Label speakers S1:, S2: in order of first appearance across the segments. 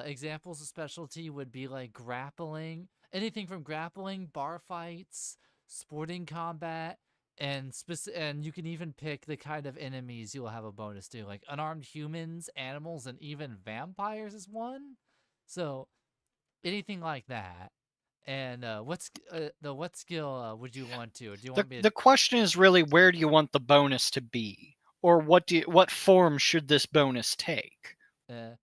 S1: Examples of specialty would be like grappling, anything from grappling, bar fights, sporting combat, and you can even pick the kind of enemies you'll have a bonus to, like unarmed humans, animals, and even vampires is one. So anything like that. And what skill would you want to? Or do you
S2: The
S1: want me
S2: the question is really, where do you want the bonus to be, or what form should this bonus take?
S1: to?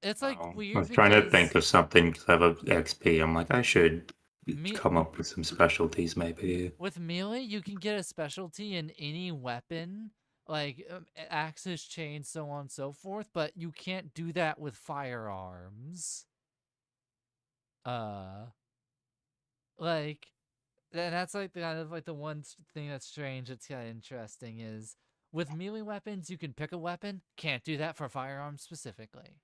S1: It's like
S3: Oh, I
S1: weird
S3: was trying to
S1: because
S3: think of something clever XP. I'm like, I should
S1: me
S3: come up with some specialties maybe.
S1: with melee, you can get a specialty in any weapon, like axes, chains, so on and so forth, but you can't do that with firearms. Uh, like, and that's like kind of like the one thing that's strange. It's kind of interesting is with melee weapons, you can pick a weapon. Can't do that for firearms specifically.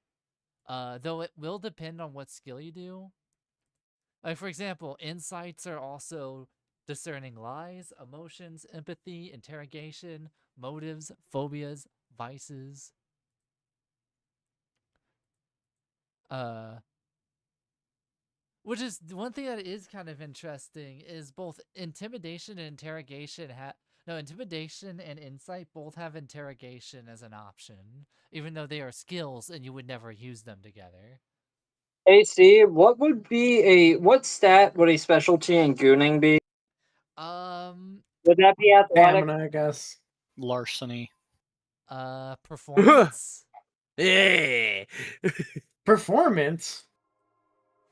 S1: Though it will depend on what skill you do. Like, for example, insights are also discerning lies, emotions, empathy, interrogation, motives, phobias, vices. Uh, which is one thing that is kind of interesting is both intimidation and interrogation intimidation and insight both have interrogation as an option, even though they are skills and you would never use them together.
S4: AC, what stat would a specialty in gooning be?
S1: Um,
S4: Would that be athletic?
S5: Stamina, I guess.
S2: Larceny.
S1: performance.
S5: Yeah. Performance.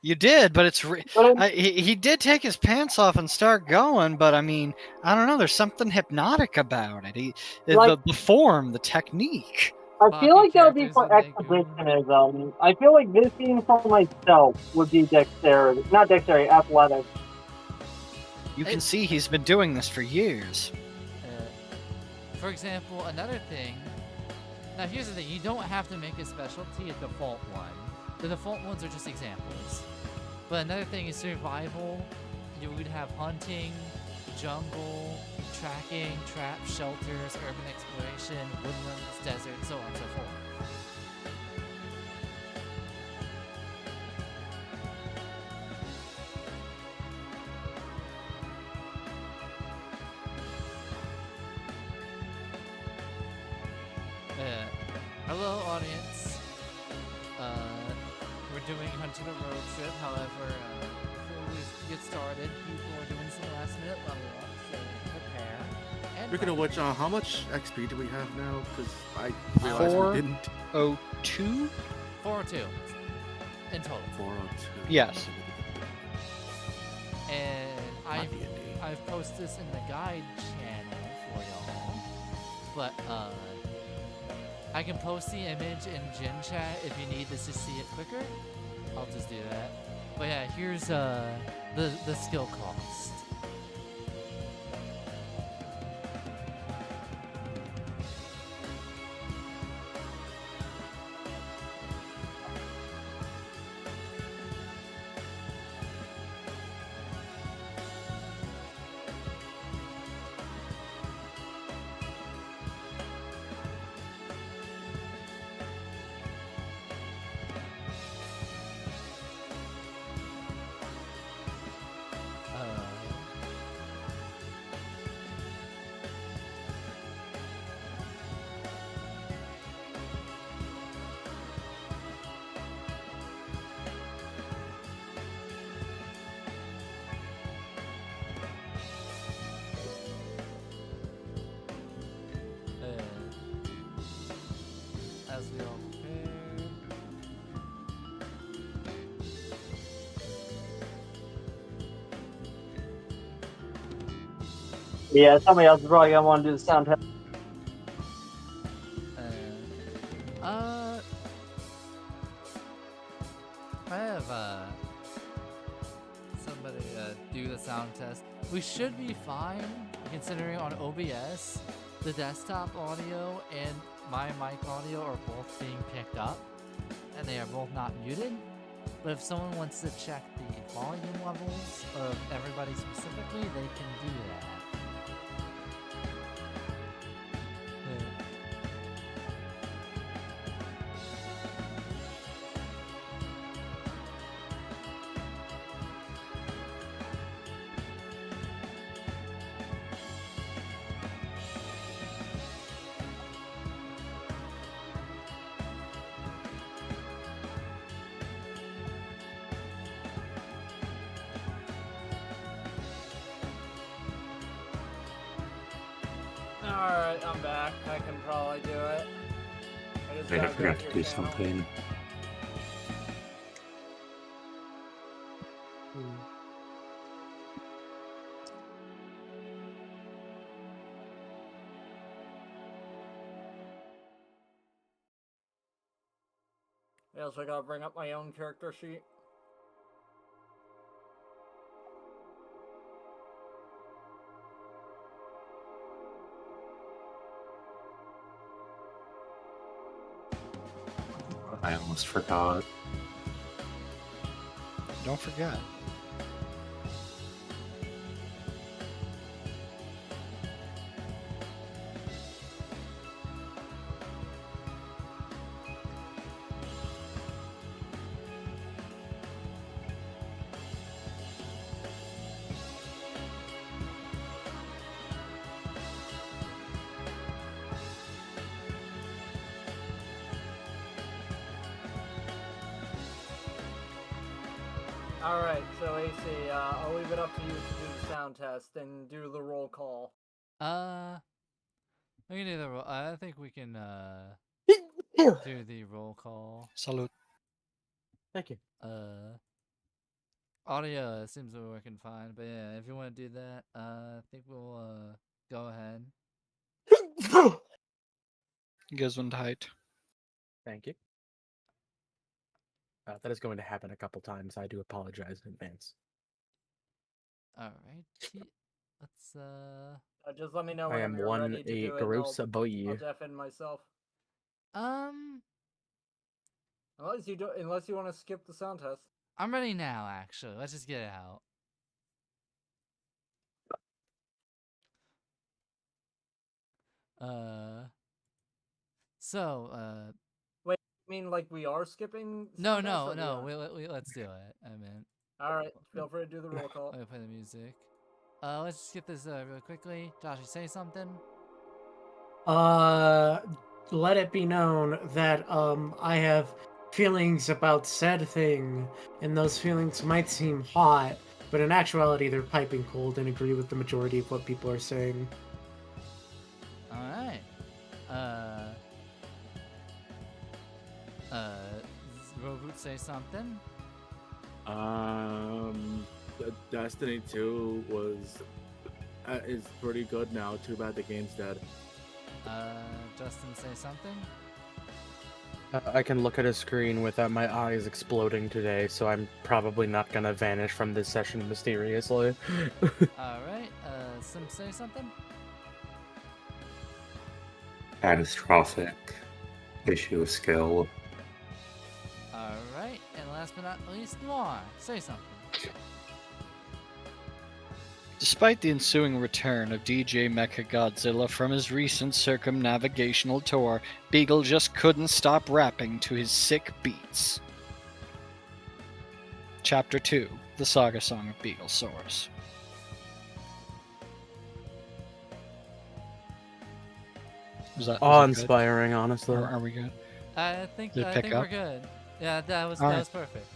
S2: You did, but it's
S4: But
S2: he did take his pants off and start going, but I mean, I don't know. There's something hypnotic about it. The form, the technique.
S4: I feel like that would be
S1: characters
S4: for
S1: when they goon.
S4: exhibitionism. I feel like this scene for myself would be dexterity. Not dexterity, athletic.
S2: You can see he's been doing this for years.
S1: For example, another thing. Now, here's the thing: you don't have to make a specialty a default one. The default ones are just examples. But another thing is survival. You would have hunting, jungle, tracking, traps, shelters, urban exploration, woodlands, desert, so on and so forth. Hello, audience. We're doing Hunter the Road Trip. However, before we get started, people are doing some last minute level up, so prepare. And
S6: Speaking of which, how much XP do we have now? Because I realized we didn't.
S2: 402?
S1: 402 in total.
S6: 402.
S2: Yes.
S1: And
S6: Not D&D.
S1: I've posted this in the guide channel for y'all. But I can post the image in Gen Chat if you need this to see it quicker. I'll just do that. But yeah, here's the skill cost. As we all prepare.
S4: Yeah, somebody else is probably gonna want to do the sound test.
S1: I have somebody do the sound test. We should be fine considering on OBS the desktop audio and my mic audio are both being picked up and they are both not muted. But if someone wants to check the volume levels of everybody specifically, they can do that.
S7: Alright, I'm back. I can probably do it.
S3: I forgot to do something.
S7: Yes, I gotta bring up my own character sheet.
S3: I almost forgot.
S2: Don't forget.
S7: Alright, so AC, I'll leave it up to you to do the sound test and do the roll call.
S1: We can do the roll. I think we can do the roll call.
S2: Salute.
S5: Thank you.
S1: Audio seems to be working fine, but yeah, if you want to do that, I think we'll go ahead.
S2: Gesundheit.
S5: Thank you. That is going to happen a couple times. I do apologize in advance.
S1: All right, let's
S7: Just let me know
S5: I
S7: when
S5: am
S7: you're
S5: one
S7: ready to
S5: a
S7: do it.
S5: gross
S7: I'll
S5: boy.
S7: deafen myself. Unless you want to skip the sound test.
S1: I'm ready now. Actually, let's just get it out.
S7: Wait, you mean like we are skipping?
S1: No,
S7: sound test, or
S1: no.
S7: we are?
S1: Let's do it. I mean,
S7: All right, feel free to do the roll call.
S1: let me play the music. Let's just get this really quickly. Josh, you say something?
S8: Let it be known that I have feelings about said thing, and those feelings might seem hot, but in actuality they're piping cold and agree with the majority of what people are saying.
S1: All right. Roboot say something?
S6: Destiny 2 is pretty good now. Too bad the game's dead.
S1: Justin say something?
S5: I can look at a screen without my eyes exploding today, so I'm probably not gonna vanish from this session mysteriously.
S1: Alright, Sim say something?
S3: Catastrophic issue of skill.
S1: Alright, and last but not least, Noir, say something.
S2: Despite the ensuing return of DJ Mechagodzilla from his recent circumnavigational tour, Beagle just couldn't stop rapping to his sick beats. Chapter 2, The Saga Song of Beaglesaurus. Was that
S5: Awe-inspiring, honestly.
S2: Are we good?
S1: I think
S2: Did it pick
S1: we're
S2: up?
S1: good. Yeah, that was
S2: Alright.
S1: perfect.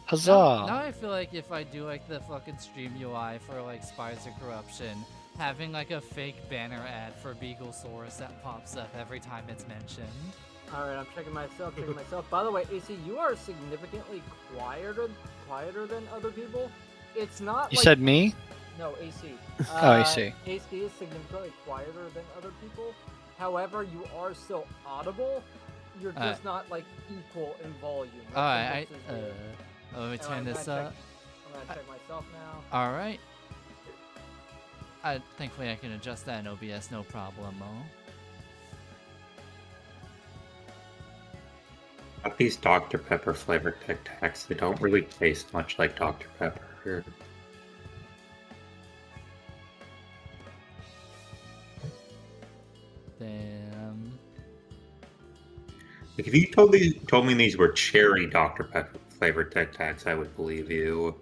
S2: Huzzah!
S1: Now I feel like if I do like the fucking stream UI for like Spies of Corruption, having like a fake banner ad for Beaglesaurus that pops up every time it's mentioned.
S7: All right, I'm checking myself. By the way, AC, you are significantly quieter than other people. It's not.
S2: You
S7: like...
S2: said me?
S7: No, AC.
S2: Oh, I see.
S7: AC is significantly quieter than other people. However, you are still audible. You're just not like equal in volume.
S1: Alright, let me turn this up.
S7: I'm gonna check myself now.
S1: Alright. Thankfully I can adjust that in OBS, no problemo.
S3: These Dr. Pepper flavored Tic Tacs, they don't really taste much like Dr. Pepper.
S1: Damn.
S3: Like if you told me these were cherry Dr. Pepper flavored Tic Tacs, I would believe you.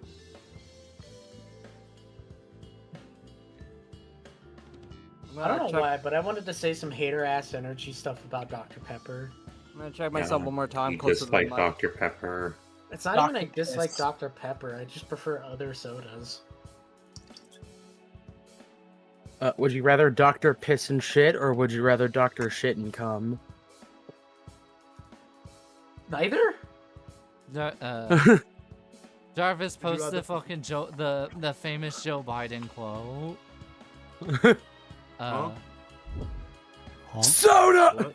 S8: I don't know why, but I wanted to say some hater-ass energy stuff about Dr. Pepper.
S7: I'm gonna check myself one more time.
S3: You
S7: Closer to the
S3: dislike
S7: mic.
S3: Dr. Pepper.
S8: It's not even I dislike Dr. Pepper, I just prefer other sodas.
S5: Would you rather Doctor Piss and Shit, or would you rather Doctor Shit and Cum?
S8: Neither?
S1: Jarvis
S6: Would you
S1: posted
S6: rather-
S1: fucking the famous Joe Biden quote.
S6: Huh?
S5: Soda!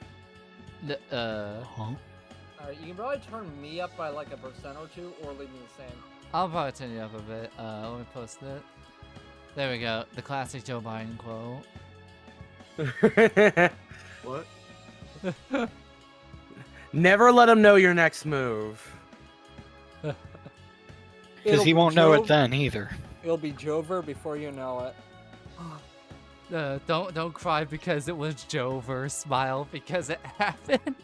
S6: What?
S7: Alright, you can probably turn me up by like 1% or 2, or leave me the same.
S1: I'll probably turn you up a bit. Let me post it. There we go. The classic Joe Biden quote.
S6: What?
S5: Never let him know your next move.
S2: Because he won't know it then either.
S7: It'll be Jover before you know it.
S1: Don't cry because it was Jover. Smile because it happened.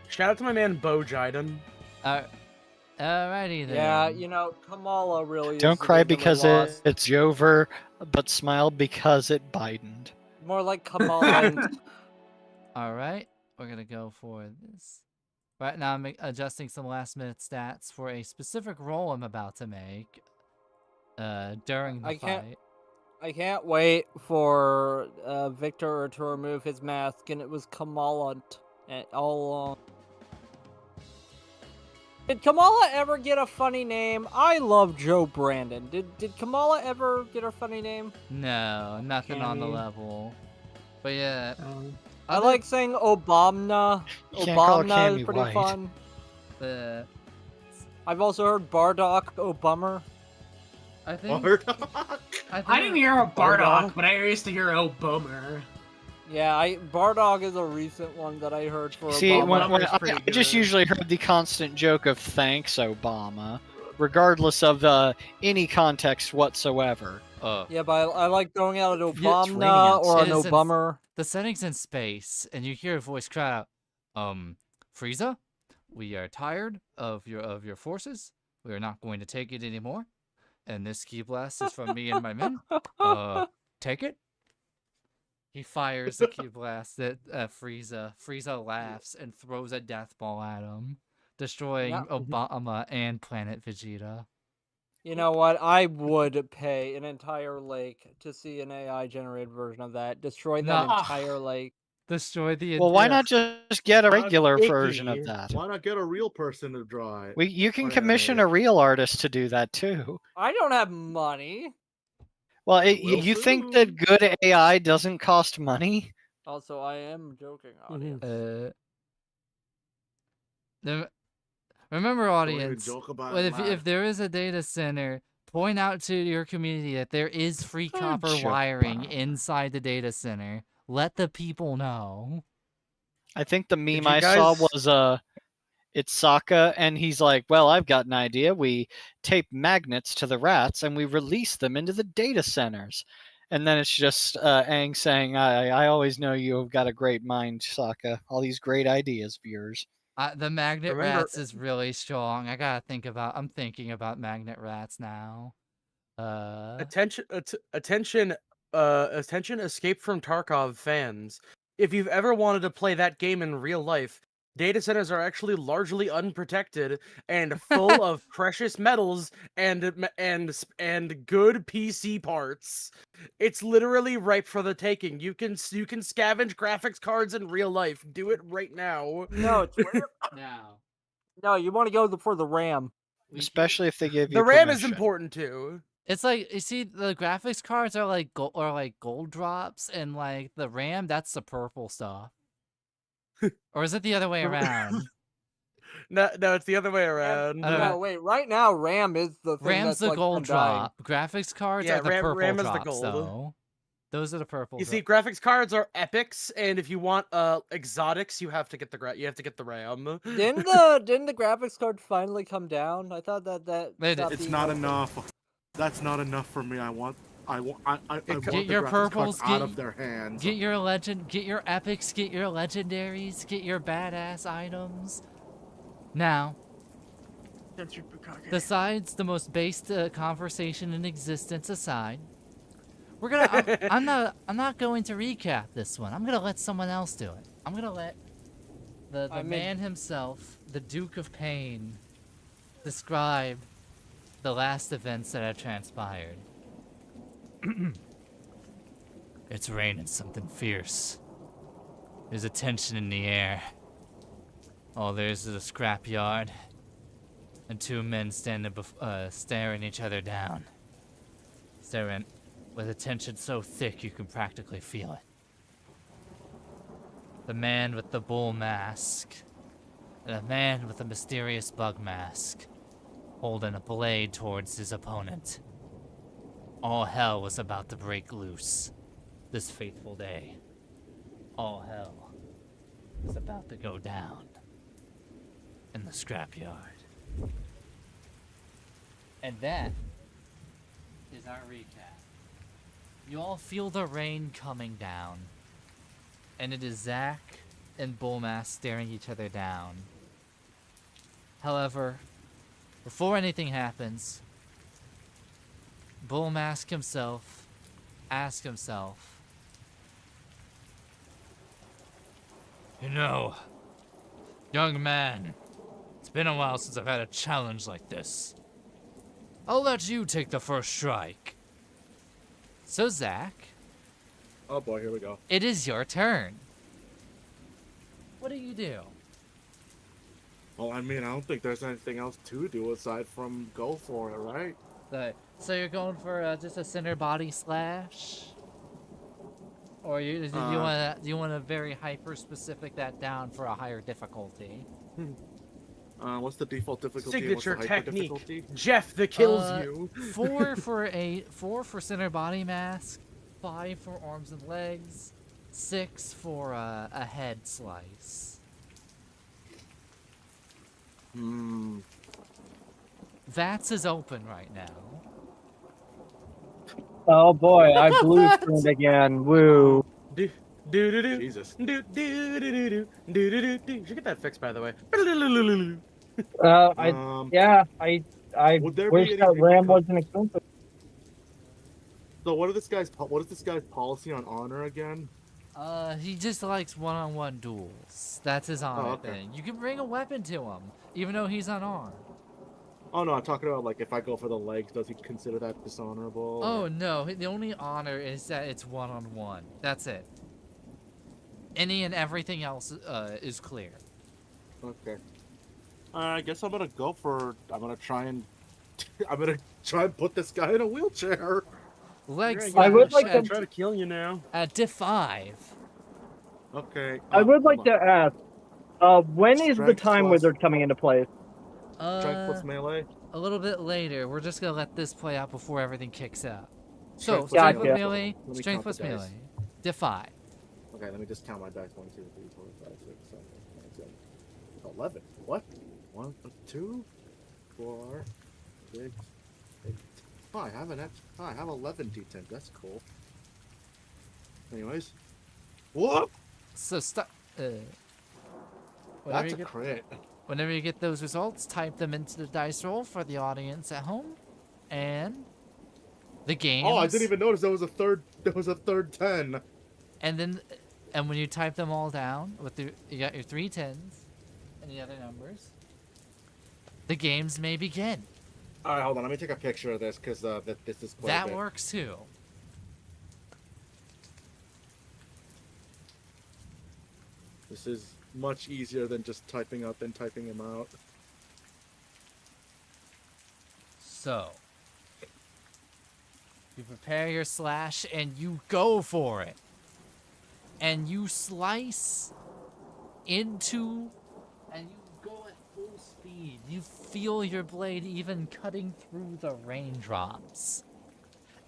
S5: Shout out to my man Bo Jiden.
S1: Alrighty then.
S7: Yeah, you know, Kamala really is
S2: Don't
S7: the
S2: cry
S7: reason we
S2: because
S7: lost.
S2: it's over, but smile because it Bidened.
S7: More like Kamala and...
S1: Alright, we're gonna go for this. Right now I'm adjusting some last minute stats for a specific role I'm about to make. During the fight.
S7: I can't wait for Victor to remove his mask, and it was Kamala all along. Did Kamala ever get a funny name? I love Joe Brandon. Did Kamala ever get a funny name?
S1: No, nothing on the
S8: Cammy.
S1: level. But yeah,
S7: I like saying Obama.
S2: You can't call her
S7: Obama
S2: Cammy
S7: is pretty
S2: White.
S7: fun.
S1: uh,
S7: I've also heard Bardock Obummer.
S1: I think
S8: I didn't hear a Bardock, but I used to hear a Boomer.
S7: Yeah, Bardock is a recent one that I heard for
S2: See,
S7: Obama.
S2: when
S8: Obama's pretty
S2: I just
S8: good.
S2: usually heard the constant joke of thanks, Obama, regardless of any context whatsoever.
S7: Yeah, but I like throwing out an
S2: raining
S7: Obama
S2: outside.
S7: or an
S1: It is in-
S7: Obummer.
S1: the setting's in space, and you hear a voice cry out, Frieza, we are tired of your forces. We are not going to take it anymore. And this key blast is from me and my men. Take it. He fires the key blast at Frieza. Frieza laughs and throws a death ball at him, destroying
S7: Yeah.
S1: Obama and Planet Vegeta.
S7: You know what? I would pay an entire lake to see an AI-generated version of that. Destroy that
S1: Nah.
S7: entire lake.
S1: Destroy the
S2: Well, why
S1: entire-
S2: not just get a
S6: Not
S2: regular
S5: icky.
S2: version of that?
S6: Why not get a real person to draw it?
S2: You can
S6: Or
S2: commission
S6: animate
S2: a real artist to do that too.
S7: I don't have money.
S2: Well,
S6: Will
S2: you think that
S6: soon.
S2: good AI doesn't cost money?
S7: Also, I am joking, audience.
S1: Remember,
S6: Don't even
S1: audience,
S6: joke about
S1: but
S6: it live.
S1: if there is a data center, point out to your community that there is free
S2: Don't
S1: copper
S2: joke
S1: wiring
S2: about it.
S1: inside the data center. Let the people know.
S2: I think the meme
S5: you
S2: I saw
S5: guys-
S2: was it's Sokka, and he's like, "Well, I've got an idea. We tape magnets to the rats, and we release them into the data centers." And then it's just Aang saying, I always know you've got a great mind, Sokka. All these great ideas of yours."
S1: The magnet
S5: Remember-
S1: rats is really strong. I'm thinking about magnet rats now.
S5: Attention, attention, Escape from Tarkov fans. If you've ever wanted to play that game in real life, data centers are actually largely unprotected and full of precious metals and good PC parts. It's literally ripe for the taking. You can scavenge graphics cards in real life. Do it right now.
S7: No, it's
S1: Now.
S7: no. You want to go for the RAM.
S2: Especially if they give you
S5: The RAM is
S2: permission.
S5: important too.
S1: It's like, you see, the graphics cards are like gold drops, and like the RAM, that's the purple stuff. Or is it the other way around?
S5: No, it's the other way around.
S1: I don't
S7: No,
S1: know.
S7: wait. Right now, RAM is the thing
S1: RAM's
S7: that's
S1: the
S7: like
S1: gold
S7: undying.
S1: drop. Graphics cards
S5: Yeah,
S1: are the purple
S5: RAM is the
S1: drops,
S5: gold.
S1: though. Those are the purple.
S5: You see, graphics cards are epics, and if you want exotics, you have to get the RAM.
S7: Didn't the graphics card finally come down? I thought that
S1: They did.
S7: stopped
S6: It's
S7: being
S6: not
S7: a thing.
S6: enough. That's not enough for me. I want
S1: Get
S6: the
S1: your
S6: graphics
S1: purples,
S6: cards out
S1: get-
S6: of their hands.
S1: Get your get your epics, get your legendaries, get your badass items. Now, besides the most based conversation in existence aside, we're gonna. I'm not going to recap this one. I'm gonna let someone else do it. I'm gonna let the
S7: I mean-
S1: man himself, the Duke of Pain, describe the last events that have transpired. It's raining something fierce. There's a tension in the air. All there's is a scrapyard and two men standing staring each other down. Staring with a tension so thick you can practically feel it. The man with the bull mask and a man with a mysterious bug mask holding a blade towards his opponent. All hell was about to break loose this fateful day. All hell was about to go down in the scrapyard. And that is our recap. You all feel the rain coming down, and it is Zach and Bullmask staring each other down. However, before anything happens, Bullmask himself asks himself, "You know, young man, it's been a while since I've had a challenge like this. I'll let you take the first strike." So, Zach,
S6: Oh boy, here we go.
S1: it is your turn. What do you do?
S6: Well, I mean, I don't think there's anything else to do aside from go for it, right?
S1: So you're going for just a center body slash, or do you want to very hyper specific that down for a higher difficulty?
S6: What's the default difficulty?
S5: Signature
S6: What's the hyper
S5: technique.
S6: difficulty?
S5: Jeff the kills you.
S1: 4 for center body mask, 5 for arms and legs, 6 for a head slice. Vats is open right now.
S4: Oh boy, I blue screened again. Woo.
S5: Do do do do.
S6: Jesus.
S5: Do do do do do do do do. You should get that fixed, by the way.
S4: I
S6: Would there be
S4: wish that
S6: anything
S4: RAM
S6: to-
S4: wasn't expensive.
S6: So what is this guy's policy on honor again?
S1: He just likes one-on-one duels. That's his honor
S6: okay.
S1: thing. You can bring a weapon to him, even though he's unarmed.
S6: Oh no, I'm talking about like if I go for the legs, does he consider that dishonorable?
S1: Oh no, the only honor is that it's one-on-one. That's it. Any and everything else is clear.
S6: Okay. I guess I'm gonna go for. I'm gonna try and put this guy in a wheelchair.
S1: Legs.
S4: I would like
S5: to
S4: to-
S5: try to kill you now.
S1: At diff 5.
S6: Okay.
S4: I would like
S6: hold
S4: to ask, when is the
S6: Strength
S4: time
S6: plus-
S4: wizard coming into place?
S6: on. Strength plus melee.
S1: A little bit later. We're just gonna let this play out before everything kicks out. So,
S6: Strength
S4: plus
S1: strength plus
S4: melee.
S1: melee,
S6: Let me
S1: strength
S6: count
S1: plus
S6: the dice.
S1: melee. Diff 5.
S6: Okay, let me just count my dice. 1, 2, 3, 4, 5, 6, 7, 8, 9, 10, 11. What? 1, 2, 4, 6, 8. Oh, I have 11 d10. That's cool. Anyways. Whoop!
S1: So stop.
S6: That's a crit.
S1: Whenever you get those results, type them into the dice roll for the audience at home, and the game.
S6: Oh, I didn't even notice there was a third 10.
S1: And when you type them all down you got your 3 10s and the other numbers, the games may begin.
S6: All right, hold on. Let me take a picture of this because this is quite a
S1: That
S6: bit.
S1: works too.
S6: This is much easier than just typing up and typing him out.
S1: So, you prepare your slash and you go for it. And you slice into, and you go at full speed. You feel your blade even cutting through the raindrops.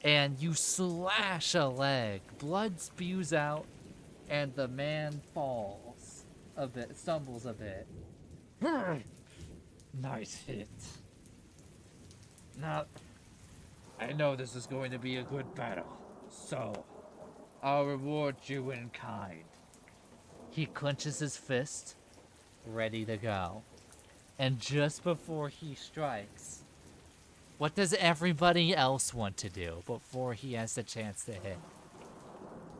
S1: And you slash a leg. Blood spews out, and the man falls a bit, stumbles a bit. Nice hit. Now, I know this is going to be a good battle, so I'll reward you in kind. He clenches his fist, ready to go. And just before he strikes, what does everybody else want to do before he has the chance to hit?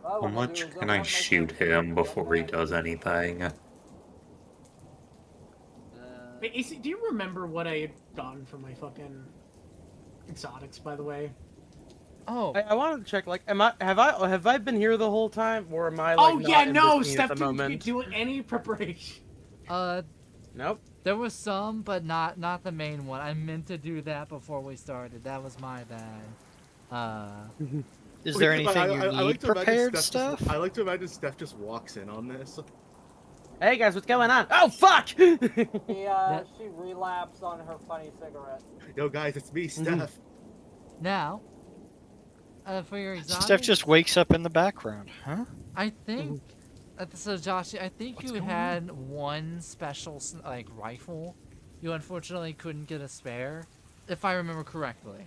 S3: How much can I shoot him before he does anything?
S8: Hey, AC, do you remember what I had gotten for my fucking exotics, by the way?
S1: Oh,
S5: I wanted to check. Like, have I been here the whole time, or am I like
S8: Oh
S5: not
S8: yeah,
S5: in
S8: no,
S5: this scene
S8: Steph
S5: at the
S8: didn't
S5: moment?
S8: do any preparation.
S5: Nope.
S1: there was some, but not the main one. I meant to do that before we started. That was my bad.
S2: Is there
S6: Like,
S2: anything you
S6: I like
S2: need
S6: to imagine
S2: prepared
S6: Steph
S2: stuff?
S6: I like to imagine Steph just walks in on this.
S5: Hey guys, what's going on? Oh fuck!
S7: She relapsed on her funny cigarette.
S6: Yo, guys, it's me, Steph.
S1: Now, for your exotic,
S2: Steph just wakes up in the background, huh?
S1: I think. So Josh, I think
S2: What's
S1: you
S2: going
S1: had one special like rifle. You unfortunately couldn't get a spare, if I remember correctly.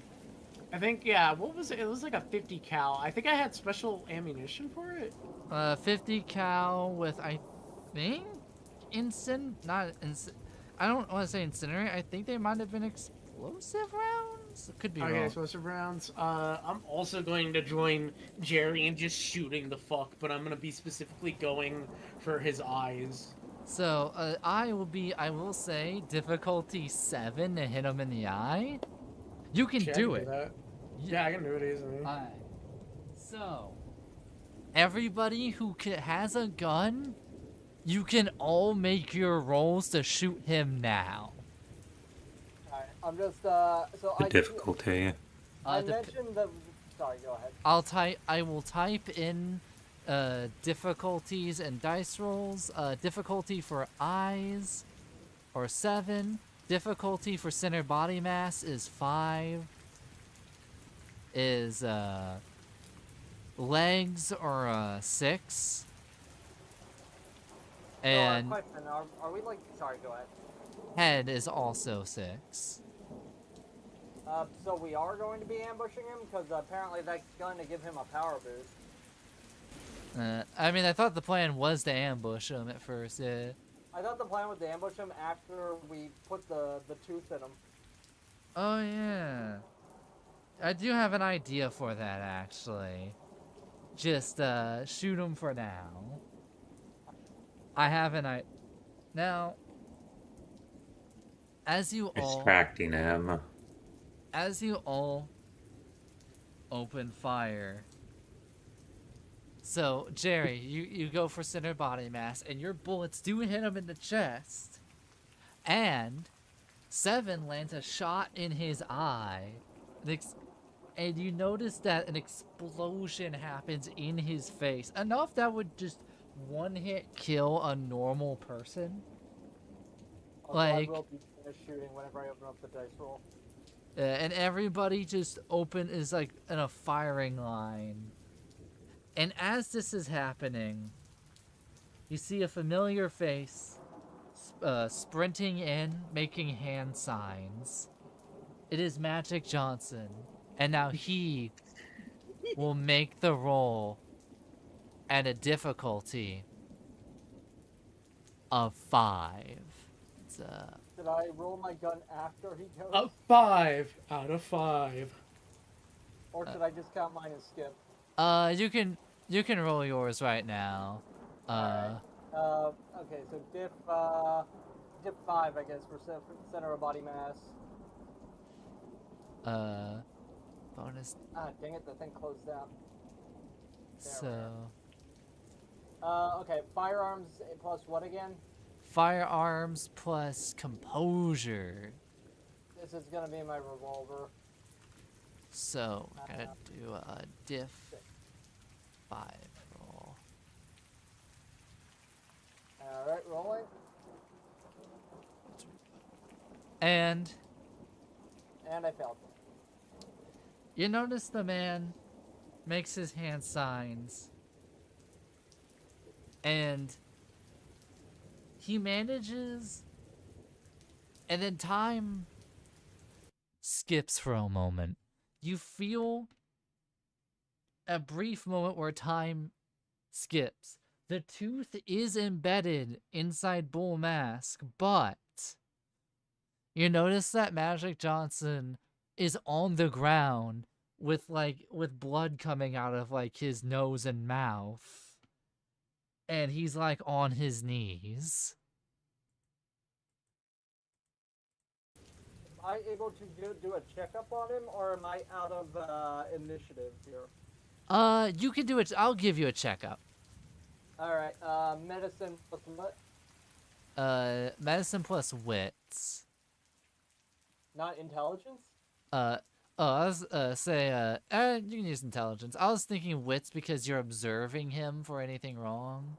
S8: I think, yeah, what was it? It was like a 50 cal. I think I had special ammunition for it.
S1: 50 cal with, I think, I don't want to say incinerate. I think they might have been explosive rounds. Could be
S8: Okay,
S1: wrong.
S8: explosive rounds. I'm also going to join Jerry in just shooting the fuck, but I'm gonna be specifically going for his eyes.
S1: So, I will say, difficulty 7 to hit him in the eye. You can
S8: Shit, I
S1: do
S8: can
S1: it.
S8: that. Yeah, I can do it easily.
S1: Alright. So, everybody who has a gun, you can all make your rolls to shoot him now.
S7: Alright, I'm just so
S3: The difficulty.
S7: I mentioned the. Sorry, go ahead.
S1: I will type in difficulties and dice rolls. Difficulty for eyes or 7. Difficulty for center body mass is 5. Is legs or 6. And
S7: question: Are we like? Sorry, go ahead.
S1: head is also 6.
S7: So we are going to be ambushing him because apparently that's going to give him a power boost.
S1: I mean, I thought the plan was to ambush him at first. Yeah.
S7: I thought the plan was to ambush him after we put the tooth in him.
S1: Oh yeah. I do have an idea for that actually. Just shoot him for now. I have an idea. Now, as you
S3: Distracting him.
S1: open fire. So, Jerry, you go for center body mass, and your bullets do hit him in the chest. And 7 lands a shot in his eye. And you notice that an explosion happens in his face. Enough that would just one hit kill a normal person.
S7: Also, I will be finished shooting whenever I open up the dice roll.
S1: And everybody just is like in a firing line. And as this is happening, you see a familiar face sprinting in, making hand signs. It is Magic Johnson. And now he will make the roll at a difficulty of 5. It's,
S7: Should I roll my gun after he goes?
S8: A 5 out of 5.
S7: Or should I just count mine and skip?
S1: you can roll yours right now.
S7: Okay, so diff 5, I guess, for center of body mass.
S1: Bonus.
S7: Ah, dang it, the thing closed down.
S1: So.
S7: Okay, firearms plus what again?
S1: Firearms plus composure.
S7: This is gonna be my revolver.
S1: So, we're gonna do a diff 5 roll.
S7: Alright, rolling.
S1: And
S7: I failed.
S1: you notice the man makes his hand signs. And he manages, and then time skips for a moment. You feel a brief moment where time skips. The tooth is embedded inside Bull Mask, but you notice that Magic Johnson is on the ground with blood coming out of like his nose and mouth. And he's like on his knees.
S7: I able to do a checkup on him, or am I out of initiative here?
S1: You can do it. I'll give you a checkup.
S7: All right. Medicine plus what?
S1: Medicine plus wits.
S7: Not intelligence.
S1: I was you can use intelligence. I was thinking wits because you're observing him for anything wrong.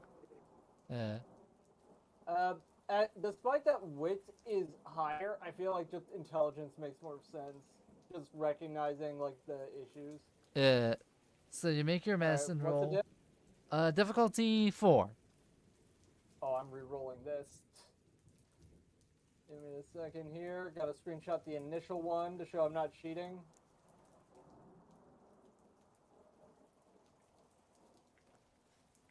S7: Despite that wit is higher, I feel like just intelligence makes more sense. Just recognizing like the issues.
S1: So you make your medicine
S7: what's
S1: roll.
S7: the
S1: Difficulty 4.
S7: Oh, I'm re-rolling this. Give me a second here. Gotta screenshot the initial one to show I'm not cheating.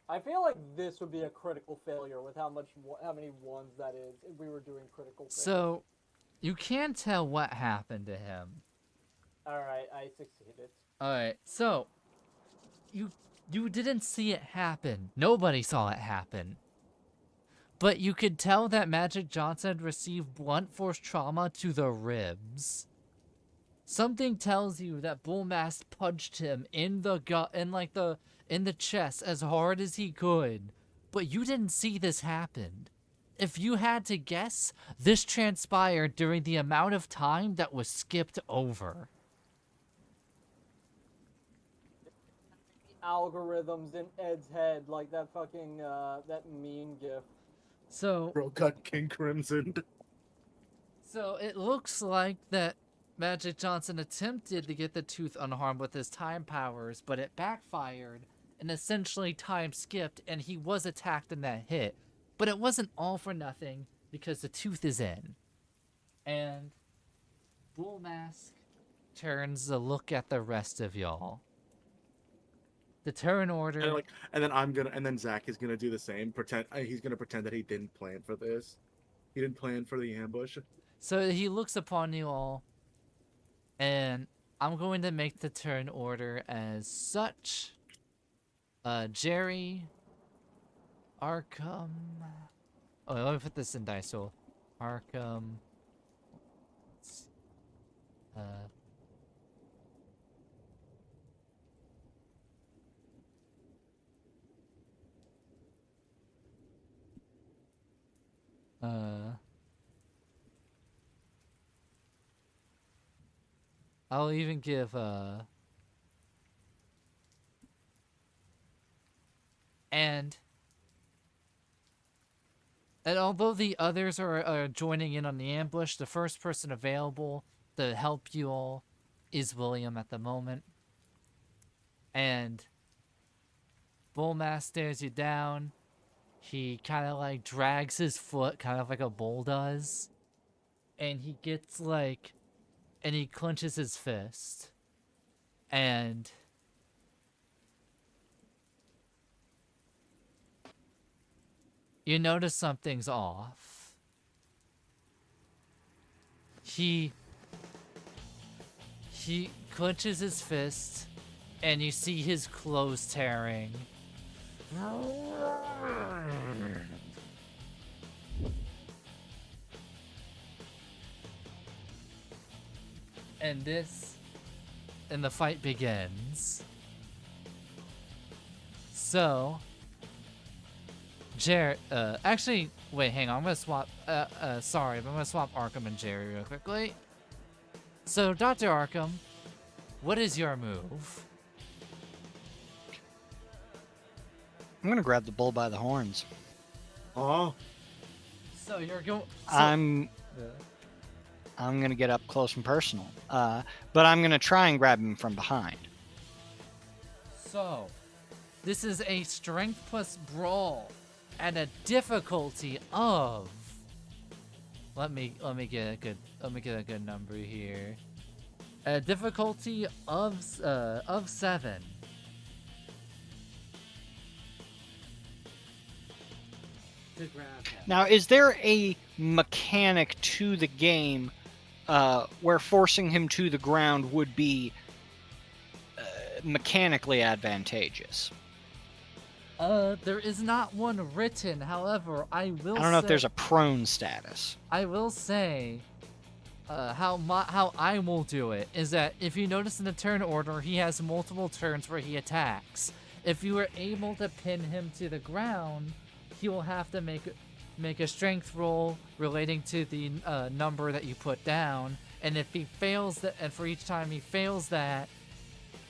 S7: I feel like this would be a critical failure with how many ones that is if we were doing critical failure.
S1: So, you can tell what happened to him.
S7: Alright, I succeeded.
S1: Alright, so, you didn't see it happen. Nobody saw it happen. But you could tell that Magic Johnson received blunt force trauma to the ribs. Something tells you that Bullmask punched him in the gut, in the chest as hard as he could. But you didn't see this happen. If you had to guess, this transpired during the amount of time that was skipped over.
S7: Algorithms in Ed's head, like that fucking, that meme gif.
S1: So,
S6: Bro got King Crimson.
S1: So it looks like that Magic Johnson attempted to get the tooth unharmed with his time powers, but it backfired and essentially time skipped, and he was attacked in that hit. But it wasn't all for nothing because the tooth is in. And Bullmask turns to look at the rest of y'all. The turn order.
S6: And then Zach is gonna do the same. He's gonna pretend that he didn't plan for this. He didn't plan for the ambush.
S1: So he looks upon you all, and I'm going to make the turn order as such. Jerry, Arkham. Oh, let me put this in dice roll. Arkham. I'll even give, and although the others are joining in on the ambush, the first person available to help you all is William at the moment. And Bullmask stares you down. He kind of like drags his foot, kind of like a bull does. And he gets like, and he clenches his fist. And you notice something's off. He clenches his fist, and you see his clothes tearing. And the fight begins. So, actually, wait, hang on, I'm gonna swap, sorry, but I'm gonna swap Arkham and Jerry real quickly. So, Dr. Arkham, what is your move?
S2: I'm gonna grab the bull by the horns.
S6: Oh.
S1: So you're going.
S2: I'm gonna get up close and personal. But I'm gonna try and grab him from behind.
S1: So, this is a strength plus brawl, and a difficulty of. Let me get a good number here. A difficulty of 7. To grab him.
S2: Now, is there a mechanic to the game where forcing him to the ground would be mechanically advantageous?
S1: There is not one written. However, I don't
S2: know if there's a prone status.
S1: I will say how I will do it is that if you notice in the turn order, he has multiple turns where he attacks. If you are able to pin him to the ground, he will have to make a strength roll relating to the number that you put down. And if he fails that, and for each time he fails that,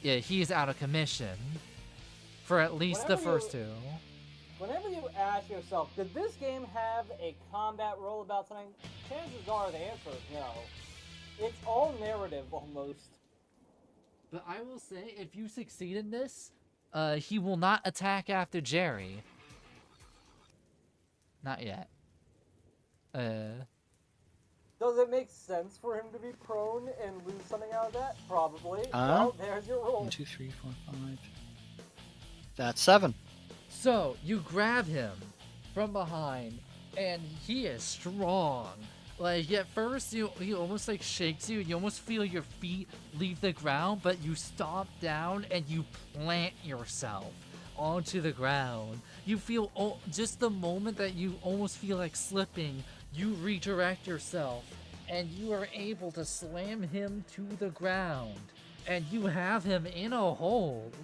S1: yeah, he's out of commission for at least the first two.
S7: Whenever you ask yourself, did this game have a combat role about something? Chances are the answer is no. It's all narrative almost.
S1: But I will say, if you succeed in this, he will not attack after Jerry. Not yet.
S7: Does it make sense for him to be prone and lose something out of that? Probably. Well, there's your roll.
S2: 1, 2, 3, 4, 5. That's 7.
S1: So, you grab him from behind, and he is strong. Like, at first, he almost, like, shakes you, and you almost feel your feet leave the ground, but you stomp down, and you plant yourself onto the ground. You feel, just the moment that you almost feel like slipping, you redirect yourself, and you are able to slam him to the ground, and you have him in a hold.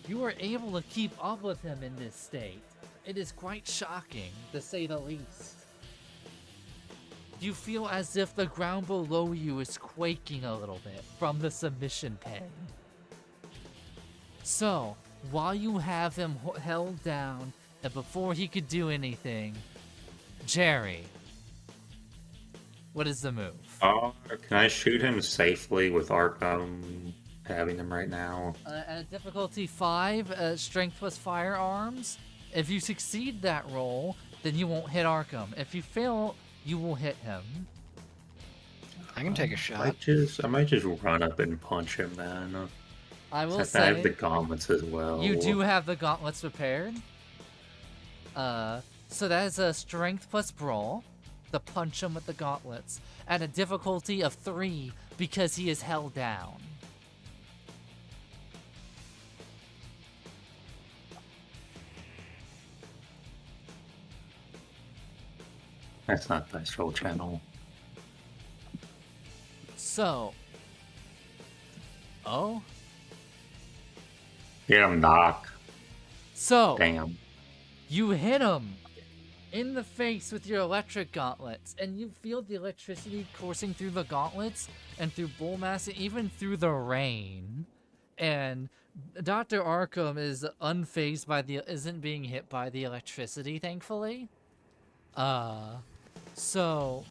S1: You are able to keep up with him in this state. It is quite shocking, to say the least. You feel as if the ground below you is quaking a little bit from the submission pen. So, while you have him held down, and before he could do anything, Jerry, what is the move?
S3: Can I shoot him safely with Arkham having him right now?
S1: At a difficulty 5, strength plus firearms. If you succeed that roll, then you won't hit Arkham. If you fail, you will hit him.
S2: I can take a shot.
S3: I might just run up and punch him then.
S1: I will
S3: I
S1: say
S3: have the gauntlets as well.
S1: you do have the gauntlets prepared. So that is a strength plus brawl to punch him with the gauntlets at a difficulty of 3 because he is held down.
S3: That's not Dice Roll Channel.
S1: So. Oh?
S3: Get him, Doc.
S1: So.
S3: Damn.
S1: You hit him in the face with your electric gauntlets, and you feel the electricity coursing through the gauntlets and through Bullmass, and even through the rain. And Dr. Arkham is unfazed by isn't being hit by the electricity, thankfully. So,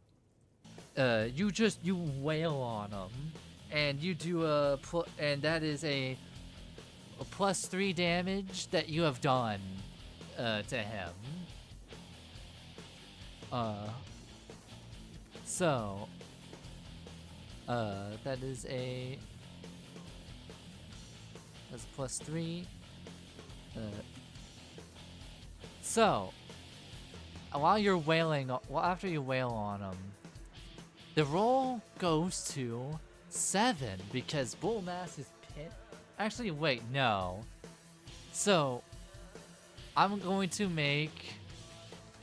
S1: you wail on him, and you do and that is a +3 damage that you have done, to him. So, that is that's +3. So, while you're wailing, after you wail on him, the roll goes to 7 because Bullmass is pinned. Actually, wait, no. So, I'm going to make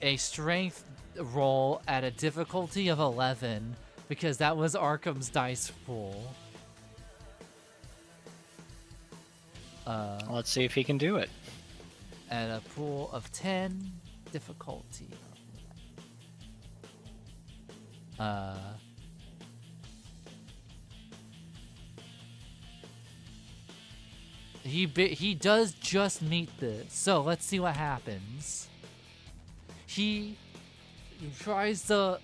S1: a strength roll at a difficulty of 11 because that was Arkham's dice pool.
S2: Let's see if he can do it.
S1: At a pool of 10 difficulty. He does just meet this, so let's see what happens. He tries to,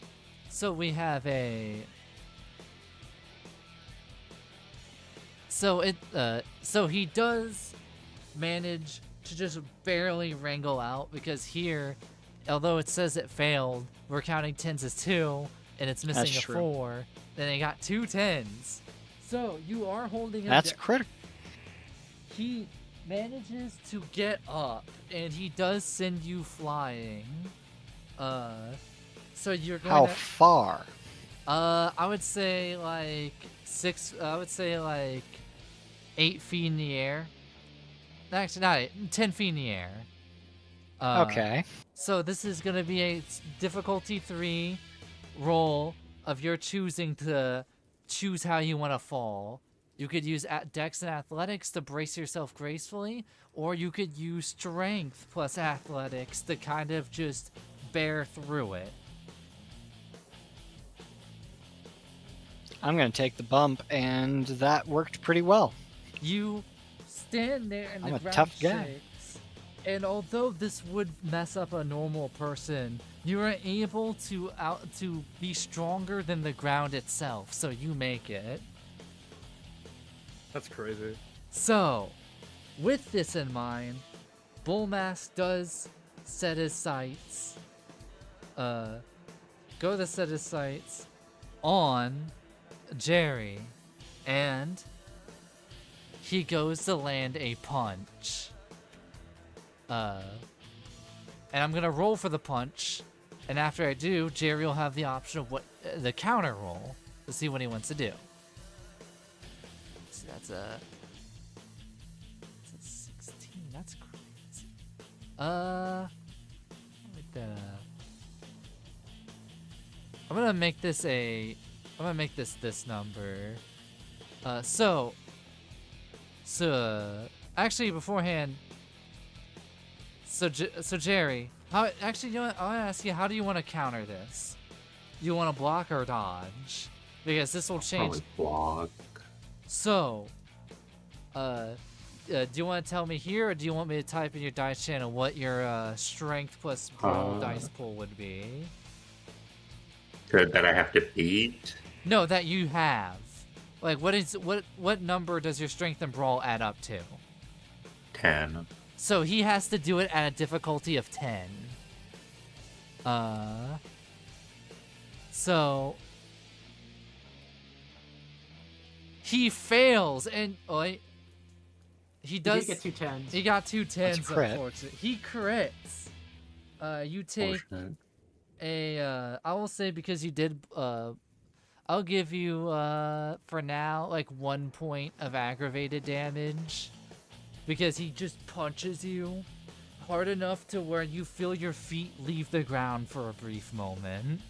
S1: so we have a, so he does manage to just barely wrangle out because here, although it says it failed, we're counting 10s as 2 and it's missing a 4. Then they got 2 10s. So you are holding him.
S2: That's critical.
S1: He manages to get up and he does send you flying. So you're going
S2: How far?
S1: I would say like 8 feet in the air. Actually, not 8, 10 feet in the air.
S2: Okay.
S1: So this is gonna be a difficulty 3 roll of your choosing to choose how you want to fall. You could use Dex and Athletics to brace yourself gracefully, or you could use Strength plus Athletics to kind of just bear through it.
S2: I'm going to take the bump, and that worked pretty well.
S1: You stand there and
S2: I'm
S1: the
S2: a
S1: ground
S2: tough guy.
S1: shakes, and although this would mess up a normal person, you are able to be stronger than the ground itself, so you make it.
S5: That's crazy.
S1: So, with this in mind, Bullmask does set his sights. Go to set his sights on Jerry, and he goes to land a punch. And I'm gonna roll for the punch, and after I do, Jerry will have the option of what the counter roll to see what he wants to do. So that's a 16. That's crazy. I'll make that I'm gonna make this this number. So actually beforehand. So Jerry, how actually, you know what? I want to ask you, how do you want to counter this? You want to block or dodge? Because this will change.
S3: Probably block.
S1: So, do you want to tell me here, or do you want me to type in your dice channel what your strength plus dice pool would be?
S3: Good that I have to beat.
S1: No, that you have. Like, what number does your strength and brawl add up to?
S3: 10.
S1: So he has to do it at a difficulty of 10. So he fails, and he does.
S8: He did get 2 10s.
S1: He got 2 10s,
S2: That's a crit.
S1: unfortunately. He crits. You take I will say, because you did, I'll give you, for now, like 1 point of aggravated damage. Because he just punches you hard enough to where you feel your feet leave the ground for a brief moment.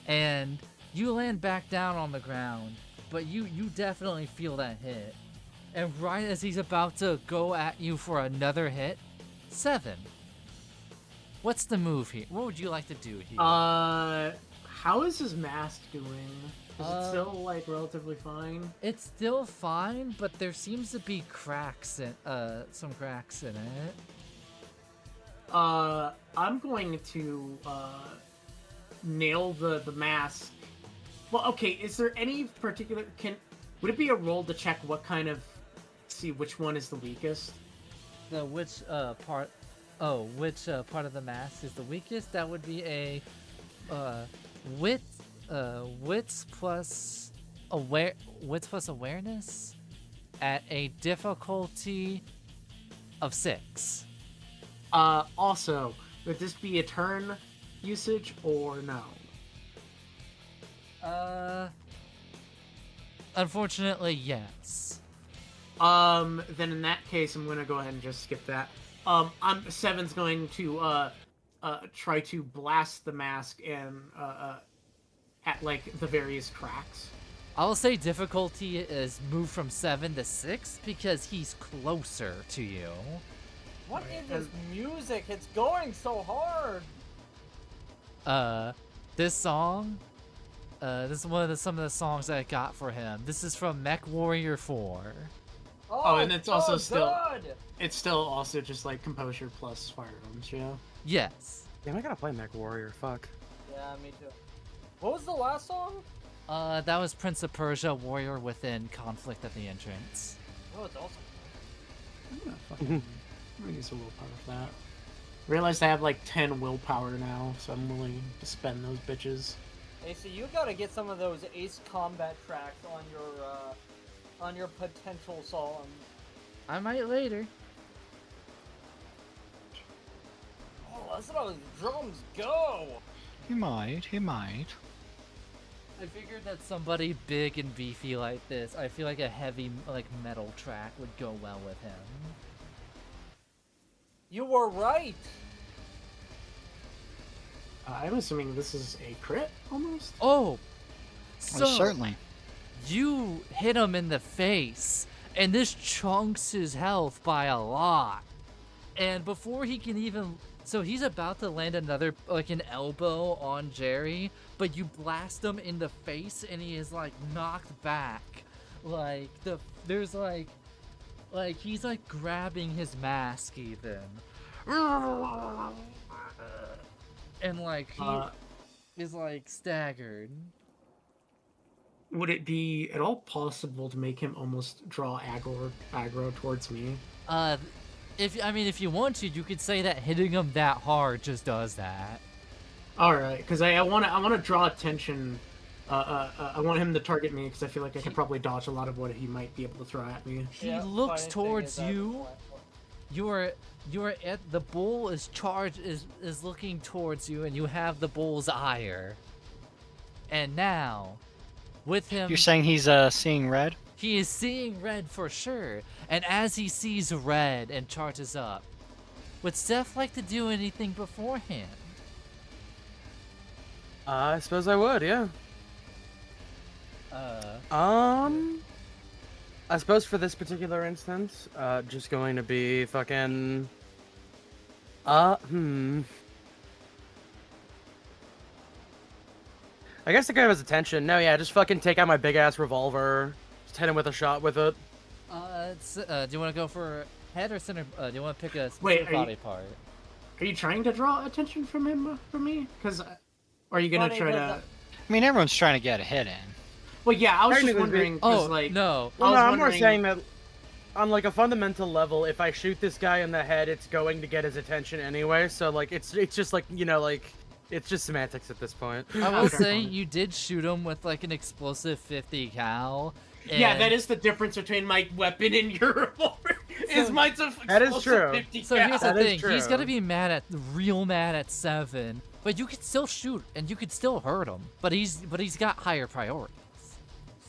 S1: And you land back down on the ground, but you definitely feel that hit. And right as he's about to go at you for another hit, 7. What's the move here? What would you like to do here?
S8: How is his mask doing? Is it still like relatively fine?
S1: It's still fine, but there seems to be cracks in some cracks in it.
S8: I'm going to nail the mask. Well, okay. Is there any particular would it be a roll to check what kind of see which one is the weakest?
S1: Which part of the mask is the weakest? That would be a wits plus awareness at a difficulty of 6.
S8: Also, would this be a turn usage or no?
S1: Unfortunately, yes.
S8: Then in that case, I'm gonna go ahead and just skip that. Seven's going to try to blast the mask and at like the various cracks.
S1: I'll say difficulty is moved from 7 to 6 because he's closer to you.
S7: What is this music? It's going so hard.
S1: This song, this is one of some of the songs that I got for him. This is from Mech Warrior 4.
S8: Oh, and it's also still
S7: good.
S8: it's still also just like composure plus firearms, yeah.
S1: Yes.
S5: Damn, I gotta play Mech Warrior. Fuck.
S7: Yeah, me too. What was the last song?
S1: That was Prince of Persia, Warrior Within, Conflict at the Entrance.
S7: Oh, it's awesome.
S8: I'm gonna fucking use a willpower for that. Realized I have like 10 willpower now, so I'm willing to spend those bitches.
S7: Hey, so you gotta get some of those Ace Combat tracks on your potential song.
S1: I might later.
S7: Oh, listen how those drums go!
S2: He might.
S1: I figured that somebody big and beefy like this, I feel like a heavy, like, metal track would go well with him.
S7: You were right!
S8: I'm assuming this is a crit, almost?
S1: Oh,
S2: Well,
S1: so
S2: certainly.
S1: you hit him in the face, and this chunks his health by a lot. And before he can even, so he's about to land another, like an elbow on Jerry, but you blast him in the face, and he is like knocked back. Like there's like he's like grabbing his mask even, and like he is like staggered.
S8: Would it be at all possible to make him almost draw aggro towards me?
S1: If you want to, you could say that hitting him that hard just does that.
S8: All right, because I want to draw attention. I want him to target me because I feel like I could probably dodge a lot of what he might be able to throw at me.
S1: He looks towards you. You're at the bull is looking towards you, and you have the bull's ire. And now, with him,
S2: You're saying he's seeing red?
S1: he is seeing red for sure. And as he sees red and charges up, would Steph like to do anything beforehand?
S5: I suppose I would, yeah. I suppose for this particular instance, just going to be fucking. I guess to get his attention. No, yeah, just fucking take out my big ass revolver, just hit him with a shot with it.
S1: Do you want to go for head or center? Do you want to pick a
S8: Wait,
S1: specific body part?
S8: Are you trying to draw attention from him from me? Because are you gonna
S7: Funny,
S8: try
S7: but
S8: to?
S2: I mean, everyone's trying to get a hit in.
S8: Well, yeah, I was just
S5: Technically,
S8: wondering. 'Cause,
S1: Oh
S8: like,
S1: no!
S5: Well,
S8: I
S5: no,
S8: was
S5: I'm more
S8: wondering-
S5: saying that on like a fundamental level, if I shoot this guy in the head, it's going to get his attention anyway. So like, it's just like like it's just semantics at this point.
S1: I will
S8: Okay,
S1: say
S8: fine.
S1: you did shoot him with like an explosive 50 cal.
S8: Yeah,
S1: and-
S8: that is the difference between my weapon and your revolver. Is mine's a
S5: That is
S8: explosive
S5: true.
S8: 50
S1: So
S8: cal.
S1: here's the
S5: That is
S1: thing: he's
S5: true.
S1: gonna be real mad at 7, but you could still shoot and you could still hurt him. But he's got higher priorities.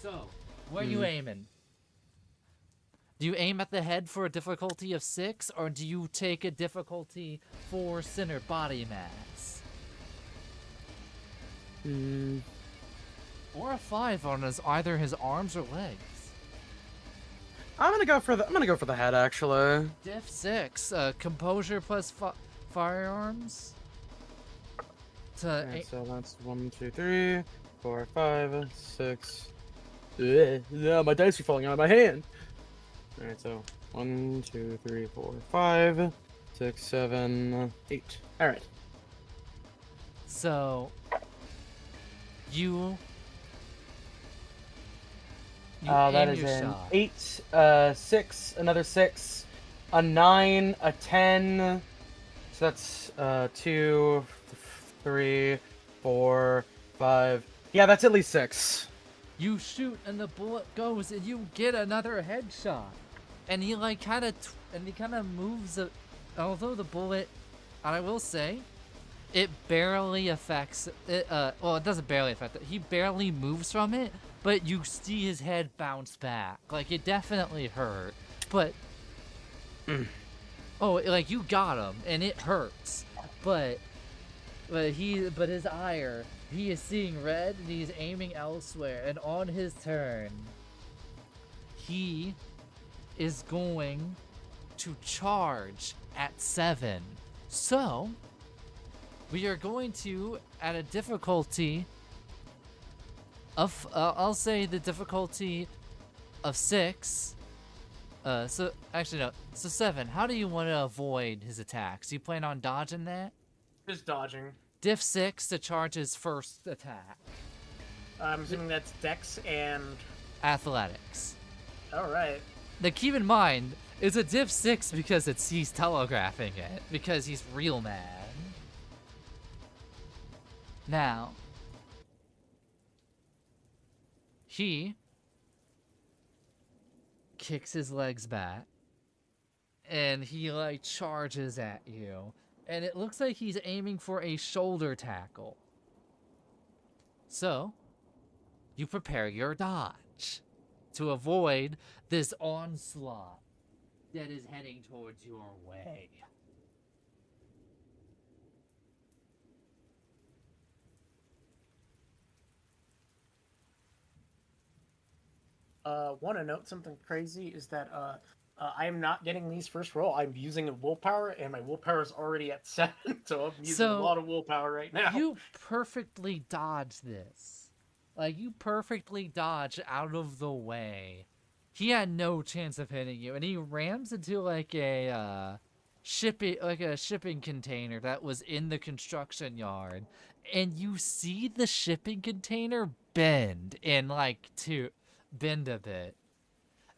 S1: So where are you aiming? Do you aim at the head for a difficulty of 6, or do you take a difficulty 4 center body mass, or a 5 on either his arms or legs?
S5: I'm gonna go for the head actually.
S1: Diff 6, composure plus firearms.
S5: Alright, so that's 1, 2, 3, 4, 5, 6. Ugh, no, my dice are falling out of my hand. Alright, so 1, 2, 3, 4, 5, 6, 7, 8. Alright.
S1: So you
S5: That
S1: aim
S5: is
S1: your
S5: an
S1: shot.
S5: 8, 6, another 6, a 9, a 10. So that's 2, 3, 4, 5. Yeah, that's at least 6.
S1: You shoot and the bullet goes and you get another headshot. And he like kind of moves it. Although the bullet, and I will say, it barely affects it. Well, it doesn't barely affect it. He barely moves from it, but you see his head bounce back. Like it definitely hurt, but like you got him and it hurts, but his ire. He is seeing red and he's aiming elsewhere, and on his turn, he is going to charge at 7. So, we are going to, at a difficulty of, I'll say the difficulty of 6. So 7. How do you want to avoid his attacks? Do you plan on dodging that?
S8: Just dodging.
S1: Diff 6 to charge his first attack.
S8: I'm assuming that's Dex and.
S1: Athletics.
S8: All right.
S1: Now keep in mind, it's a diff 6 because he's telegraphing it, because he's real mad. Now, he kicks his legs back, and he like charges at you, and it looks like he's aiming for a shoulder tackle. So, you prepare your dodge to avoid this onslaught that is heading towards your way.
S8: want to note something crazy is that I am not getting these first roll. I'm using a willpower, and my willpower is already at 7, so I'm using a lot of willpower right now.
S1: You perfectly dodged this. Like, you perfectly dodged out of the way. He had no chance of hitting you, and he rams into like a shipping container that was in the construction yard, and you see the shipping container bend a bit.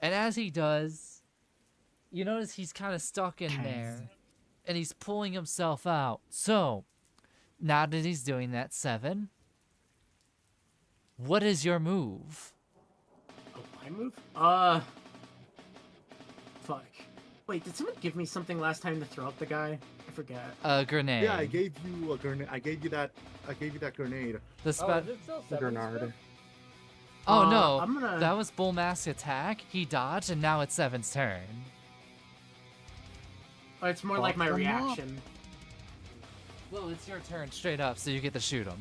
S1: And as he does, you notice he's kind of stuck in there, and he's pulling himself out. So, now that he's doing that, 7, what is your move?
S8: Oh, my move? Fuck. Wait, did someone give me something last time to throw at the guy? I forget.
S1: A grenade.
S6: Yeah, I gave you a grenade. I gave you that grenade.
S1: The
S7: is it still
S5: Grenade.
S1: Oh no,
S8: I'm gonna...
S1: that was Bull Mask's attack. He dodged, and now it's 7's turn.
S8: Oh, it's more like my reaction.
S1: Well, it's your turn straight up, so you get to shoot him.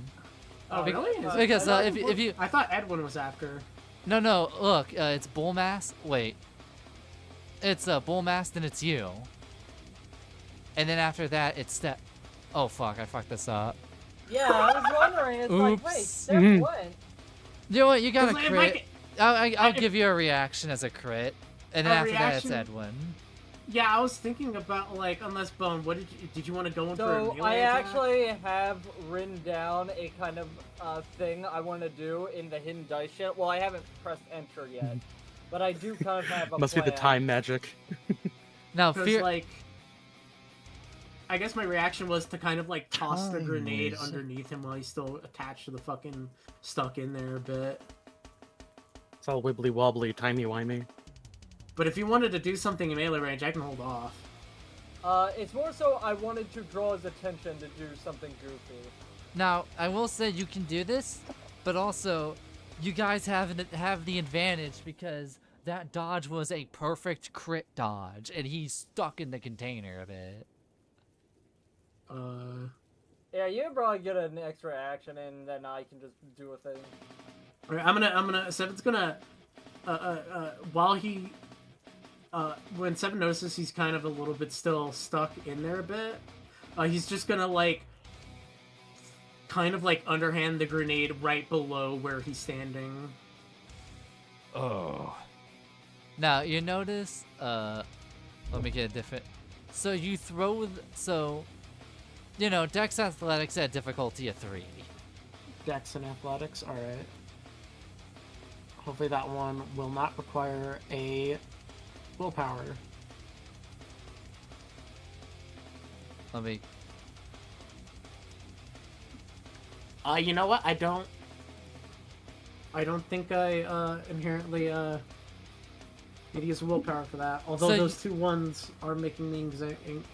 S8: Oh, really?
S1: Because if you...
S8: I thought Edwin was after.
S1: No, look, it's Bull Mask. Wait. It's Bull Mask, then it's you. And then after that, it's Step... Oh, fuck, I fucked this up.
S7: Yeah, I was wondering. It's like, wait, Steph went.
S1: You know what, you got a
S8: If
S1: crit. I'll give you a reaction as a crit. And then after that, it's Edwin.
S8: Yeah, I was thinking about, like, unless Bone, what did you want to go in for a melee
S7: So I
S8: attack?
S7: actually have written down a kind of thing I want to do in the hidden dice shit. Well, I haven't pressed enter yet, but I do kind of have a
S5: Must be the
S7: plan.
S5: time magic.
S1: Now,
S8: Because, like, I guess my reaction was to kind of, like, toss the grenade underneath him while he's still attached to the fucking stuck in there a bit.
S5: It's all wibbly wobbly, timey wimey.
S8: But if you wanted to do something in melee range, I can hold off.
S7: It's more so I wanted to draw his attention to do something goofy.
S1: Now, I will say you can do this, but also, you guys have the advantage because that dodge was a perfect crit dodge, and he's stuck in the container a bit.
S7: Yeah, you can probably get an extra action, and then I can just do a thing.
S8: Alright, I'm gonna, Seven's gonna, while he, when Seven notices he's kind of a little bit still stuck in there a bit, he's just gonna, like, kind of, like, underhand the grenade right below where he's standing.
S1: Oh. Now, you notice, let me get a different... So you throw... So, you know, Dex Athletics at difficulty of 3.
S8: Dex and Athletics, alright. Hopefully that one will not require a willpower.
S1: Let me...
S8: You know what? I don't think I, inherently, need to use willpower for that. Although
S1: So
S8: those 2 ones are making me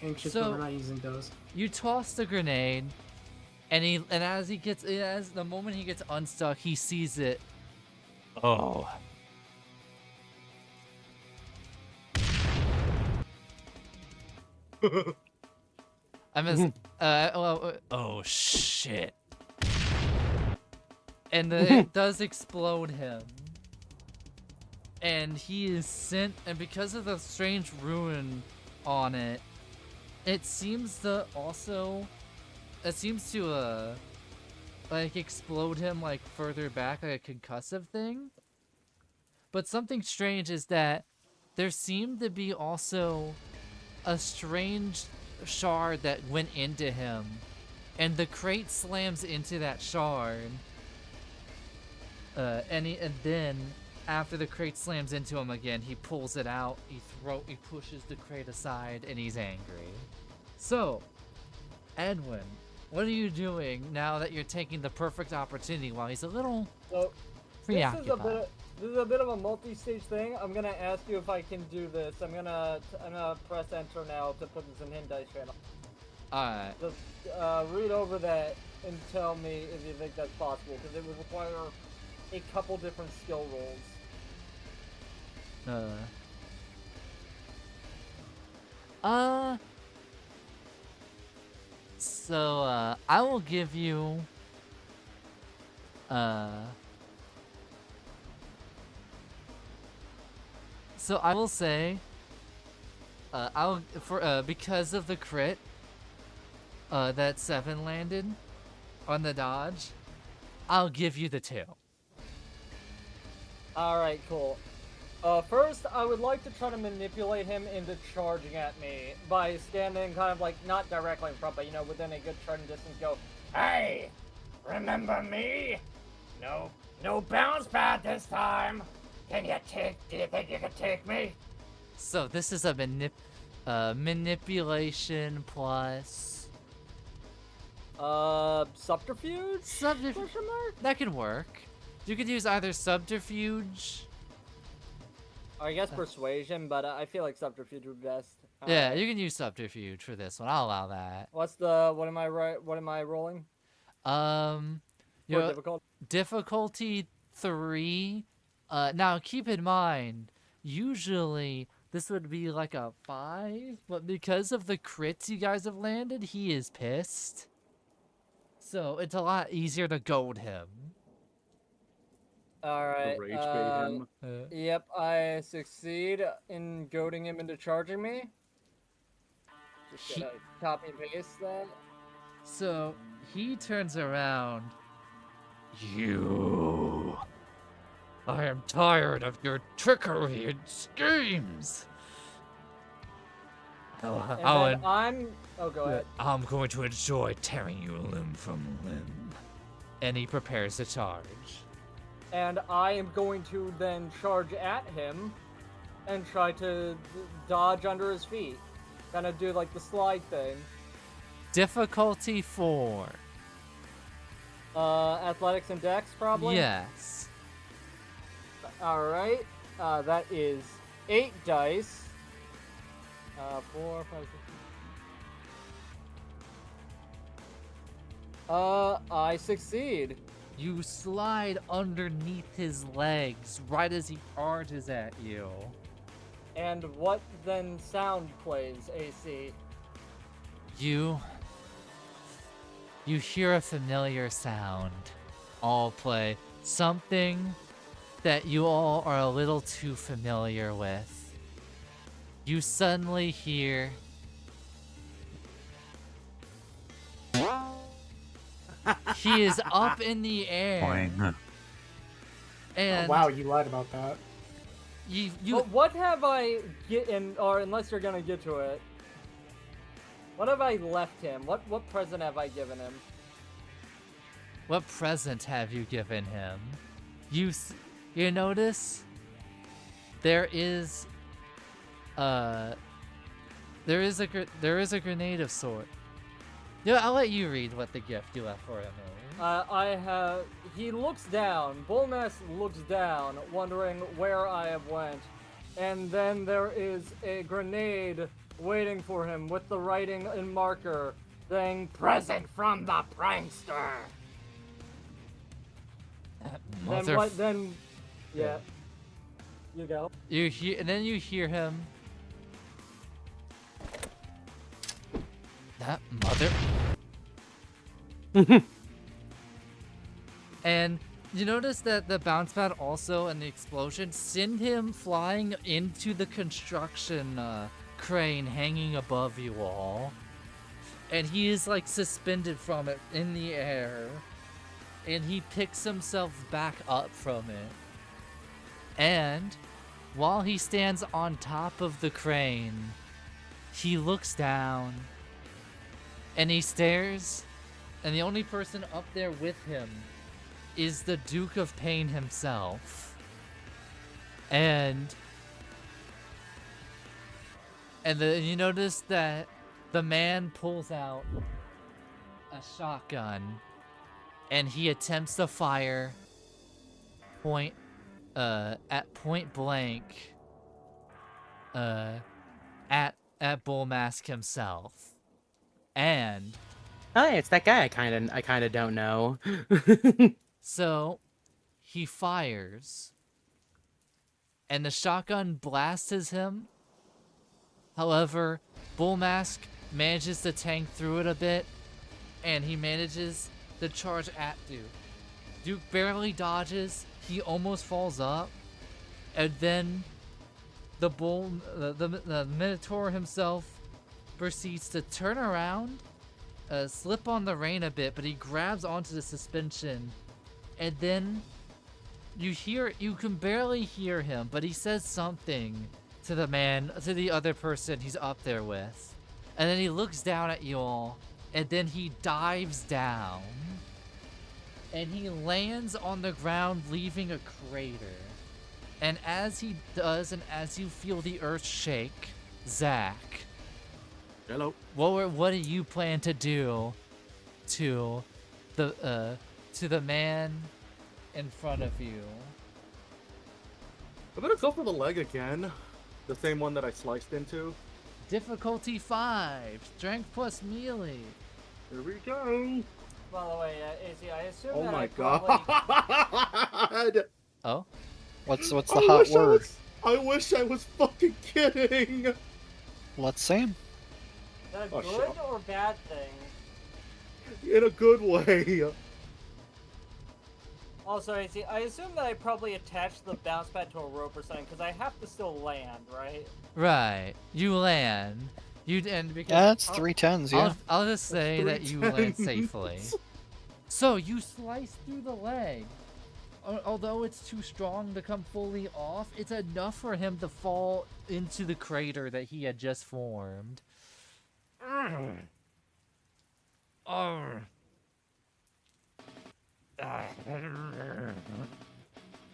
S8: anxious when we're not using those.
S1: You toss the grenade, and as the moment he gets unstuck, he sees it. Oh. I missed. Oh shit. And it does explode him. And he is sent, and because of the strange ruin on it, it seems to like explode him like further back, like a concussive thing. But something strange is that there seemed to be also a strange shard that went into him, and the crate slams into that shard. And then after the crate slams into him again, he pulls it out. He pushes the crate aside, and he's angry. So, Edwin, what are you doing now that you're taking the perfect opportunity while he's a little preoccupied?
S7: This is a bit of a multi-stage thing. I'm gonna ask you if I can do this. I'm gonna press enter now to put this in hidden dice channel.
S1: Alright.
S7: Just read over that and tell me if you think that's possible, because it would require a couple different skill rolls.
S1: So, I will give you, So I will say, because of the crit, that 7 landed on the dodge, I'll give you the 2.
S7: Alright, cool. First, I would like to try to manipulate him into charging at me by standing kind of like, not directly in front, but, you know, within a good charging distance, go, "Hey! Remember me? No bounce pad this time! Do you think you can take me?"
S1: So this is a manipulation plus...
S7: Subterfuge? Question mark?
S1: That can work. You could use either subterfuge...
S7: I guess persuasion, but I feel like subterfuge would be best.
S1: Yeah, you can use subterfuge for this one. I'll allow that.
S7: What am I rolling?
S1: You
S7: For
S1: know,
S7: difficult?
S1: difficulty 3. Now keep in mind, usually this would be like a 5, but because of the crits you guys have landed, he is pissed. So it's a lot easier to goad him.
S7: Alright,
S6: Rage bait him.
S7: yep, I succeed in goading him into charging me. Just gotta copy and paste that.
S1: So he turns around. You. I am tired of your trickery and schemes.
S7: Oh, go ahead.
S1: I'm going to enjoy tearing you limb from limb. And he prepares to charge.
S7: And I am going to then charge at him and try to dodge under his feet. Kind of do like the slide thing.
S1: Difficulty 4.
S7: Athletics and dex, probably?
S1: Yes.
S7: Alright. That is 8 dice. 4, 5, 6. I succeed.
S1: You slide underneath his legs right as he charges at you.
S7: And what then sound plays, AC?
S1: You hear a familiar sound. All play. Something that you all are a little too familiar with. You suddenly hear... He is up in the air.
S3: Boing.
S1: And
S8: Oh, wow, you lied about that.
S7: But what have I or unless you're gonna get to it, what have I left him? What present have I given him?
S1: What present have you given him? You notice there is a grenade of sort. Yeah, I'll let you read what the gift you left for him is.
S7: He looks down. Bullness looks down, wondering where I have went. And then there is a grenade waiting for him with the writing in marker saying, "Present from the prankster." Yeah. You go.
S1: And you hear him. That mother. And you notice that the bounce pad also and the explosion send him flying into the construction crane hanging above you all. And he is like suspended from it in the air. And he picks himself back up from it. And while he stands on top of the crane, he looks down and he stares, and the only person up there with him is the Duke of Pain himself. And then you notice that the man pulls out a shotgun and he attempts to fire at point blank at Bullmask himself. And
S5: oh, it's that guy I kind of don't know.
S1: so he fires and the shotgun blasts him. However, Bullmask manages to tank through it a bit and he manages to charge at Duke. Duke barely dodges, he almost falls up, and then the Minotaur himself proceeds to turn around, slip on the rein a bit, but he grabs onto the suspension, and then you can barely hear him, but he says something to the other person he's up there with, and then he looks down at you all, and then he dives down, and he lands on the ground, leaving a crater. And as he does, and as you feel the earth shake, Zach,
S6: Hello.
S1: what do you plan to do to the man in front of you?
S6: I'm gonna go for the leg again. The same one that I sliced into.
S1: Difficulty 5, strength plus melee.
S6: Here we go.
S7: By the way, AC, I assume
S6: Oh
S7: that
S6: my
S7: I probably...
S6: god.
S1: Oh?
S2: What's the hot word?
S6: I wish I was fucking kidding.
S2: Let's see him.
S7: Is that a
S6: Oh,
S7: good
S6: shit.
S7: or bad thing?
S6: In a good way.
S7: Also, AC, I assume that I probably attached the bounce pad to a rope or something, because I have to still land, right?
S1: Right. You land. And because
S2: Yeah, it's 310s, yeah.
S1: I'll just say that you land
S6: 310s.
S1: safely. So you slice through the leg. Although it's too strong to come fully off, it's enough for him to fall into the crater that he had just formed.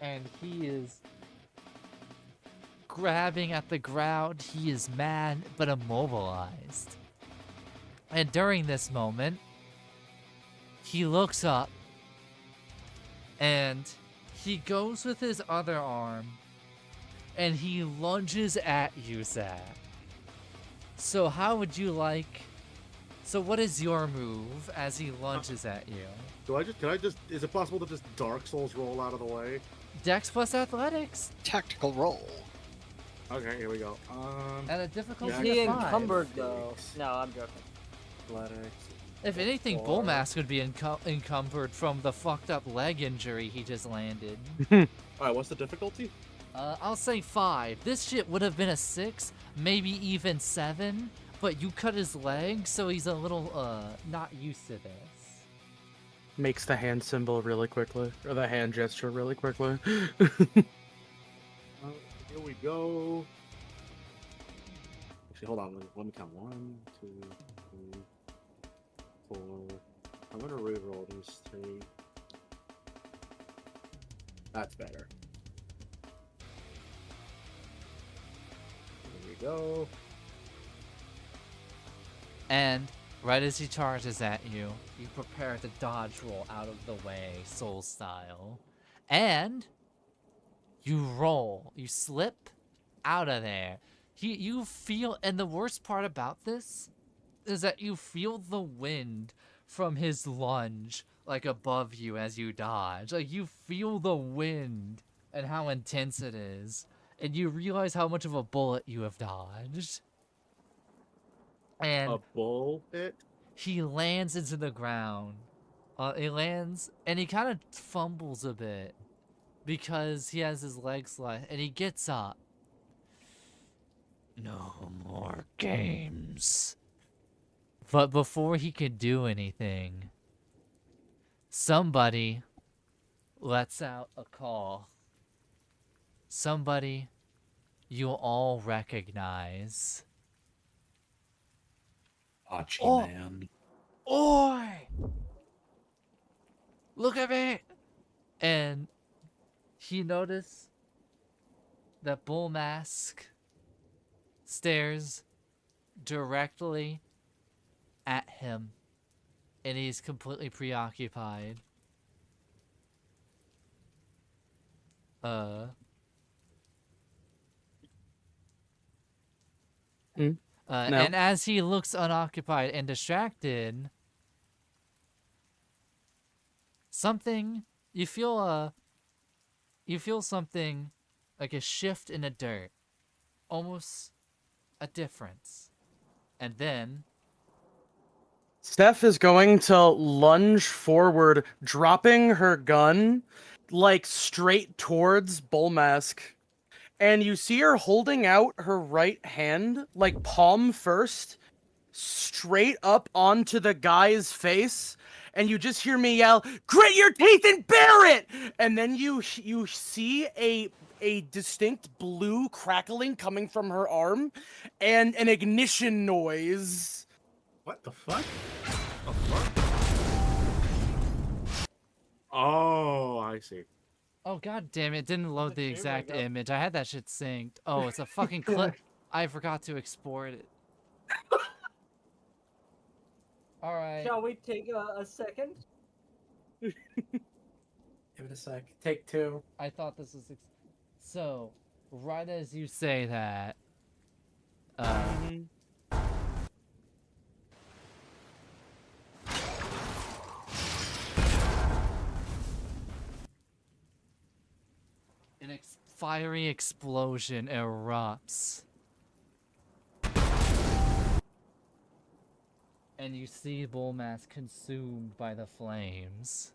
S1: And he is grabbing at the ground. He is mad but immobilized. And during this moment, he looks up and he goes with his other arm and he lunges at you, Zach. So how would you like... So what is your move as he lunges at you?
S6: Is it possible to just Dark Souls roll out of the way?
S1: Dex plus athletics.
S2: Tactical roll.
S6: Okay, here we go.
S1: At a difficulty
S6: Yeah,
S7: Is he
S1: of 5.
S7: encumbered, though? No, I'm joking.
S6: Athletics.
S1: If anything,
S6: Four.
S1: Bullmask would be encumbered from the fucked up leg injury he just landed.
S6: Alright, what's the difficulty?
S1: I'll say 5. This shit would have been a 6, maybe even 7, but you cut his leg, so he's a little, not used to this.
S5: Makes the hand symbol really quickly, or the hand gesture really quickly.
S6: Here we go. Actually, hold on. Let me count. 1, 2, 3, 4. I'm gonna reroll these 3. That's better. Here we go.
S1: And right as he charges at you, you prepare to dodge roll out of the way, soul style. And you roll. You slip out of there. You feel, and the worst part about this is that you feel the wind from his lunge, like above you as you dodge. Like you feel the wind and how intense it is. And you realize how much of a bullet you have dodged. And
S6: A bullet?
S1: he lands into the ground. He lands, and he kind of fumbles a bit because he has his legs left, and he gets up. No more games. But before he could do anything, somebody lets out a call. Somebody you all recognize.
S3: Archie
S1: Oh.
S3: man.
S1: Oi! Look at me! And he noticed that Bull Mask stares directly at him, and he's completely preoccupied.
S5: No.
S1: And as he looks unoccupied and distracted, you feel something like a shift in the dirt, almost a difference, and then
S5: Steph is going to lunge forward, dropping her gun, like straight towards Bullmask, and you see her holding out her right hand, like palm first, straight up onto the guy's face, and you just hear me yell, "Grit your teeth and bear it!" And then you see a distinct blue crackling coming from her arm, and an ignition noise.
S6: What the fuck? Oh, fuck? Oh, I see.
S1: Oh god damn it! Didn't load the
S7: Did you
S1: exact
S7: wake up?
S1: image. I had that shit synced. Oh, it's a fucking clip. I forgot to export it. All right.
S7: Shall we take a second?
S8: Give it a sec. Take 2.
S1: I thought this was so. Right as you say that, an fiery explosion erupts. And you see Bullmass consumed by the flames.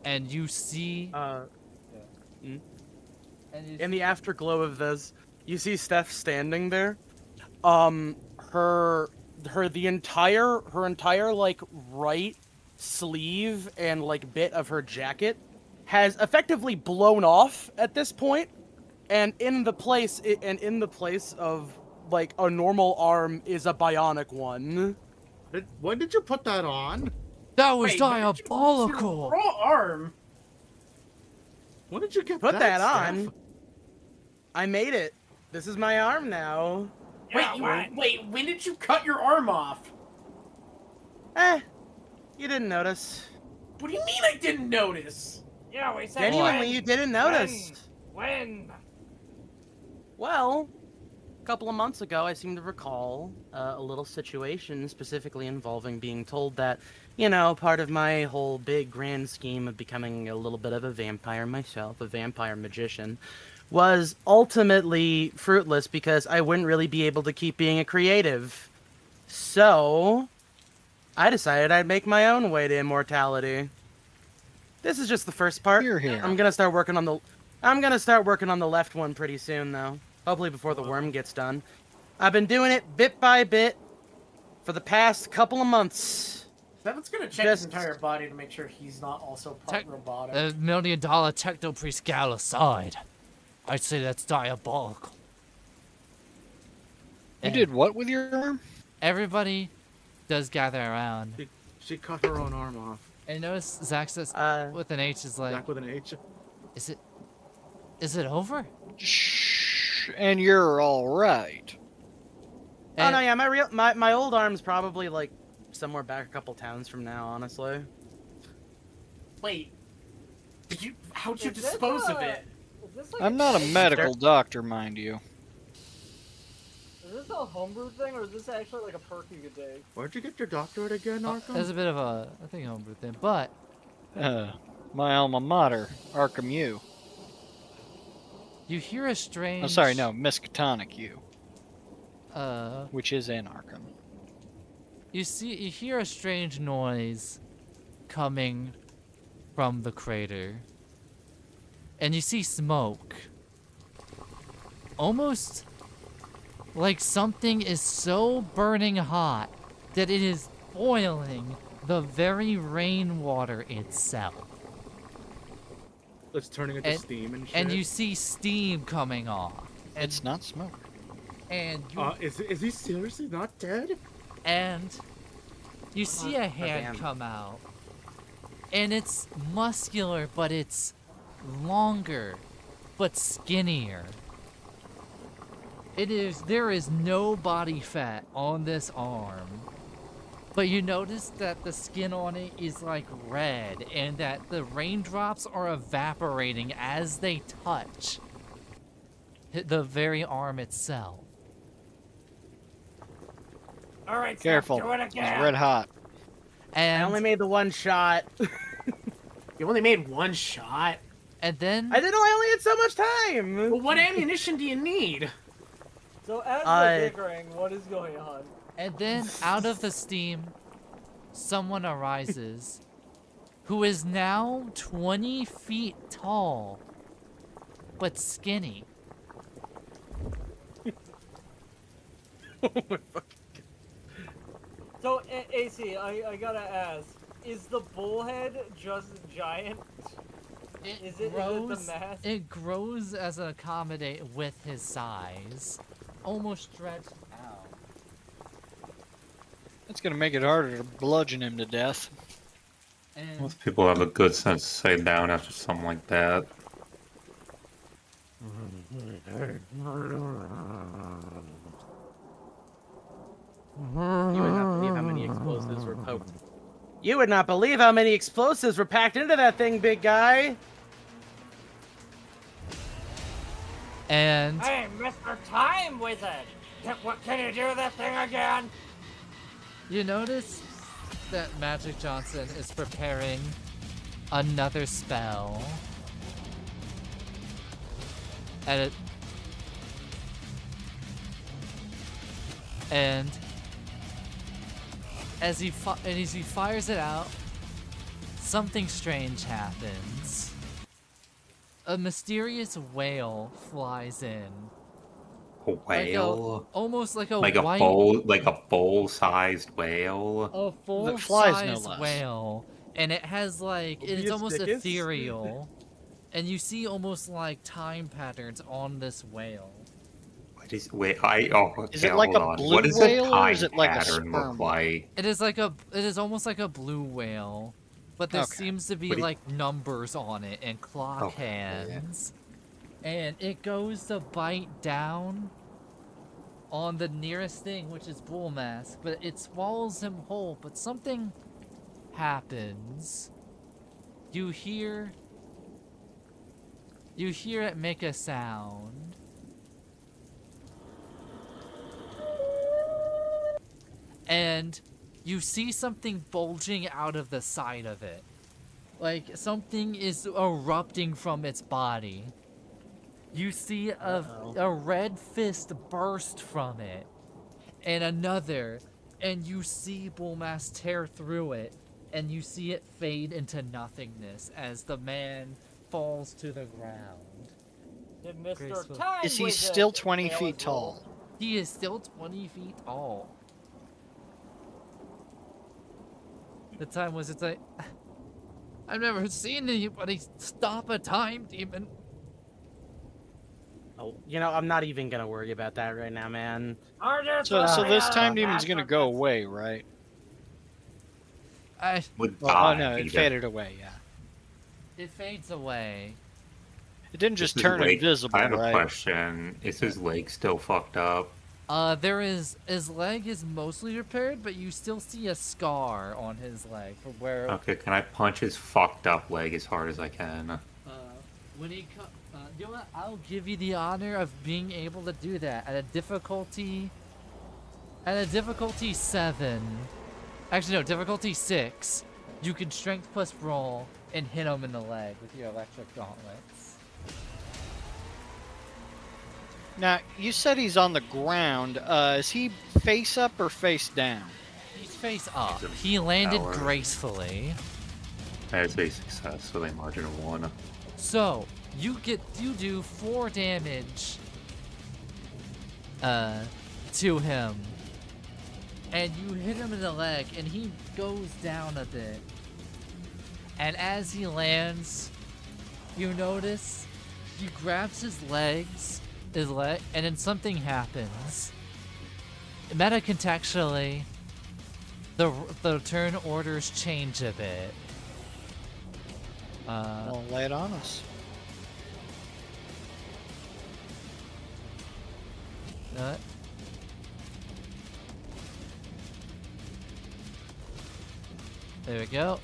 S1: And you see...
S5: In
S1: and you
S5: the afterglow of this, you see Steph standing there. Her entire like right sleeve and like bit of her jacket has effectively blown off at this point, and in the place of like a normal arm is a bionic one.
S6: When did you put that on?
S1: That was
S8: Wait, when did you lose your
S1: diabolical!
S8: raw arm?
S6: When did you get
S5: Put that
S6: Steph?
S5: on. I made it. This is my arm now.
S8: Wait, when did you cut your arm off?
S5: You didn't notice.
S8: What do you mean I didn't notice?
S7: Yeah, we said
S5: Genuinely, you didn't notice.
S7: When?
S5: Well, a couple of months ago, I seem to recall a little situation specifically involving being told that, you know, part of my whole big grand scheme of becoming a little bit of a vampire myself, a vampire magician, was ultimately fruitless because I wouldn't really be able to keep being a creative. So, I decided I'd make my own way to immortality. This is just the first part.
S2: Hear, hear.
S5: I'm gonna start working on the left one pretty soon, though. Hopefully before the worm gets done. I've been doing it bit by bit for the past couple of months.
S8: Stefan's gonna check his entire body to make sure he's not also part robotic.
S1: $1 million techno priest gal aside, I'd say that's diabolical.
S2: You did what with your arm?
S1: Everybody does gather around.
S6: She cut her own arm off.
S1: And notice Zach says with an H is like,
S6: Zach with an H.
S1: Is it over?
S2: Shh, and you're all right.
S5: Oh no, yeah, my old arm's probably like somewhere back a couple towns from now, honestly.
S8: Wait, how'd you dispose of it?
S2: I'm not a medical doctor, mind you.
S7: Is this a homebrew thing, or is this actually like a perk you could take?
S6: Where'd you get your doctorate again, Arkham?
S1: There's a bit of a, I think, homebrew thing, but...
S2: My alma mater, Arkham U.
S1: You hear a strange...
S2: Oh, sorry, no, Miskatonic U. Which is in Arkham.
S1: You hear a strange noise coming from the crater. And you see smoke. Almost like something is so burning hot that it is boiling the very rainwater itself.
S6: It's turning into steam and shit.
S1: And you see steam coming off. And,
S2: It's not smoke.
S1: And you,
S6: is he seriously not dead?
S1: and you see a hand come out. And it's muscular, but it's longer, but skinnier. There is no body fat on this arm. But you notice that the skin on it is like red, and that the raindrops are evaporating as they touch the very arm itself.
S7: All right,
S2: Careful,
S7: do it
S2: it's
S7: again.
S2: red hot.
S1: And
S5: I only made the one shot.
S8: You only made one shot?
S1: And then
S5: I didn't know I only had so much time.
S8: Well, what ammunition do you need?
S7: So as we're bickering, what is going on?
S1: And then out of the steam, someone arises who is now 20 feet tall, but skinny.
S5: Oh my fucking
S7: So, AC, I gotta ask, is the bullhead just giant? Is it the mass?
S1: It grows as an accommodate with his size, almost stretched out.
S2: That's gonna make it harder to bludgeon him to death.
S1: And
S3: Most people have a good sense to say down after something like that.
S5: You would not believe how many explosives were poked. You would not believe how many explosives were packed into that thing, big guy.
S1: and
S7: Hey, Mr. Time Wizard! Can you do that thing again?
S1: you notice that Magic Johnson is preparing another spell. And as he fires it out, something strange happens. A mysterious whale flies in.
S3: A whale?
S1: Almost like a
S3: Like
S1: white,
S3: a bowl-sized whale?
S1: a
S2: That flies no
S1: full-size
S2: less.
S1: whale, and it has like
S5: Will be
S1: it's
S5: a
S1: almost
S5: sickest.
S1: ethereal, and you see almost like time patterns on this whale.
S3: What is wait? Okay,
S2: Is it like a
S3: hold on.
S2: blue
S3: What does
S2: whale,
S3: a
S2: or
S3: time
S2: is it like a
S3: pattern look
S2: sperm?
S3: like?
S1: It is almost like a blue whale, but there
S2: Okay.
S1: seems to be
S3: What do you-
S1: like numbers on it and clock
S3: Okay, yeah.
S1: hands, and it goes to bite down on the nearest thing, which is Bull Mask, but it swallows him whole. But something happens. You hear it make a sound. And you see something bulging out of the side of it. Like something is erupting from its body. You see a red fist burst from it. And another. And you see Bullmass tear through it. And you see it fade into nothingness as the man falls to the ground.
S7: Did Mr.
S1: Graceful.
S7: Time
S2: Is he
S7: Wizard
S2: still 20
S7: fail
S2: feet
S7: his role?
S2: tall?
S1: He is still 20 feet tall. The time was it's like I've never seen anybody stop a time demon.
S5: Oh, you know, I'm not even gonna worry about that right now, man.
S2: So this time demon's gonna go away, right?
S3: Would
S2: Oh
S3: die,
S2: no, it
S3: even.
S2: faded away. Yeah,
S1: It fades away.
S2: it didn't just
S3: Is his
S2: turn
S3: leg-
S2: invisible,
S3: I have a
S2: right?
S3: question. Is his leg still fucked up?
S1: His leg is mostly repaired, but you still see a scar on his leg from where
S3: Okay, can I punch his fucked up leg as hard as I can?
S1: when he you know what? I'll give you the honor of being able to do that at a difficulty 7. Actually no, difficulty 6. You can strength plus roll and hit him in the leg with your electric gauntlets.
S2: Now you said he's on the ground. Is he face up or face down?
S1: He's face up.
S3: He's a
S1: He landed
S3: power.
S1: gracefully.
S3: That is a success with a margin of 1.
S1: So you do 4 damage to him. And you hit him in the leg and he goes down a bit. And as he lands, you notice he grabs his leg, and then something happens. Meta-contextually, the turn orders change a bit.
S2: Well, lay it on us.
S1: There we go.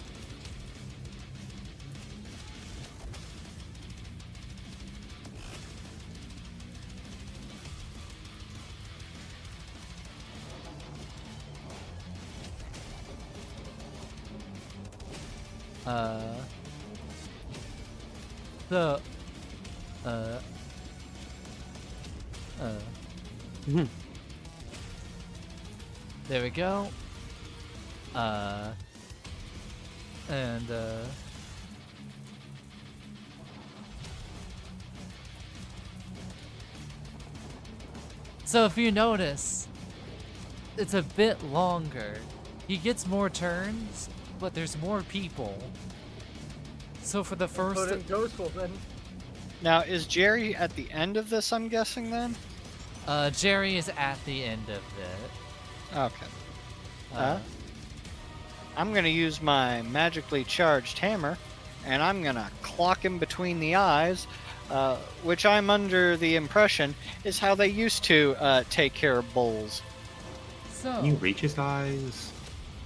S1: There we go. And so if you notice, it's a bit longer. He gets more turns, but there's more people. So for the first...
S7: Put in Ghostful then.
S2: Now, is Jerry at the end of this, I'm guessing, then?
S1: Jerry is at the end of it.
S2: Okay. I'm going to use my magically charged hammer, and I'm going to clock him between the eyes, which I'm under the impression is how they used to take care of bulls.
S1: So...
S3: Can you reach his eyes?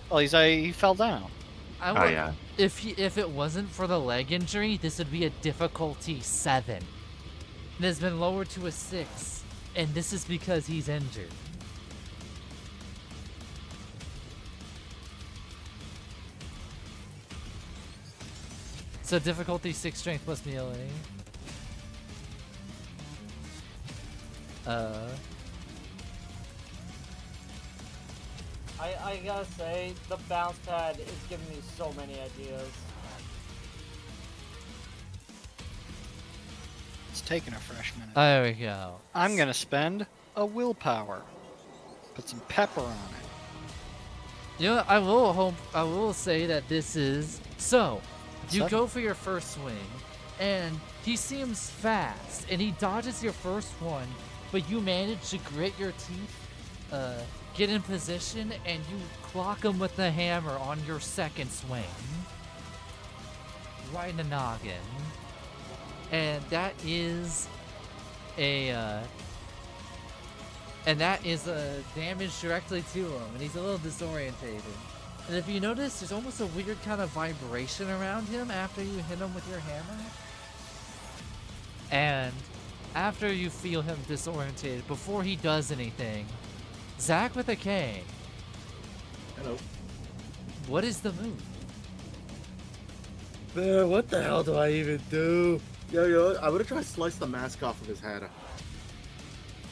S2: Well, he fell down.
S3: Oh, yeah.
S1: If it wasn't for the leg injury, this would be a difficulty 7. It has been lowered to a 6, and this is because he's injured. So difficulty 6 strength plus melee.
S7: I gotta say, the bounce pad is giving me so many ideas.
S2: It's taking a fresh minute.
S1: There we go.
S2: I'm going to spend a willpower. Put some pepper on it.
S1: You know, I will say that this is... So, you go for your first swing, and he seems fast, and he dodges your first one, but you manage to grit your teeth, get in position, and you clock him with the hammer on your second swing. Right in the noggin. And that is a damage directly to him, and he's a little disorientated. And if you notice, there's almost a weird kind of vibration around him after you hit him with your hammer. And after you feel him disorientated, before he does anything, Zach with a K.
S6: Hello.
S1: What is the move?
S6: What the hell do I even do? Yo, I would have tried to slice the mask off of his head.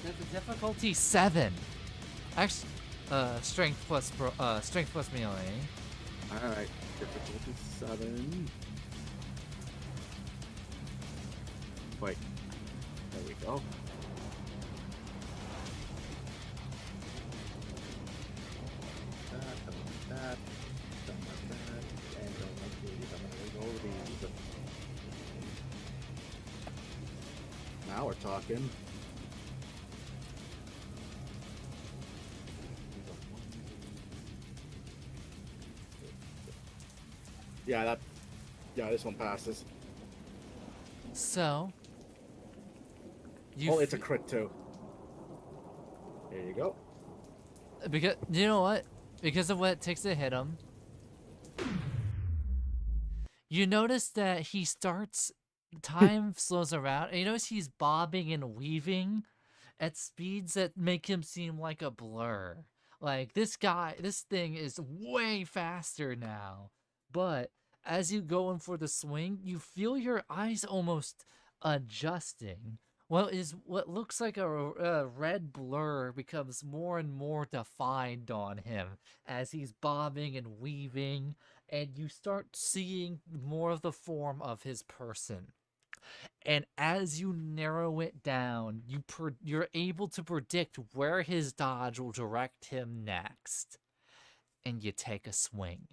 S1: That's a difficulty 7. Actually, strength plus melee.
S6: Alright, difficulty 7. Wait. There we go. That, don't like that, and don't like these. I'm gonna go these. Now we're talking. Yeah, this one passes.
S1: So,
S6: it's a crit too. There you go.
S1: Because you know what? Because of what it takes to hit him, you notice that he starts. Time slows around, and you notice he's bobbing and weaving at speeds that make him seem like a blur. Like this thing is way faster now. But as you go in for the swing, you feel your eyes almost adjusting. What looks like a red blur becomes more and more defined on him as he's bobbing and weaving, and you start seeing more of the form of his person. And as you narrow it down, you're able to predict where his dodge will direct him next. And you take a swing.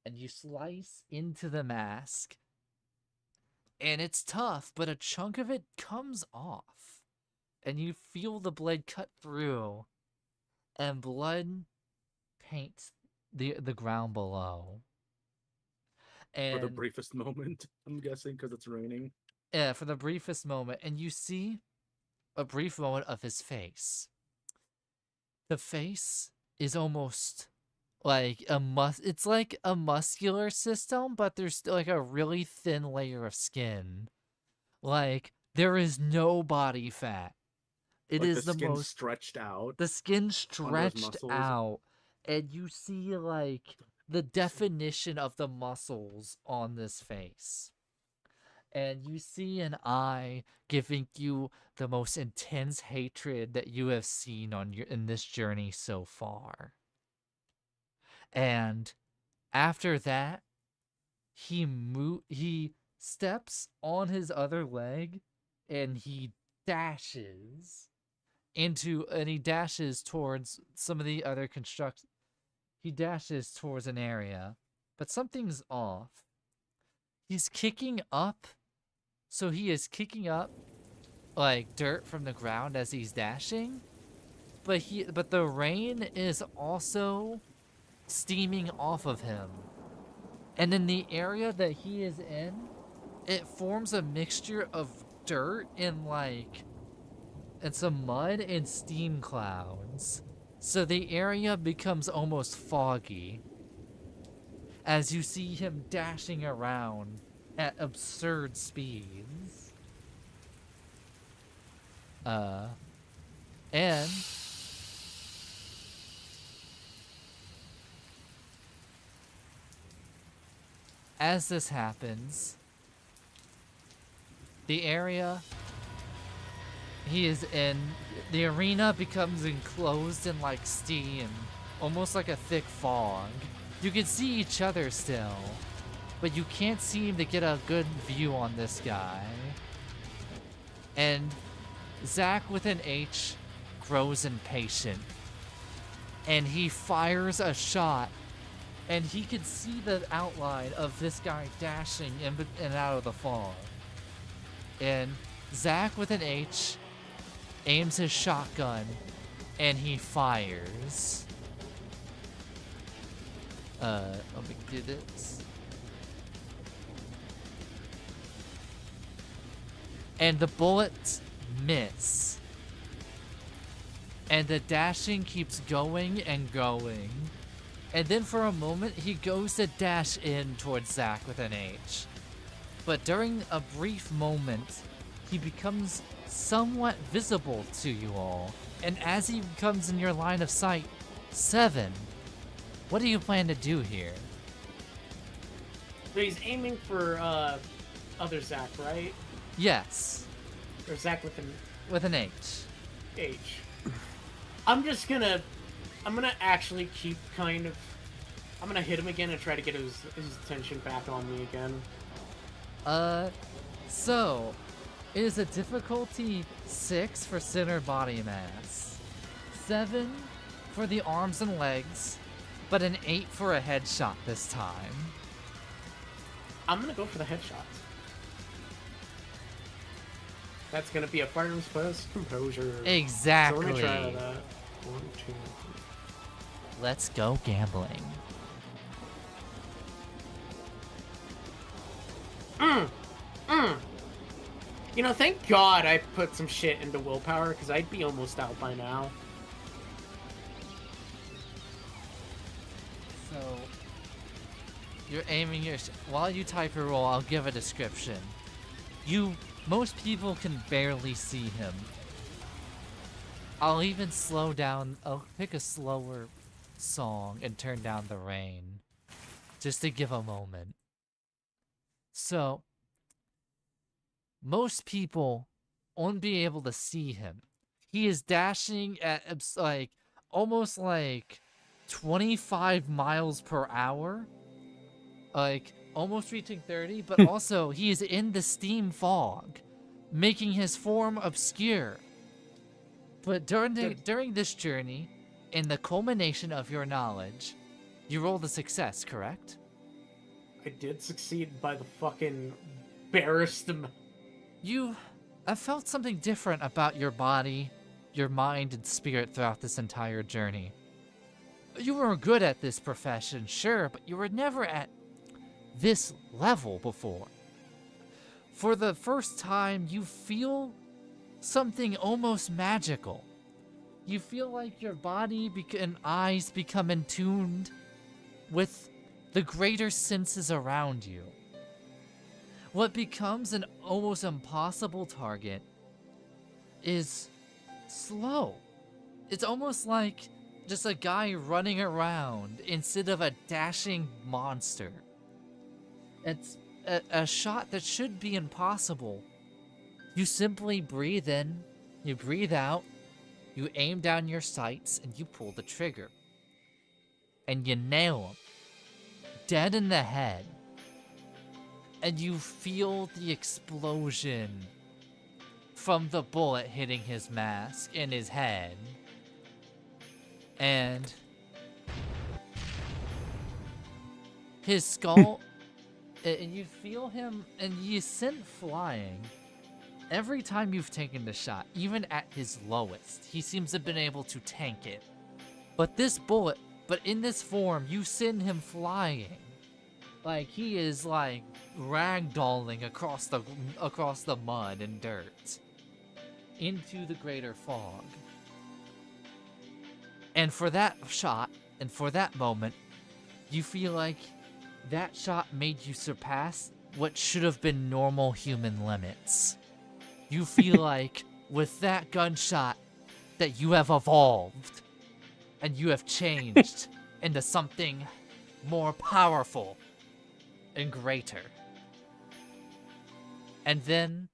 S1: And you slice into the mask. And it's tough, but a chunk of it comes off. And you feel the blade cut through. And blood paints the ground below. And
S6: for the briefest moment, I'm guessing, because it's raining.
S1: Yeah, for the briefest moment. And you see a brief moment of his face. The face is almost like it's like a muscular system, but there's still like a really thin layer of skin. Like, there is no body fat. It
S6: like
S1: is
S6: the skin
S1: most
S6: stretched out.
S1: The skin stretched
S6: muscles.
S1: out. And you see like the definition of the muscles on this face. And you see an eye giving you the most intense hatred that you have seen in this journey so far. And after that, he steps on his other leg and he dashes and he dashes towards some of the other he dashes towards an area, but something's off. He's kicking up, so he is kicking up like dirt from the ground as he's dashing, but the rain is also steaming off of him. And in the area that he is in, it forms a mixture of dirt and some mud and steam clouds. So the area becomes almost foggy as you see him dashing around at absurd speeds. And as this happens, the area he is in, the arena becomes enclosed in like steam, almost like a thick fog. You can see each other still, but you can't seem to get a good view on this guy. And Zach with an H grows impatient, and he fires a shot, and he can see the outline of this guy dashing in and out of the fog. And Zach with an H aims his shotgun, and he fires. Let me do this. And the bullets miss. And the dashing keeps going and going. And then for a moment, he goes to dash in towards Zach with an H. But during a brief moment, he becomes somewhat visible to you all. And as he comes in your line of sight, 7, what do you plan to do here?
S8: So he's aiming for other Zach, right?
S1: Yes.
S8: Or Zach
S1: with an H.
S8: H. I'm gonna actually keep I'm gonna hit him again and try to get his attention back on me again.
S1: So it is a difficulty 6 for center body mass, 7 for the arms and legs, but an 8 for a headshot this time.
S8: I'm gonna go for the headshot. That's gonna be a firearms plus composure.
S1: Exactly.
S8: So let me try that. 1, 2, 3.
S1: Let's go gambling.
S8: You know, thank God I put some shit into willpower, because I'd be almost out by now.
S1: So, you're aiming your... While you type your roll, I'll give a description. Most people can barely see him. I'll even slow down... I'll pick a slower song and turn down the rain. Just to give a moment. So, most people won't be able to see him. He is dashing at almost 25 miles per hour. Almost reaching 30, but also he is in the steam fog, making his form obscure. But during this journey, in the culmination of your knowledge, you rolled a success, correct?
S8: I did succeed by the fucking barest amount.
S1: I felt something different about your body, your mind, and spirit throughout this entire journey. You were good at this profession, sure, but you were never at this level before. For the first time, you feel something almost magical. You feel like your body and eyes become in tune with the greater senses around you. What becomes an almost impossible target is slow. It's almost like just a guy running around instead of a dashing monster. It's a shot that should be impossible. You simply breathe in, you breathe out, you aim down your sights, and you pull the trigger. And you nail him. Dead in the head. and you feel the explosion from the bullet hitting his mask in his head. And his skull, and you feel him, and you sent flying. Every time you've taken the shot, even at his lowest, he seems to have been able to tank it. But this bullet, but in this form, you send him flying. Like, he is, like, ragdolling across the mud and dirt into the greater fog. And for that shot, and for that moment, you feel like that shot made you surpass what should have been normal human limits. You feel like, with that gunshot, that you have evolved, and you have changed into something more powerful and greater. And then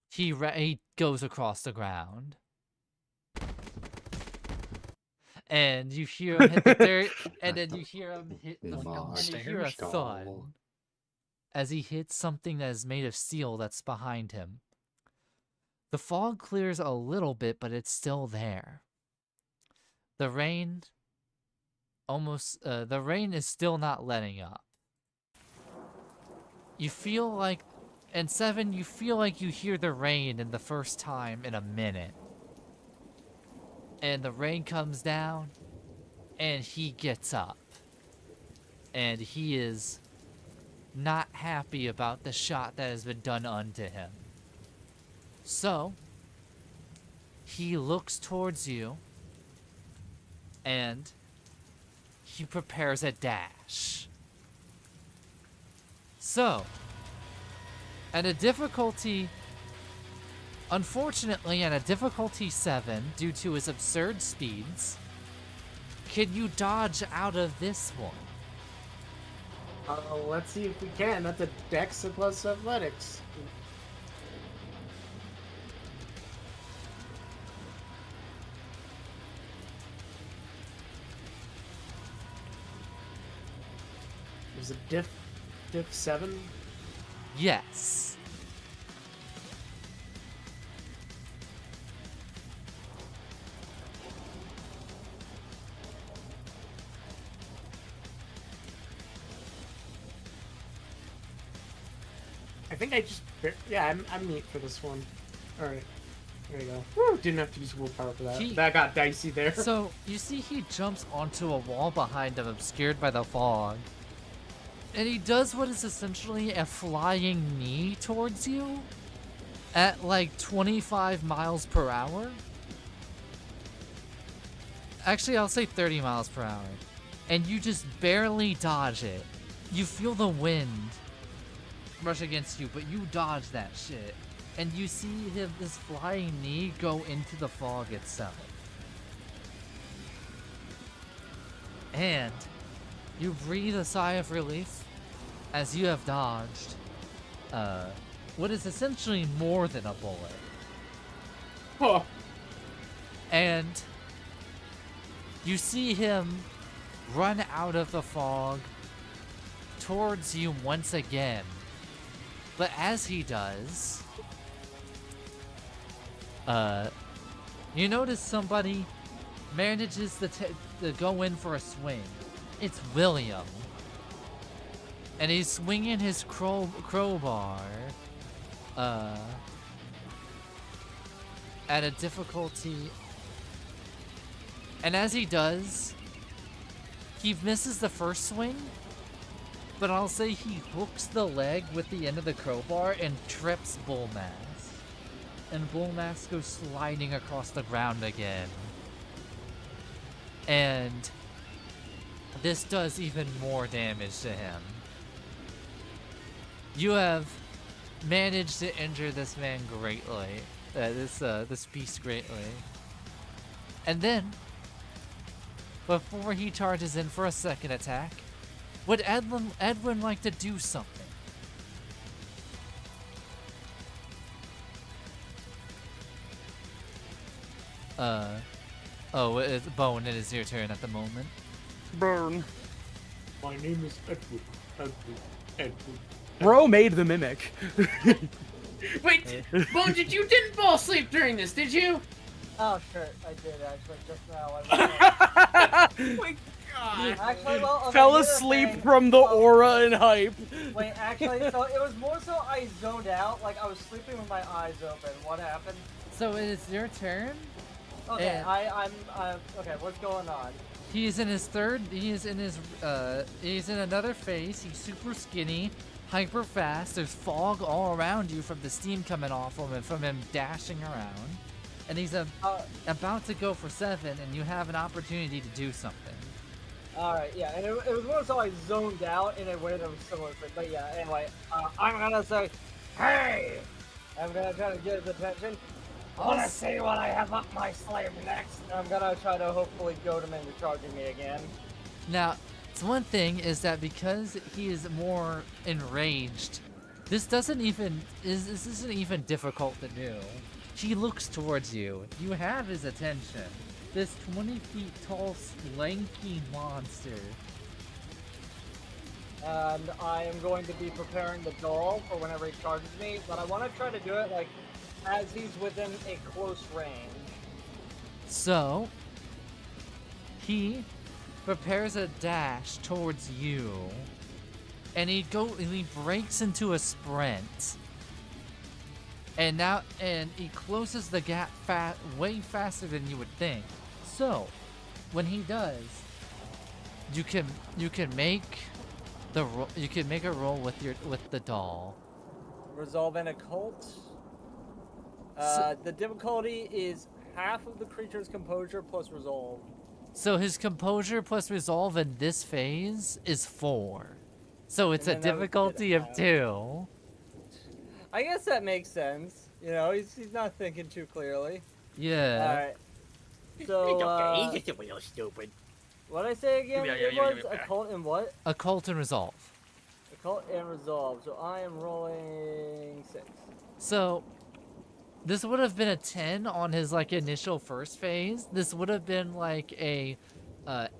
S1: he goes across the ground. And you hear him hit the dirt, and then you hear him hit the
S3: Log
S1: and you hear a
S3: stairs,
S1: thud
S3: doll.
S1: as he hits something that is made of steel that's behind him. The fog clears a little bit, but it's still there. The rain is still not letting up. You feel like, and 7, you feel like you hear the rain in the first time in a minute. And the rain comes down, and he gets up. And he is not happy about the shot that has been done unto him. So, he looks towards you, and he prepares a dash. So, at a difficulty, unfortunately at a difficulty 7, due to his absurd speeds, can you dodge out of this one?
S8: Let's see if we can. That's a dex plus athletics. There's a diff 7.
S1: Yes.
S8: I think I just yeah, I'm neat for this one. All right, there you go. Woo, didn't have to use willpower for that. That got dicey there.
S1: So, you see he jumps onto a wall behind him, obscured by the fog. And he does what is essentially a flying knee towards you at like 25 miles per hour. Actually, I'll say 30 miles per hour. And you just barely dodge it. You feel the wind rush against you, but you dodge that shit. And you see this flying knee go into the fog itself. And you breathe a sigh of relief as you have dodged what is essentially more than a bullet.
S8: Oh.
S1: And you see him run out of the fog towards you once again. But as he does, you notice somebody manages to go in for a swing. It's William. And he's swinging his crowbar at a difficulty. And as he does, he misses the first swing, but I'll say he hooks the leg with the end of the crowbar and trips Bullmask. And Bullmask goes sliding across the ground again. And this does even more damage to him. You have managed to injure this man greatly. This beast greatly. And then, before he charges in for a second attack, would Edwin like to do something?
S5: Burn.
S8: My name is Edward. Edward.
S5: Bro made the mimic.
S8: Wait, Bones, you didn't fall asleep during this, did you?
S7: Oh, sure, I did actually just now.
S8: My God.
S7: Actually, well, okay,
S5: Fell
S7: here's the
S5: asleep
S7: thing.
S5: from the aura and hype.
S7: Wait, actually, so it was more so I zoned out, like I was sleeping with my eyes open. What happened?
S1: So it's your turn.
S7: Okay,
S1: And-
S7: I'm okay. What's going on?
S1: He's in his third. He's in another phase. He's super skinny, hyper fast. There's fog all around you from the steam coming off him and from him dashing around. And he's about to go for 7, and you have an opportunity to do something.
S7: All right, yeah, and it was more so I zoned out in a way that was similar to, but yeah. Anyway, I'm gonna say, hey, I'm gonna try to get his attention. I wanna see what I have up my sleeve next. I'm gonna try to hopefully goad him into charging me again.
S1: Now, it's one thing is that because he is more enraged, this isn't even difficult to do. He looks towards you. You have his attention. This 20 feet tall, lanky monster.
S7: And I am going to be preparing the doll for whenever he charges me, but I want to try to do it like as he's within a close range.
S1: So, he prepares a dash towards you, and he breaks into a sprint. And he closes the gap way faster than you would think. So, when he does, you can make a roll with the doll.
S7: Resolve an occult. The difficulty is half of the creature's composure plus resolve.
S1: So his composure plus resolve in this phase is 4. So it's a difficulty of 2.
S7: I guess that makes sense. You know, he's not thinking too clearly.
S1: Yeah.
S7: Alright. So,
S8: He's just a little stupid.
S7: what'd I say again? It was occult and what?
S1: Occult and resolve.
S7: Occult and resolve. So I am rolling 6.
S1: So this would have been a 10 on his like initial first phase. This would have been like a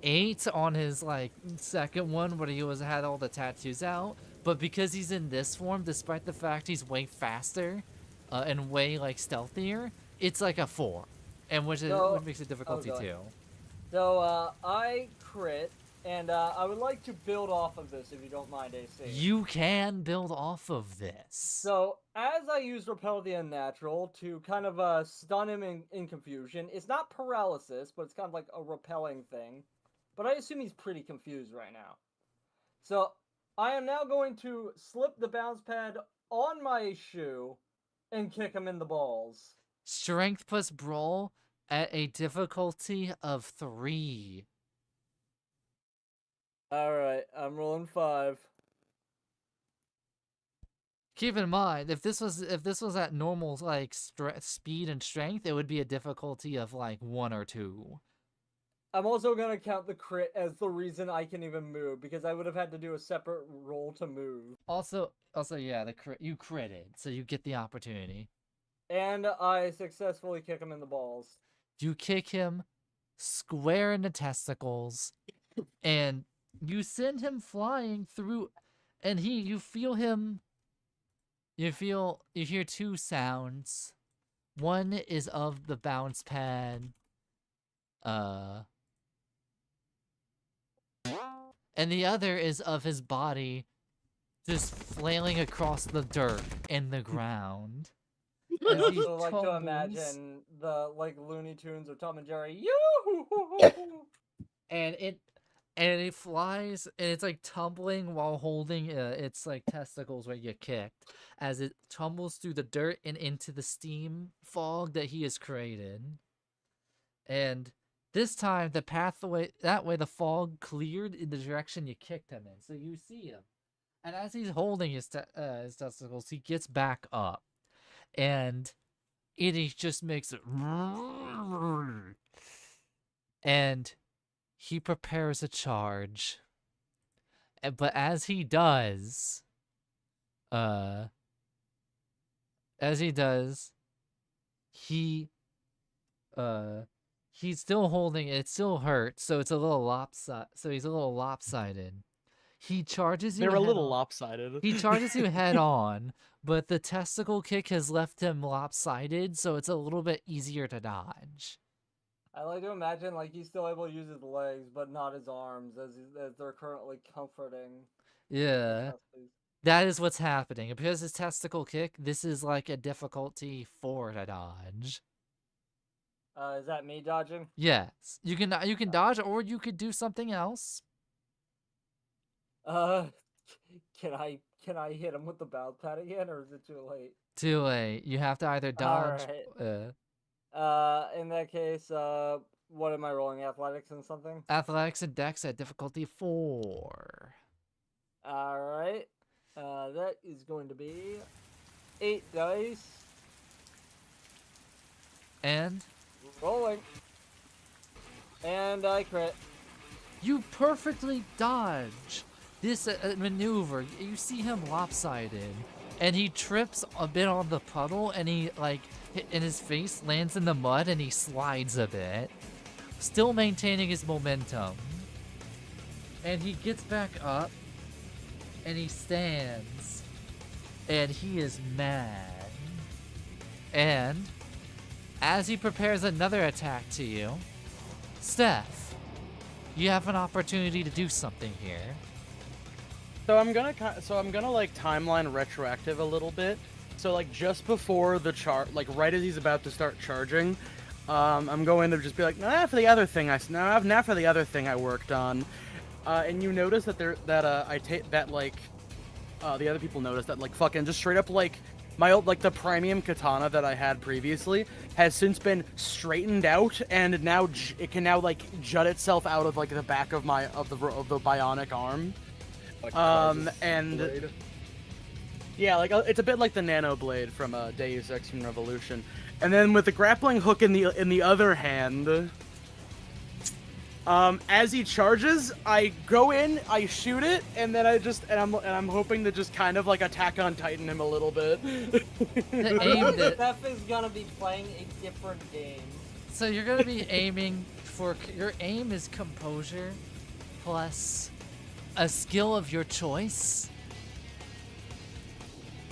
S1: 8 on his like second one where he had all the tattoos out. But because he's in this form, despite the fact he's way faster and way like stealthier, it's like a 4, and which makes it difficulty 2.
S7: So I crit, and I would like to build off of this if you don't mind, AC.
S1: You can build off of this.
S7: So as I use Repel the Unnatural to kind of stun him in confusion, it's not paralysis, but it's kind of like a repelling thing. But I assume he's pretty confused right now. So I am now going to slip the bounce pad on my shoe and kick him in the balls.
S1: Strength plus brawl at a difficulty of 3.
S7: Alright, I'm rolling 5.
S1: Keep in mind, if this was at normal like speed and strength, it would be a difficulty of like 1 or 2.
S7: I'm also gonna count the crit as the reason I can even move, because I would have had to do a separate roll to move.
S1: Also, yeah, you critted, so you get the opportunity.
S7: And I successfully kick him in the balls.
S1: You kick him square in the testicles, and you send him flying through, and you hear 2 sounds. One is of the bounce pad, and the other is of his body just flailing across the dirt and the ground.
S7: I
S1: As he
S7: also like to
S1: tumbles.
S7: imagine the like Looney Tunes or Tom and Jerry. Yoo-hoo-hoo-hoo-hoo.
S1: And it flies, and it's like tumbling while holding its like testicles where you kicked, as it tumbles through the dirt and into the steam fog that he has created. And this time, the pathway that way, the fog cleared in the direction you kicked him in, so you see him. And as he's holding his testicles, he gets back up, and it just makes it, and he prepares a charge. But as he does, he's still holding it. It still hurts, so it's a little lopsided. So he's a little lopsided. He charges you.
S5: They're a
S1: head
S5: little
S1: on.
S5: lopsided.
S1: He charges you head on, but the testicle kick has left him lopsided, so it's a little bit easier to dodge.
S7: I like to imagine like he's still able to use his legs, but not his arms, as they're currently comforting.
S1: Yeah. That is what's happening. Because his testicle kick, this is like a difficulty 4 to dodge.
S7: Is that me dodging?
S1: Yes. You can dodge, or you could do something else.
S7: Can I hit him with the battle pad again, or is it too late?
S1: Too late. You have to either dodge.
S7: Alright. In that case, what am I rolling? Athletics and something?
S1: Athletics and Dex at difficulty 4.
S7: Alright. That is going to be 8 dice.
S1: And?
S7: Rolling. And I crit.
S1: You perfectly dodge this maneuver. You see him lopsided, and he trips a bit on the puddle, and he, like, in his face lands in the mud, and he slides a bit, still maintaining his momentum. And he gets back up, and he stands, and he is mad. And as he prepares another attack to you, Steph, you have an opportunity to do something here.
S5: So I'm gonna like timeline retroactive a little bit. So like just before the like right as he's about to start charging, I'm going to just be like, now for the other thing I worked on, and you notice that the other people notice that like fucking just straight up like my old, like the premium katana that I had previously has since been straightened out, and now it can now like jut itself out of like the back of the bionic arm.
S6: Like
S5: and
S6: blade.
S5: yeah, like it's a bit like the nano blade from Deus Ex Human Revolution. And then with the grappling hook in the other hand, as he charges, I go in, I shoot it, and then I'm hoping to just kind of like Attack on Titan him a little bit.
S7: Steph is gonna be playing a different game.
S1: So you're gonna be aiming for, your aim is composure plus a skill of your choice.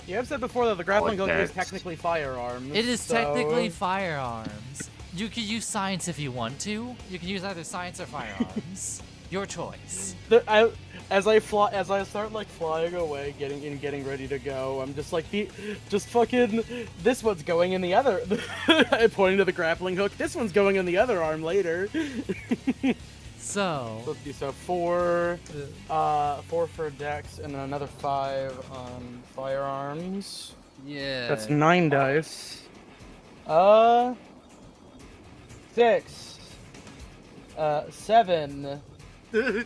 S5: You have said before that the grappling hook is
S3: Dex.
S5: technically firearms.
S1: It is
S5: so...
S1: technically firearms. You can use science if you want to. You can use either science or firearms. Your choice.
S5: As I start like flying away, getting ready to go, I'm just like, just fucking, this one's going in the other. Pointing to the grappling hook. This one's going in the other arm later.
S1: So.
S5: Let's see. So 4 for Dex, and then another 5 on firearms.
S1: Yeah.
S5: That's 9 dice. 6. 7.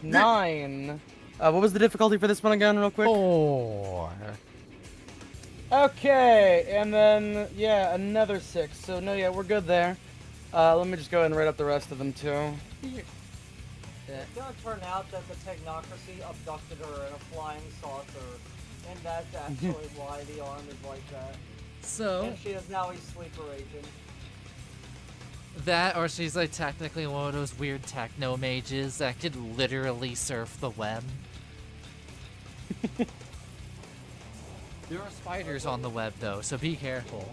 S5: 9. What was the difficulty for this one again, real quick?
S1: 4.
S5: Okay, and then, yeah, another 6. So, no, yeah, we're good there. Let me just go ahead and write up the rest of them, too.
S7: It's gonna turn out that the technocracy abducted her in a flying saucer, and that's actually why the arm is like that.
S1: So.
S7: And she is now a sleeper agent.
S1: That, or she's like technically one of those weird techno mages that could literally surf the web. There are spiders on the web though, so be careful.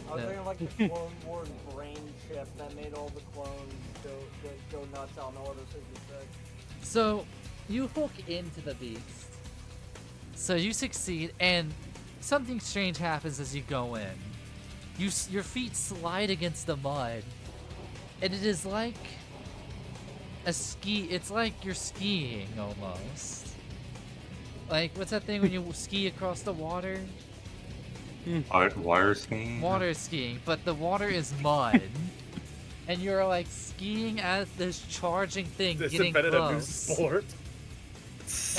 S7: I was thinking like the Clone Wars brain chip that made all the clones go nuts on Order 66.
S1: So, you hook into the beast. So you succeed, and something strange happens as you go in. Your feet slide against the mud, and it is like it's like you're skiing almost. Like, what's that thing when you ski across the water?
S3: Water skiing?
S1: Water skiing, but the water is mud. And you're like skiing at this charging thing,
S6: This
S1: getting
S6: invented a new
S1: close.
S6: sport.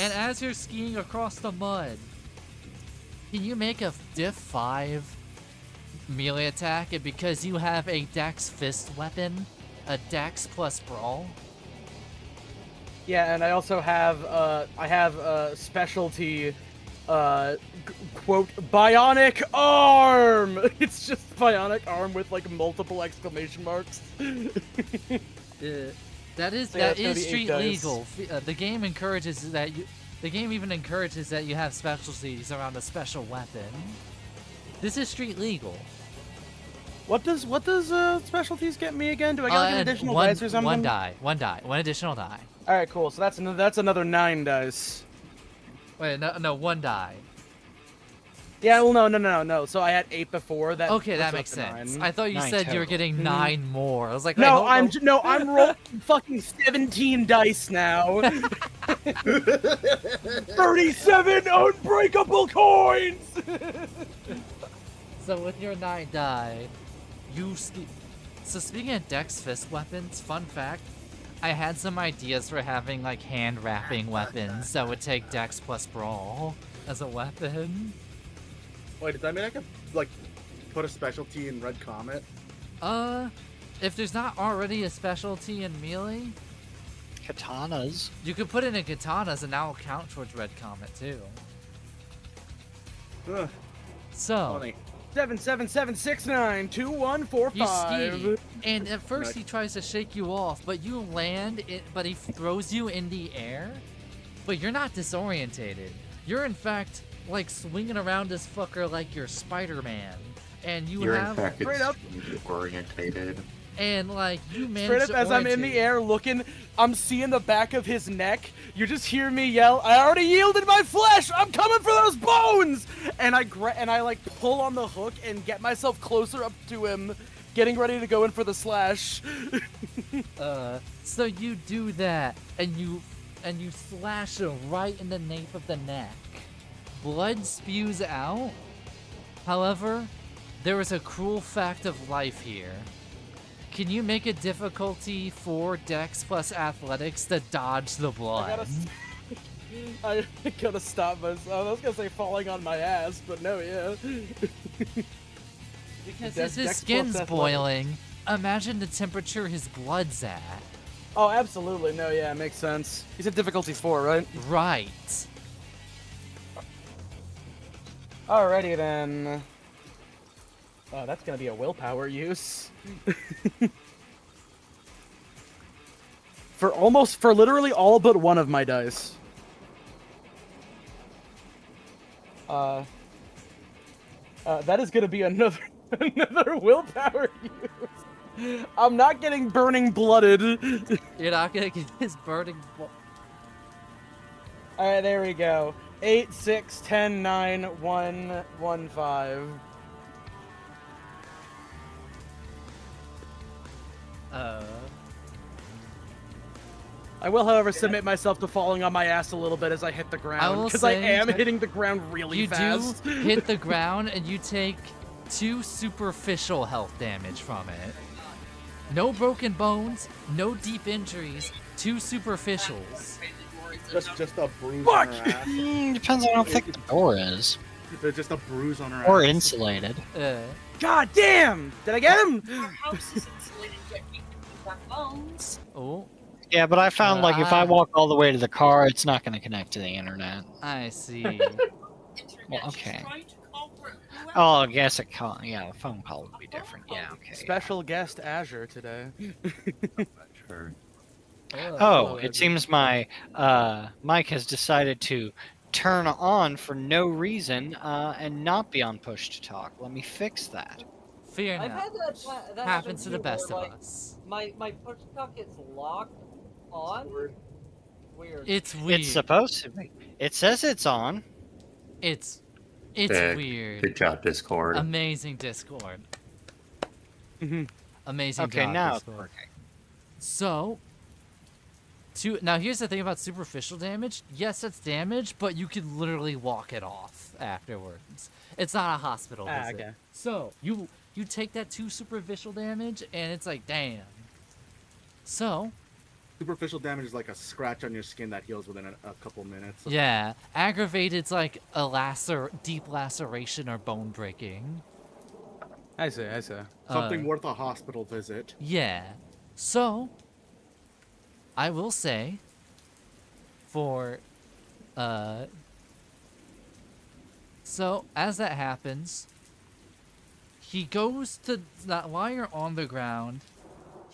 S1: And as you're skiing across the mud, can you make a diff 5 melee attack? And because you have a dex fist weapon, a dex plus brawl?
S5: Yeah, and I also have, specialty, quote, bionic arm! It's just bionic arm with, like, multiple exclamation marks.
S1: That is
S5: So yeah, it's gonna be 8
S1: street
S5: dice.
S1: legal. The game encourages that The game even encourages that you have specialties around a special weapon. This is street legal.
S5: What does specialties get me again? Do I get like an additional
S1: one,
S5: dice or something?
S1: One die. One additional die.
S5: All right, cool. So that's another 9 dice.
S1: Wait, no, 1 die.
S5: Yeah, well, no. So I had 8 before that.
S1: Okay, that
S5: puts
S1: makes
S5: up to
S1: sense.
S5: 9.
S1: I thought you
S2: 9
S1: said you were
S2: total.
S1: getting 9 more. I was like,
S5: No,
S1: wait,
S5: I'm rolling fucking 17 dice now. 37 unbreakable coins.
S1: So with your 9 die, so speaking of Dex fist weapons, fun fact, I had some ideas for having like hand wrapping weapons that would take Dex plus Brawl as a weapon.
S6: Wait, does that mean I could like put a specialty in Red Comet?
S1: If there's not already a specialty in melee,
S2: Katanas.
S1: you could put it in katanas and that will count towards Red Comet too.
S6: Ugh,
S1: So,
S6: funny.
S5: 777692145.
S1: you ski, and at first he tries to shake you off, but you land it, but he throws you in the air, but you're not disorientated. You're in fact like swinging around this fucker like you're Spider-Man, and
S3: You're in
S1: have
S3: fact
S5: Straight up.
S3: orientated.
S1: and like you manage
S5: Straight up,
S1: to
S5: as I'm in
S1: orientate.
S5: the air looking, I'm seeing the back of his neck. You just hear me yell, "I already yielded my flesh! I'm coming for those bones!" And I like pull on the hook and get myself closer up to him, getting ready to go in for the slash.
S1: So you do that, and you slash him right in the nape of the neck. Blood spews out. However, there is a cruel fact of life here. Can you make a difficulty for Dex plus Athletics to dodge the blood?
S5: I gotta stop myself. I was gonna say falling on my ass, but no, yeah.
S1: Because
S5: Dex-
S1: as his
S5: Dex plus
S1: skin's
S5: Athletics.
S1: boiling, imagine the temperature his blood's at.
S5: Oh, absolutely. No, yeah, makes sense. You said difficulty 4, right?
S1: Right.
S5: Alrighty then. Oh, that's gonna be a willpower use. for literally all but one of my dice. That is gonna be another willpower use. I'm not getting burning blooded.
S1: You're not gonna get his burning blood.
S5: Alright, there we go. 8, 6, 10, 9, 1, 1, 5. I will, however, submit myself to falling on my ass a little bit as I hit the ground,
S1: will
S5: because I
S1: say
S5: am hitting the ground really
S1: You
S5: fast.
S1: do hit the ground and you take 2 superficial health damage from it. No broken bones, no deep injuries, 2 superficials.
S6: Just a bruise
S5: Fuck!
S6: on her ass.
S2: Depends on how thick the door is.
S6: There's just a bruise on her
S2: Or
S6: ass.
S2: insulated.
S5: God damn! Did I get him?
S9: Our house is insulated, yet we can keep our phones.
S1: Oh,
S2: Yeah, but I found like if I walk all the way to the car, it's not going to connect to the internet.
S1: I see.
S9: Internet,
S2: Well,
S9: she's
S2: okay.
S9: trying to call for whoever.
S2: Oh, I guess it call. Yeah, a phone call would be different. Yeah, okay.
S5: Special guest Azure today.
S3: Sure.
S2: Oh, it seems my mic has decided to turn on for no reason and not be on push to talk. Let me fix that.
S1: Fear
S7: I've
S1: not.
S7: had that
S1: Happens to the
S7: too,
S1: best
S7: where,
S1: of
S7: like,
S1: us.
S7: My push talk gets locked on. Weird.
S1: It's weird.
S2: It's supposed to be. It says it's on.
S1: It's
S3: Sick.
S1: weird.
S3: Good job, Discord.
S1: Amazing Discord. Amazing
S2: Okay,
S1: job,
S2: now it's
S1: Discord.
S2: working.
S1: So, now here's the thing about superficial damage. Yes, it's damage, but you can literally walk it off afterwards. It's not a hospital visit.
S5: Okay.
S1: So you take that 2 superficial damage, and it's like, damn. So
S6: Superficial damage is like a scratch on your skin that heals within a couple minutes.
S1: yeah, aggravated's like a deep laceration or bone breaking.
S5: I see.
S6: Something worth a hospital visit.
S1: Yeah. So, I will say, for, so as that happens, he goes to, while you're on the ground,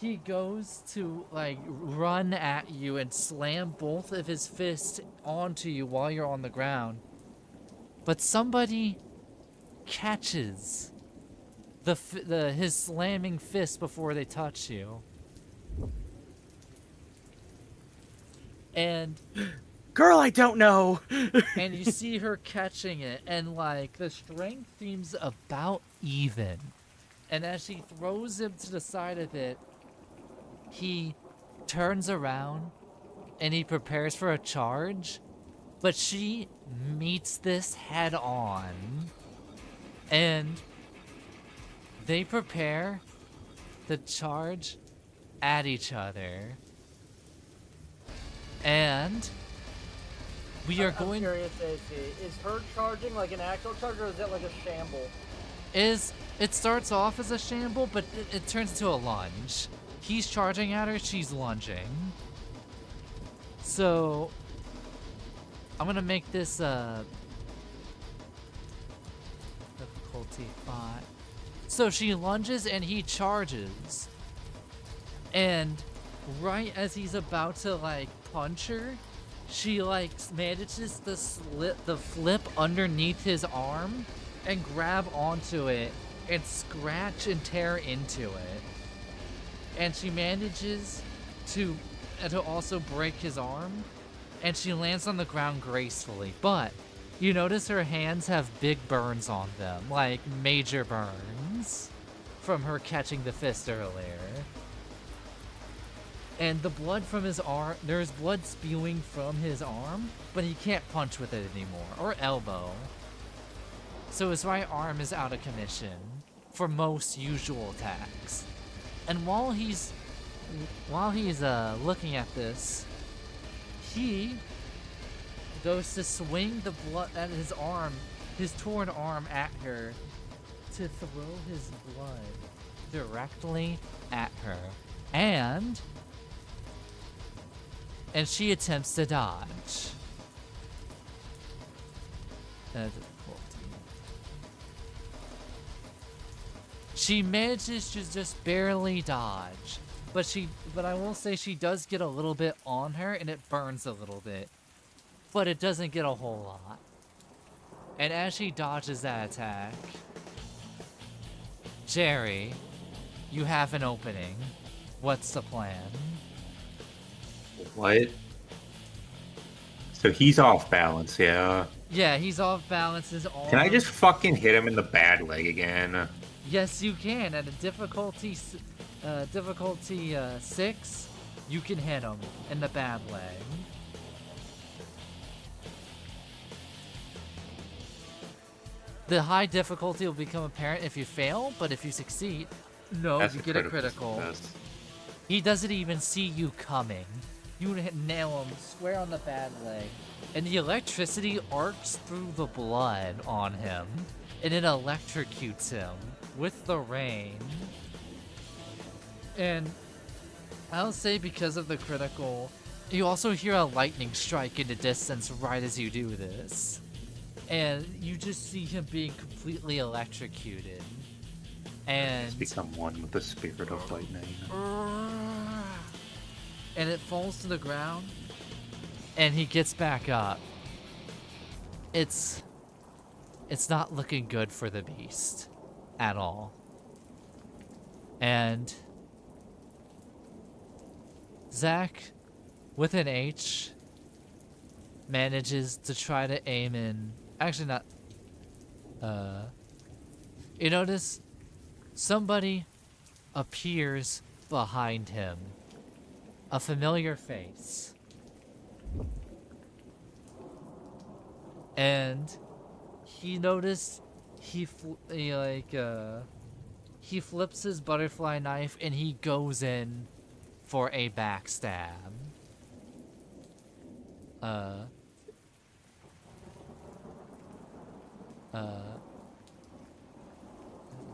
S1: he goes to like run at you and slam both of his fists onto you while you're on the ground. But somebody catches his slamming fist before they touch you. And
S5: Girl, I don't know.
S1: and you see her catching it, and like the strength seems about even. And as she throws him to the side of it, he turns around and he prepares for a charge, but she meets this head on, and they prepare to charge at each other. And we are
S7: I'm curious, AC. Is her charging like an actual charge, or is it like a shamble?
S1: It starts off as a shamble, but it turns into a lunge. He's charging at her, she's lunging. So I'm gonna make this difficulty 5. So she lunges and he charges. And right as he's about to like punch her, she like manages to flip underneath his arm and grab onto it and scratch and tear into it. And she manages to also break his arm, and she lands on the ground gracefully. But you notice her hands have big burns on them, like major burns from her catching the fist earlier. And the blood from his arm, there's blood spewing from his arm, but he can't punch with it anymore, or elbow. So his right arm is out of commission for most usual attacks. And while he's looking at this, he goes to swing the blood at his arm, his torn arm at her, to throw his blood directly at her. And she attempts to dodge. She manages to just barely dodge, but I will say she does get a little bit on her, and it burns a little bit, but it doesn't get a whole lot. And as she dodges that attack, Jerry, you have an opening. What's the plan?
S3: What? So he's off balance, yeah.
S1: Yeah, he's off balance. His arm.
S3: Can I just fucking hit him in the bad leg again?
S1: Yes, you can. At a difficulty 6, you can hit him in the bad leg. The high difficulty will become apparent if you fail, but if you succeed, no, you get a critical. He doesn't even see you coming. You nail him square on the bad leg, and the electricity arcs through the blood on him, and it electrocutes him with the rain. And I'll say because of the critical, you also hear a lightning strike in the distance right as you do this. And you just see him being completely electrocuted. And
S3: He's become one with the spirit of lightning.
S1: And it falls to the ground, and he gets back up. It's not looking good for the beast at all. And Zach, with an H, manages to try to aim in. Actually, not. You notice somebody appears behind him. A familiar face. And he noticed he flips his butterfly knife and he goes in for a backstab.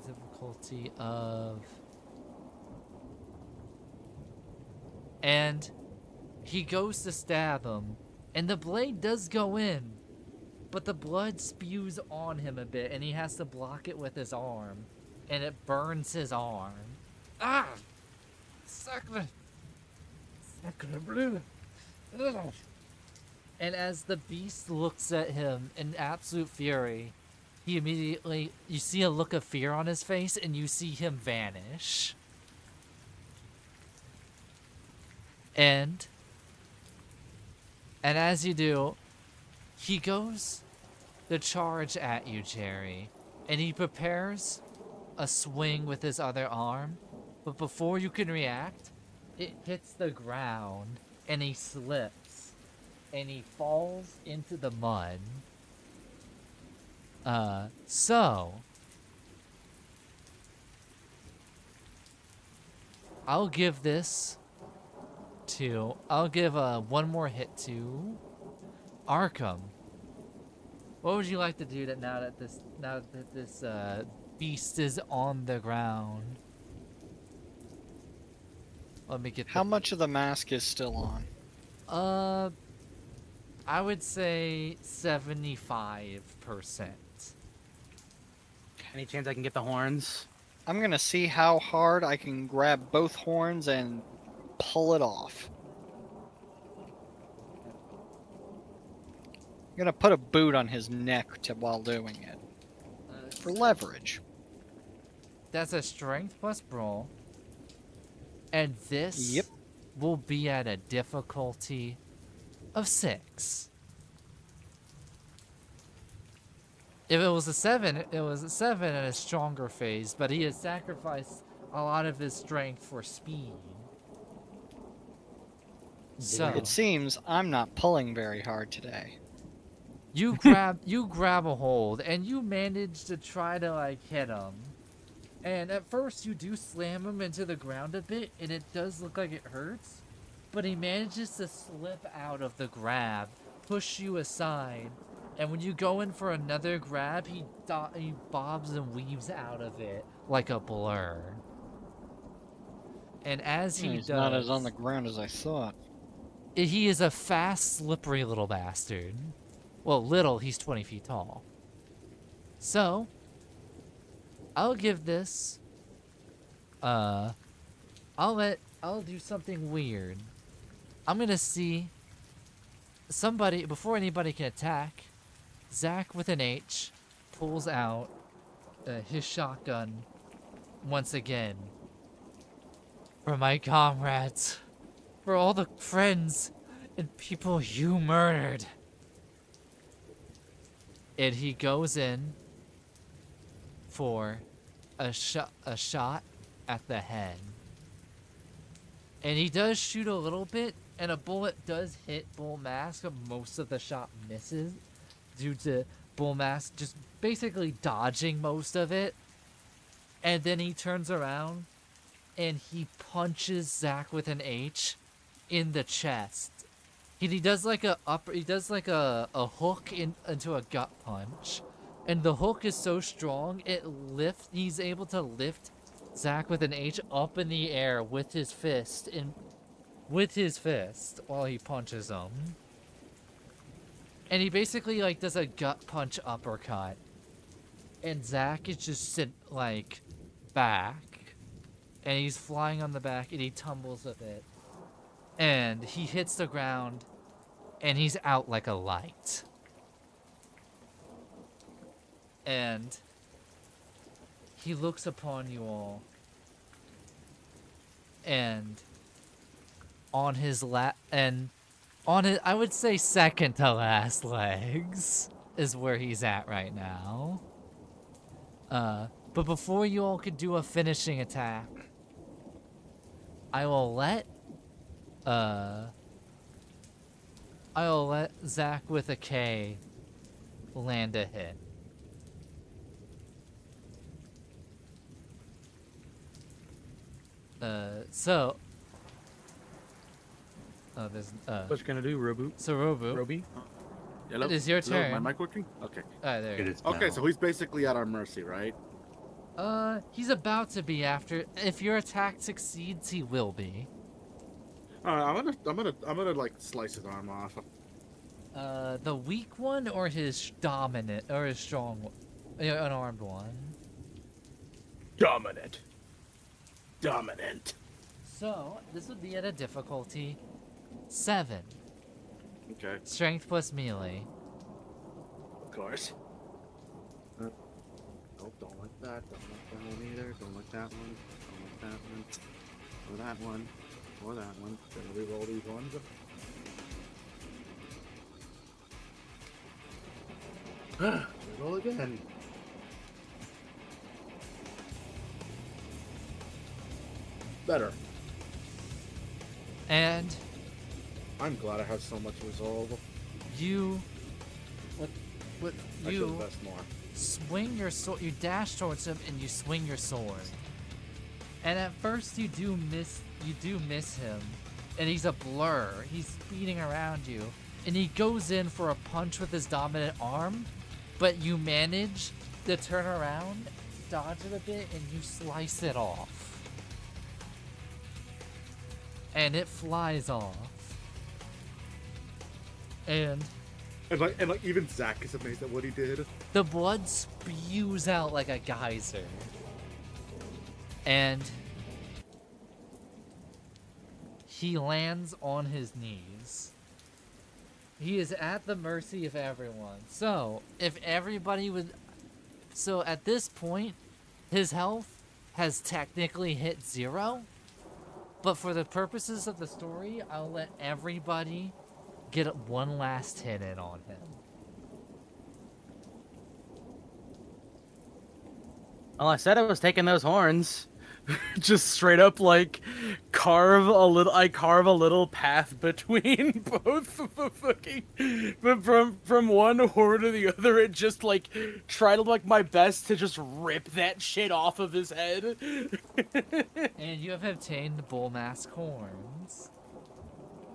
S1: Difficulty of... And he goes to stab him, and the blade does go in, but the blood spews on him a bit, and he has to block it with his arm, and it burns his arm. Ah! Sacre. Sacre bleu. Ugh. And as the beast looks at him in absolute fury, he immediately, you see a look of fear on his face, and you see him vanish. And as you do, he goes to charge at you, Jerry, and he prepares a swing with his other arm, but before you can react, it hits the ground, and he slips, and he falls into the mud. So I'll give this to, I'll give one more hit to Arkham. What would you like to do now that this beast is on the ground? Let me get
S2: How much of the mask is still on?
S1: I would say 75%.
S5: Any chance I can get the horns?
S2: I'm gonna see how hard I can grab both horns and pull it off. I'm gonna put a boot on his neck while doing it. For leverage.
S1: That's a strength plus brawl. And this will be at a difficulty of 6. If it was a 7, it was a 7 in a stronger phase, but he has sacrificed a lot of his strength for speed. So
S2: It seems I'm not pulling very hard today.
S1: you grab a hold, and you manage to try to like hit him. And at first you do slam him into the ground a bit, and it does look like it hurts, but he manages to slip out of the grab, push you aside, and when you go in for another grab, he bobs and weaves out of it like a blur. And as
S2: He's not as on the ground as I thought.
S1: he is a fast, slippery little bastard. Well, little, he's 20 feet tall. So, I'll give this, I'll do something weird. I'm gonna see somebody, before anybody can attack, Zach with an H pulls out his shotgun once again. For my comrades, for all the friends and people you murdered. And he goes in for a shot at the head. And he does shoot a little bit, and a bullet does hit Bull Mask, but most of the shot misses due to Bull Mask just basically dodging most of it. And then he turns around and he punches Zach with an H in the chest. He does like a hook into a gut punch. And the hook is so strong, he's able to lift Zach with an H up in the air with his fist while he punches him. And he basically like does a gut punch uppercut. And Zach is just back. And he's flying on the back and he tumbles a bit. And he hits the ground and he's out like a light. And he looks upon you all, and on his I would say second to last legs is where he's at right now. But before you all could do a finishing attack, I will let Zach with a K land a hit. There's
S5: What you gonna do, Robu?
S1: So Robu,
S5: Roby?
S6: Hello?
S1: it is your
S6: Hello,
S1: turn.
S6: my mic working? Okay.
S1: There you go.
S6: Okay, so he's basically at our mercy, right?
S1: He's about to be after. If your attack succeeds, he will be.
S6: I'm gonna like slice his arm off.
S1: The weak one or his dominant or his strong one, unarmed one.
S6: Dominant.
S1: So this would be at a difficulty 7.
S6: Okay,
S1: Strength plus melee.
S6: of course. Nope, don't like that. Don't like that one either. Don't like that one. Don't like that one. Or that one. Or that one. Gonna reroll these ones. Roll again. Better.
S1: And
S6: I'm glad I have so much resolve.
S1: you
S6: I should
S1: you
S6: invest more.
S1: swing your sword, you dash towards him and you swing your sword. And at first you do miss him, and he's a blur. He's speeding around you, and he goes in for a punch with his dominant arm, but you manage to turn around, dodge it a bit, and you slice it off. And it flies off. And
S6: like even Zach is amazed at what he did.
S1: the blood spews out like a geyser. And he lands on his knees. He is at the mercy of everyone. So, if everybody would... So, at this point, his health has technically hit 0. But for the purposes of the story, I'll let everybody get one last hit in on him.
S5: Well, I said I was taking those horns. Just straight up like carve a little path between both of the fucking, but from one horn to the other, and just like try to like my best to just rip that shit off of his head.
S1: And you have obtained the bull mask horns.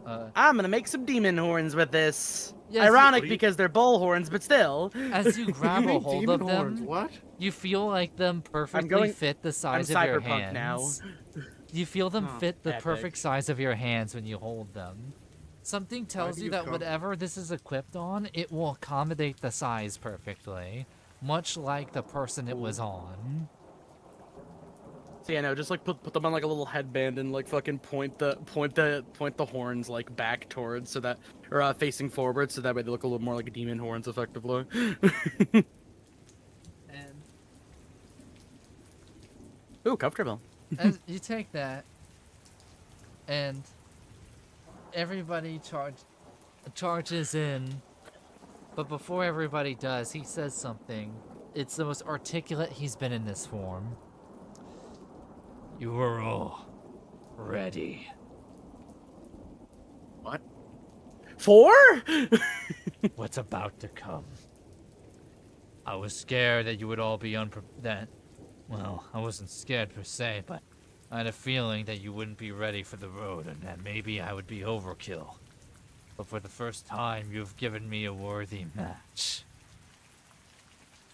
S5: I'm gonna make some demon horns with this.
S1: Yes,
S5: Ironic because they're bull horns, but still.
S1: As you grab a hold of
S6: horns,
S1: them,
S6: what?
S1: you feel like them perfectly fit the size of your
S5: cyberpunk
S1: hands.
S5: now.
S1: You feel them fit the
S5: epic.
S1: perfect size of your hands when you hold them. Something tells you that whatever this is equipped on, it will accommodate the size perfectly, much like the person it was on.
S5: So yeah, no, just like put them on like a little headband and like fucking point the horns like back towards so that or facing forward so that way they look a little more like demon horns effectively.
S1: And
S5: Ooh, comfortable.
S1: as you take that, and everybody charges in, but before everybody does, he says something. It's the most articulate he's been in this form. You are all ready.
S6: What?
S5: For?
S1: What's about to come? I was scared that you would all be well, I wasn't scared per se, but I had a feeling that you wouldn't be ready for the road and that maybe I would be overkill. But for the first time, you've given me a worthy match.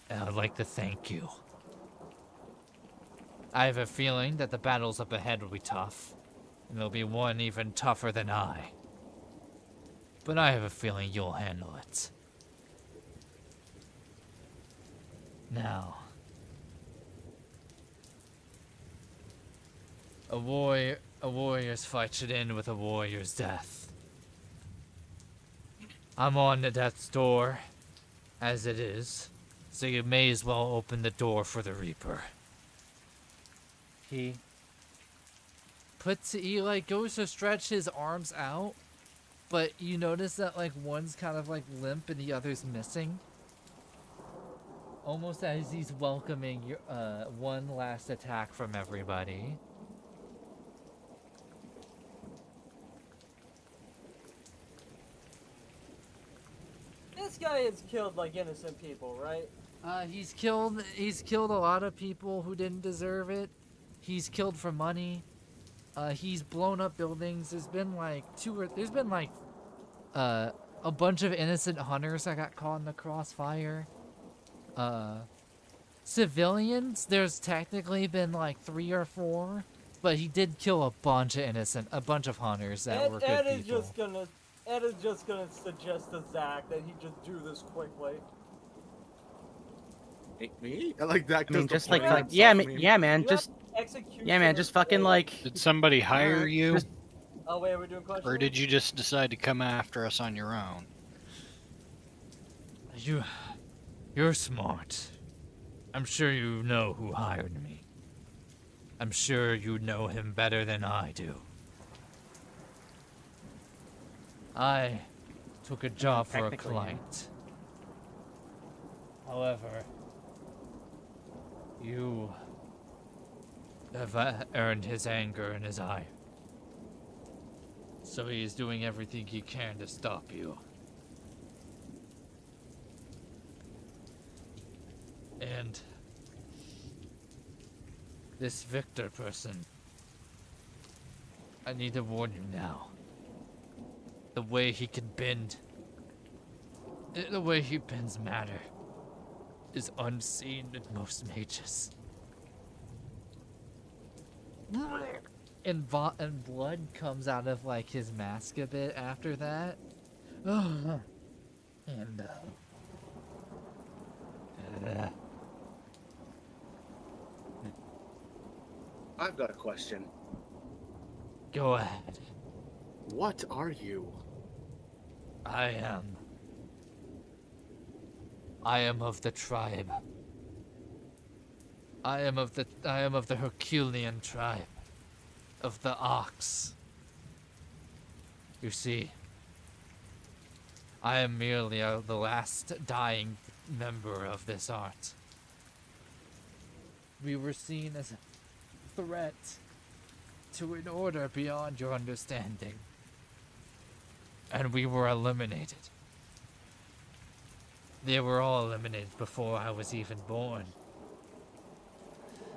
S1: And I'd like to thank you. I have a feeling that the battles up ahead will be tough, and there'll be one even tougher than I. But I have a feeling you'll handle it. Now, a warrior's fight should end with a warrior's death. I'm on to death's door, as it is, so you may as well open the door for the Reaper. He like goes to stretch his arms out, but you notice that like one's kind of like limp and the other's missing. Almost as he's welcoming your one last attack from everybody.
S7: This guy has killed like innocent people, right?
S1: He's killed a lot of people who didn't deserve it. He's killed for money. He's blown up buildings. There's been like a bunch of innocent hunters that got caught in the crossfire. Civilians, there's technically been like 3 or 4, but he did kill a bunch of hunters that were good people.
S7: Ed is just gonna suggest to Zach that he just do this quickly.
S6: Me? I like that.
S5: I mean, just like yeah, man,
S7: execution.
S5: Yeah, man, just fucking like.
S2: Did somebody hire you,
S7: Oh wait, we're doing questions.
S2: or did you just decide to come after us on your own?
S1: You're smart. I'm sure you know who hired me. I'm sure you know him better than I do. I took a job for a
S5: technically,
S1: client. However, you have earned his anger and his ire. So he is doing everything he can to stop you. And this Victor person, I need to warn you now. The way he can bend, the way he bends matter, is unseen in most mages. And blood comes out of like his mask a bit after that. And
S6: I've got a question.
S1: go ahead.
S6: What are you?
S1: I am of the tribe. I am of the Herculean tribe. Of the ox. You see, I am merely the last dying member of this art. We were seen as a threat to an order beyond your understanding. And we were eliminated. They were all eliminated before I was even born.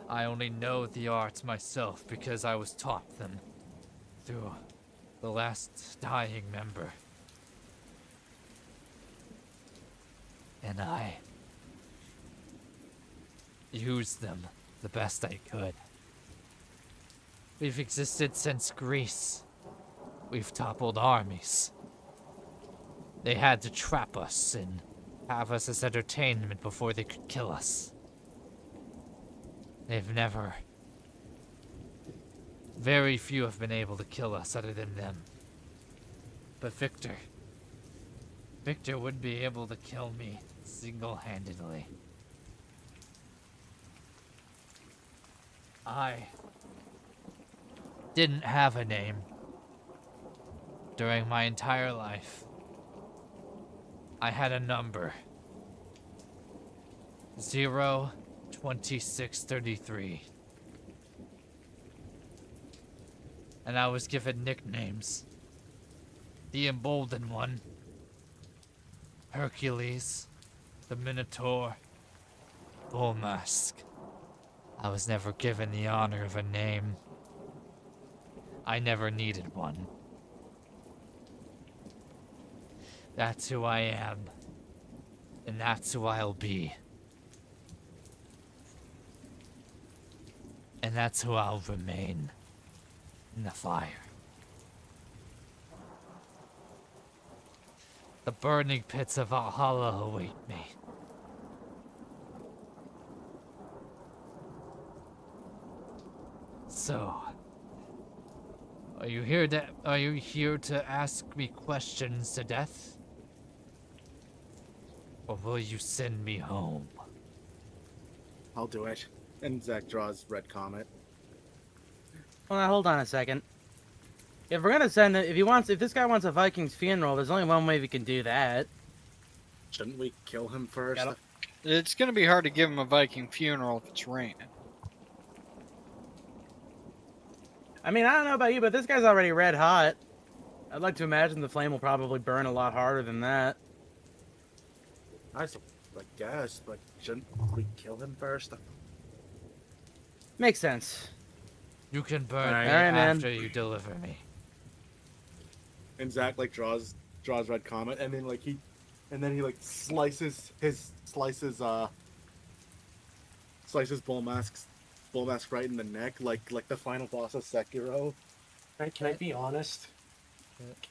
S1: I only know the arts myself because I was taught them through the last dying member. And I used them the best I could. We've existed since Greece. We've toppled armies. They had to trap us and have us as entertainment before they could kill us. They've never... Very few have been able to kill us other than them. But Victor would be able to kill me single-handedly. I didn't have a name during my entire life. I had a number. 02633. And I was given nicknames. The Emboldened One, Hercules, the Minotaur, Bull Mask. I was never given the honor of a name. I never needed one. That's who I am. And that's who I'll be. And that's who I'll remain. In the fire. The burning pits of Valhalla await me. So, are you here to ask me questions to death? Or will you send me home?
S6: I'll do it. And Zach draws red comet.
S5: Well, now, hold on a second. If we're gonna send it, if this guy wants a Viking's funeral, there's only one way we can do that.
S6: Shouldn't we kill him first?
S2: It's gonna be hard to give him a Viking funeral if it's raining.
S5: I mean, I don't know about you, but this guy's already red hot. I'd like to imagine the flame will probably burn a lot harder than that.
S6: I guess, but shouldn't we kill him first?
S5: Makes sense.
S1: You can burn
S5: Alright,
S1: me
S5: man.
S1: after you deliver me.
S6: And Zach draws red comet, and then he slices bull mask right in the neck, like the final boss of Sekiro.
S8: Can I be honest?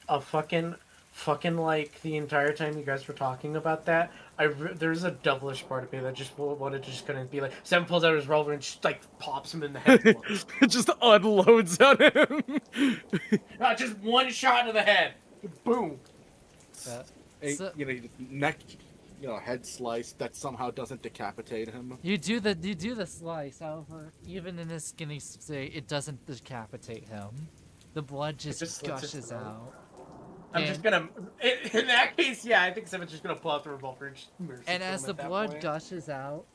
S8: A fucking fucking like the entire time you guys were talking about that, there's a devilish part of me that just wanted to just couldn't be like. Sam pulls out his revolver and just like pops him in the head once.
S5: It just unloads on him.
S8: Just one shot to the head. Boom.
S1: So-
S6: Neck, head slice that somehow doesn't decapitate him.
S1: You do the slice, however, even in this skinny state, it doesn't decapitate him. The blood just
S8: slits his
S1: gushes
S8: throat.
S1: out.
S8: I'm just gonna. In that case, yeah, I think Simon's just gonna pull out the revolver and just mercy
S1: And
S8: kill
S1: as
S8: him
S1: the
S8: at that
S1: blood
S8: point.
S1: gushes out,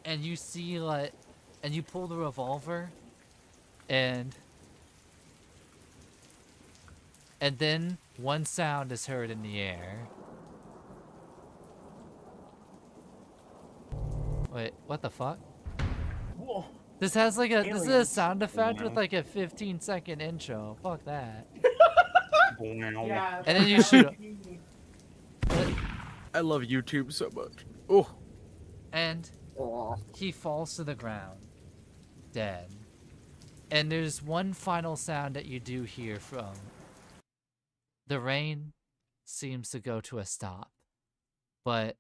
S1: and you see and you pull the revolver, and then one sound is heard in the air. Wait, what the fuck?
S8: Whoa.
S1: This has like this is a
S8: Aliens.
S1: sound effect with like a 15-second intro. Fuck that.
S8: Yeah.
S1: And then you shoot
S5: I love YouTube so much. Oh.
S1: And he falls to the ground, dead. And there's one final sound that you do hear from. The rain seems to go to a stop, but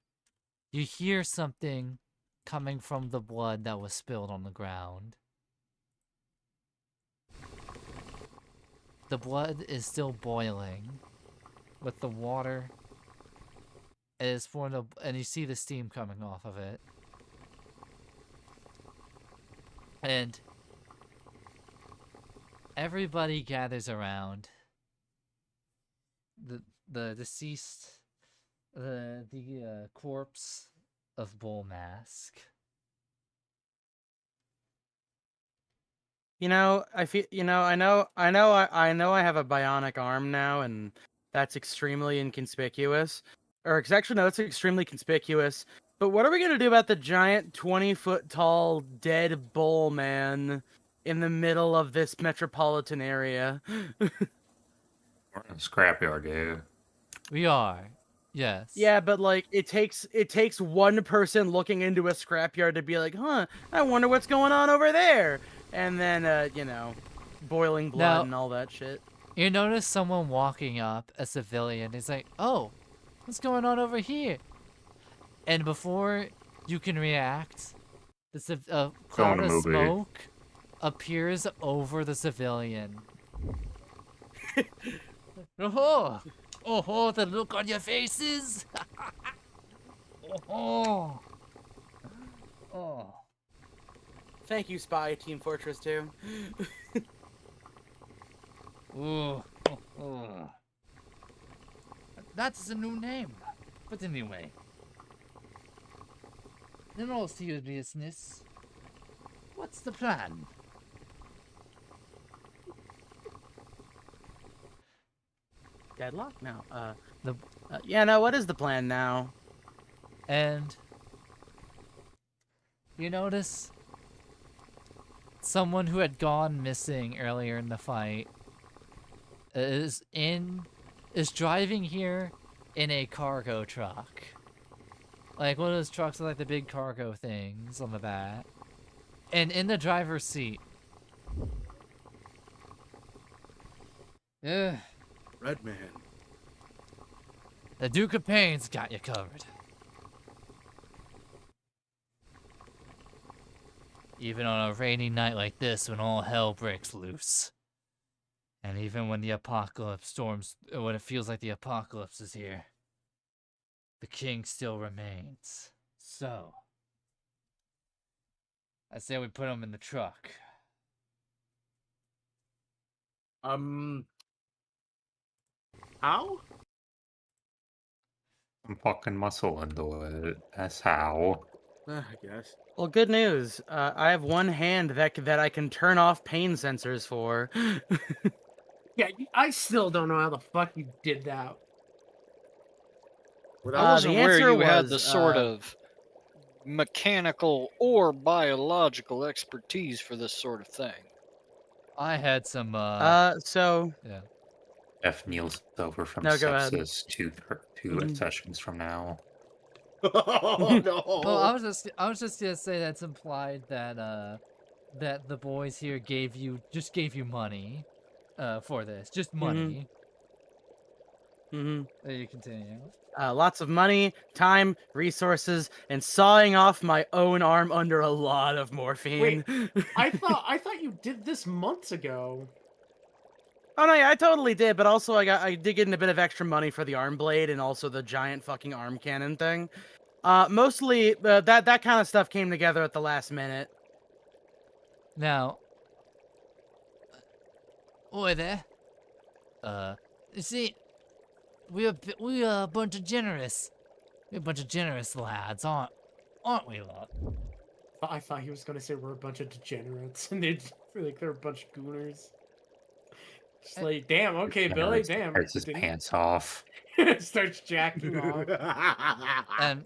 S1: you hear something coming from the blood that was spilled on the ground. The blood is still boiling with the water. It is formed, and you see the steam coming off of it. And everybody gathers around. The deceased, the corpse of Bull Mask.
S5: I feel. I know I have a bionic arm now, and that's extremely inconspicuous. Or actually, no, it's extremely conspicuous. But what are we gonna do about the giant 20-foot tall dead bull man in the middle of this metropolitan area?
S3: We're in a scrapyard, yeah.
S1: We are. Yes.
S5: Yeah, but like it takes one person looking into a scrapyard to be like, huh, I wonder what's going on over there. And then boiling blood
S1: Now-
S5: and all that shit.
S1: You notice someone walking up, a civilian. He's like, "Oh, what's going on over here?" And before you can react, a cloud
S3: a
S1: of
S3: movie.
S1: smoke appears over the civilian. Oh, the look on your faces! Oh.
S5: Thank you, Spy Team Fortress 2.
S1: Oh. That's a new name. But anyway. In all seriousness, what's the plan?
S5: Deadlock? No. Yeah, no, what is the plan now?
S1: And you notice someone who had gone missing earlier in the fight is driving here in a cargo truck. Like one of those trucks with like the big cargo things on the back. And in the driver's seat. Ugh.
S6: Red Man.
S1: The Duke of Pain's got you covered. Even on a rainy night like this when all hell breaks loose. And even when the apocalypse storms, when it feels like the apocalypse is here, the king still remains. So, I say we put him in the truck.
S6: How?
S3: I'm fucking muscle into it. That's how.
S6: I guess.
S5: Well, good news. I have one hand that I can turn off pain sensors for.
S8: Yeah, I still don't know how the fuck you did that.
S2: I wasn't
S5: the
S2: aware
S5: answer
S2: you had the
S5: was,
S2: sort of mechanical or biological expertise for this sort of thing.
S1: I had some,
S5: So
S1: yeah.
S3: F kneels over from
S5: No, go ahead.
S3: sepsis two
S5: Mhm.
S3: sessions from now.
S6: Oh no!
S1: Well, I was just gonna say that's implied that that the boys here gave you money, for this, just money.
S5: Mm-hmm.
S1: Are you continuing?
S5: Lots of money, time, resources, and sawing off my own arm under a lot of morphine.
S8: I thought you did this months ago.
S5: Oh no, yeah, I totally did, but also I did get in a bit of extra money for the arm blade and also the giant fucking arm cannon thing. Mostly that kind of stuff came together at the last minute.
S1: Now, oi there. You see, we are a bunch of generous. We're a bunch of generous lads, aren't we, lot?
S8: I thought he was gonna say we're a bunch of degenerates, and they're like they're a bunch of gooners. Just like, damn, okay, Billy, damn.
S3: Takes his pants off.
S8: Starts jacking off.
S1: And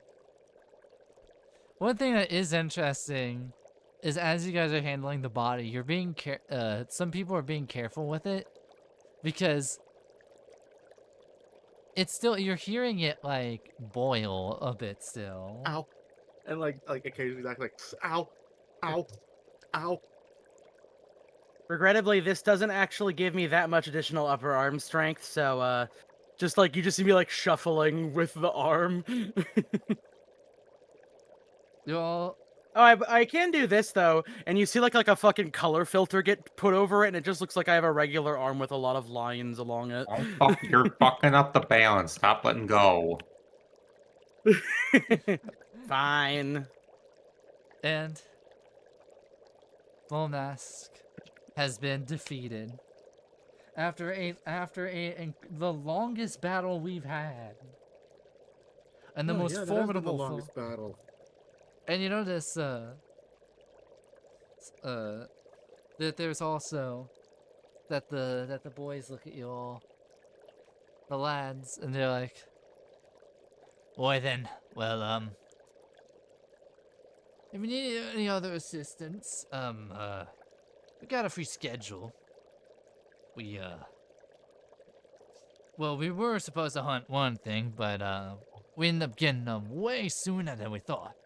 S1: one thing that is interesting is as you guys are handling the body, you're being some people are being careful with it because it's still, you're hearing it like boil a bit still.
S6: Ow. And like occasionally like ow, ow, ow.
S5: Regrettably, this doesn't actually give me that much additional upper arm strength, so just like you just see me like shuffling with the arm.
S1: You all.
S5: Oh, I can do this though, and you see like a fucking color filter get put over it, and it just looks like I have a regular arm with a lot of lines along it.
S3: Oh, fuck, you're fucking up the balance. Stop letting go.
S5: Fine.
S1: And Volmask has been defeated after the longest battle we've had, and the most formidable.
S6: The longest battle.
S1: And you notice that there's also that the boys look at you all, the lads, and they're like, "Why then? Well, if you need any other assistance, we got a free schedule. Well, we were supposed to hunt one thing, but we ended up getting them way sooner than we thought.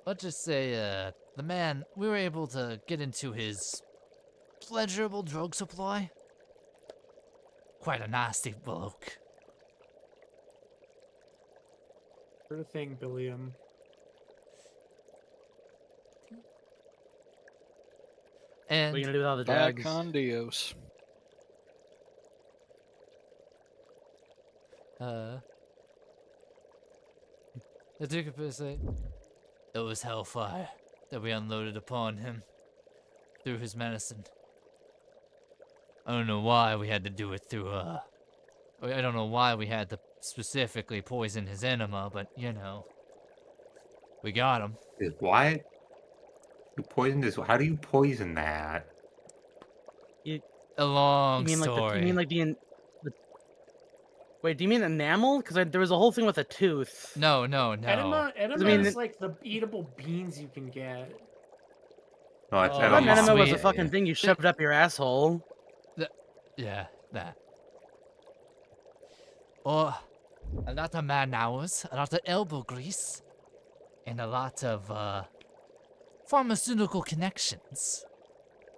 S1: Let's just say, the man, we were able to get into his pleasurable drug supply. Quite a nasty bloke.
S8: Sure thing, Billiam.
S1: And
S5: What are you gonna do with all the
S2: Back
S5: dogs?
S2: on Dios.
S1: the Duke of Percy, it was hellfire that we unloaded upon him through his medicine. I don't know why we had to do it through, I don't know why we had to specifically poison his enema, but, you know, we got him.
S3: Why? You poisoned his. How do you poison that?
S1: A long
S5: You mean
S1: story.
S5: like you mean like the Wait, do you mean enamel? Because there was a whole thing with a tooth.
S1: No.
S8: Enema
S5: I mean,
S8: is like the eatable beans you can get.
S3: No, it's
S1: Oh,
S5: I thought
S1: yeah.
S5: enema was a
S1: Sweet.
S5: fucking thing you shoved up your asshole.
S1: Yeah, that. Or a lot of man hours, a lot of elbow grease, and a lot of pharmaceutical connections.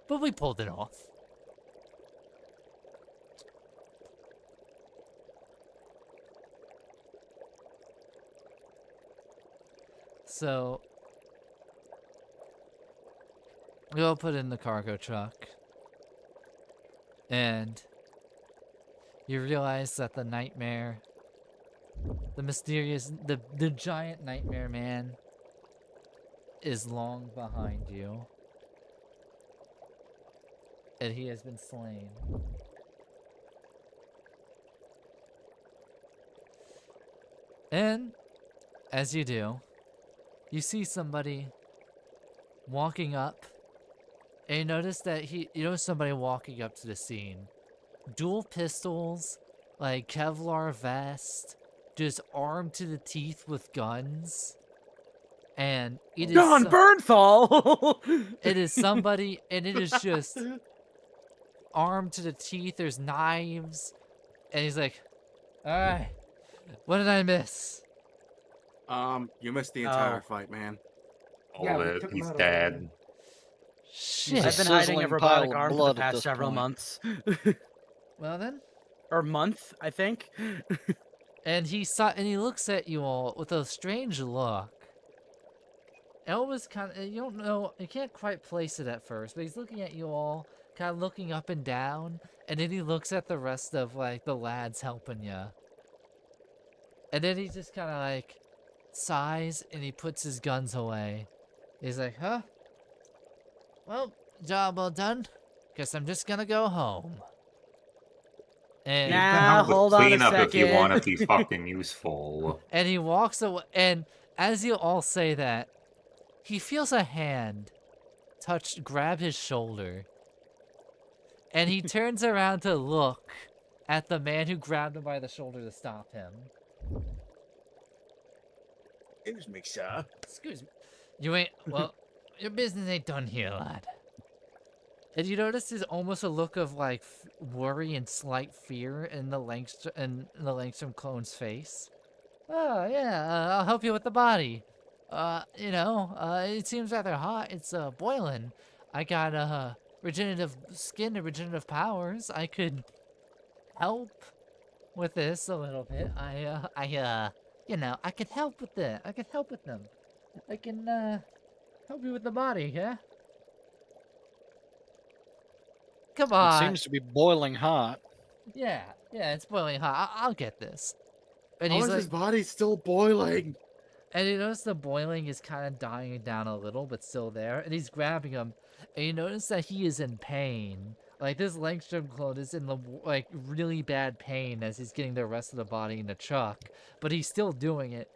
S1: But we pulled it off. So we all put in the cargo truck, and you realize that the nightmare, the mysterious, the giant nightmare man is long behind you, and he has been slain. And as you do, you see somebody walking up, and you notice that you notice somebody walking up to the scene. Dual pistols, like Kevlar vest, just armed to the teeth with guns. And it is
S5: John Bernthal!
S1: it is somebody, and it is just armed to the teeth. There's knives, and he's like, "Alright, what did I miss?"
S6: You missed the entire fight, man.
S3: All of it. He's dead.
S1: Shit.
S5: I've been
S2: Sizzling
S5: hiding a
S2: pile
S5: robotic
S2: of
S5: arm for
S2: blood
S5: the
S2: at
S5: past
S2: this
S5: several
S2: point.
S5: months.
S1: Well then.
S5: Or month, I think.
S1: And he looks at you all with a strange look. Elvis you don't know, you can't quite place it at first, but he's looking at you all, kind of looking up and down, and then he looks at the rest of, like, the lads helping you. And then he just kind of, like, sighs, and he puts his guns away. He's like, huh? Well, job well done. Guess I'm just gonna go home. And
S3: You can
S5: Nah,
S3: help with
S5: hold on a
S3: cleanup if you want to
S5: second.
S3: be fucking useful.
S1: And he walks away, and as you all say that, he feels a hand grab his shoulder. And he turns around to look at the man who grabbed him by the shoulder to stop him.
S6: Excuse me, sir.
S1: Excuse me. You ain't, well, your business ain't done here, lad. And you notice there's almost a look of, like, worry and slight fear in the Langstrom clone's face. Oh, yeah, I'll help you with the body. It seems rather hot. It's, boiling. I got, regenerative skin and regenerative powers. I could help with this a little bit. I could help with that. I could help with them. I can, help you with the body, yeah? Come
S2: It
S1: on.
S2: seems to be boiling hot.
S1: Yeah, it's boiling hot. I'll get this. And
S6: How
S1: he's
S6: is
S1: like,
S6: his body still boiling?
S1: and you notice the boiling is kind of dying down a little, but still there. And he's grabbing him, and you notice that he is in pain. Like, this Langstrom clone is in really bad pain as he's getting the rest of the body in the truck, but he's still doing it.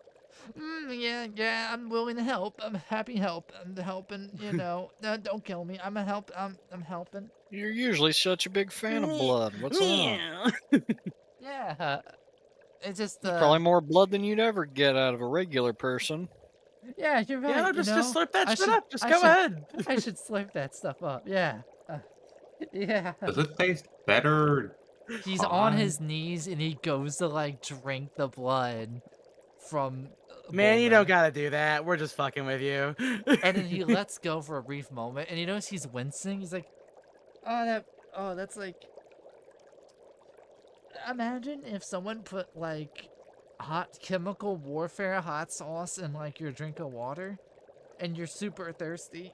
S1: Yeah, I'm willing to help. I'm happy to help. I'm helping, No, don't kill me. I'm helping.
S2: You're usually such a big fan of blood. What's up?
S1: Yeah, it's just,
S2: Probably more blood than you'd ever get out of a regular person.
S1: yeah, you're right.
S5: Yeah, just slurp that shit up. Just
S1: I
S5: go
S1: should-
S5: ahead.
S1: I should slurp that stuff up. Yeah. Yeah.
S3: Does it taste better?
S1: He's on his knees and he goes to, like, drink the blood from
S5: Man, you
S1: Bulma.
S5: don't gotta do that. We're just fucking with you.
S1: And then he lets go for a brief moment, and you notice he's wincing. He's like, that's like... Imagine if someone put, like, hot chemical warfare hot sauce in, like, your drink of water, and you're super thirsty.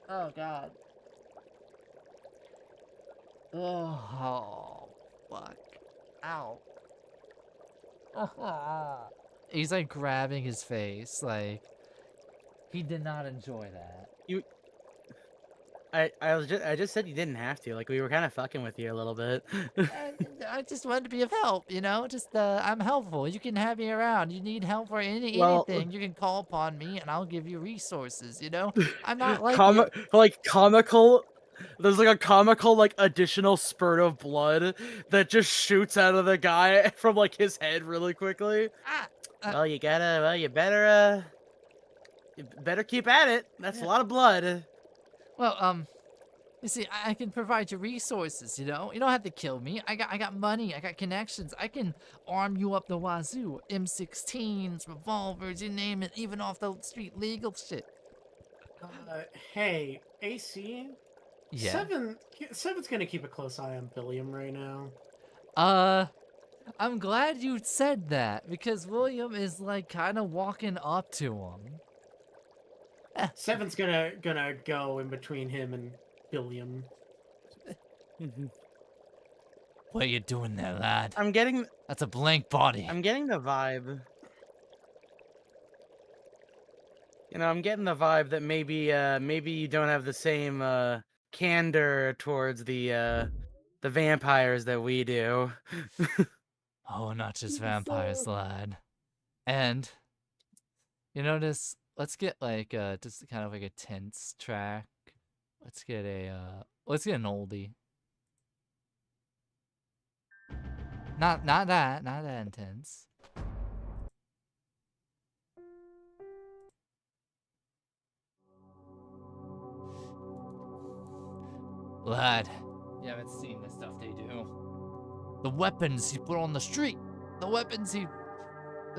S1: Oh, God. Oh, fuck. Ow. He's, like, grabbing his face, like, he did not enjoy that.
S5: I just said you didn't have to. Like, we were kind of fucking with you a little bit.
S1: I just wanted to be of help, Just, I'm helpful. You can have me around. You need help for anything, you can call upon me, and I'll give you resources, I'm not like
S5: comical. There's like a comical, like, additional spurt of blood that just shoots out of the guy from, like, his head really quickly. You better keep at it. That's a lot of blood.
S1: Well, you see, I can provide you resources, You don't have to kill me. I got money. I got connections. I can arm you up the wazoo. M16s, revolvers, you name it, even off the street legal shit.
S8: Hey, AC?
S1: Yeah.
S8: Seven's gonna keep a close eye on Billiam right now.
S1: I'm glad you said that, because William is, like, kind of walking up to him.
S8: Seven's gonna go in between him and Billiam.
S1: What are you doing there, lad?
S5: I'm getting...
S1: That's a blank body.
S5: I'm getting the vibe. I'm getting the vibe that maybe you don't have the same candor towards the vampires that we do.
S1: Oh, not just vampires, lad. And you notice, let's get like just kind of like a tense track. Let's get an oldie. Not that intense. Lad, you haven't seen the stuff they do. The weapons he put on the street. The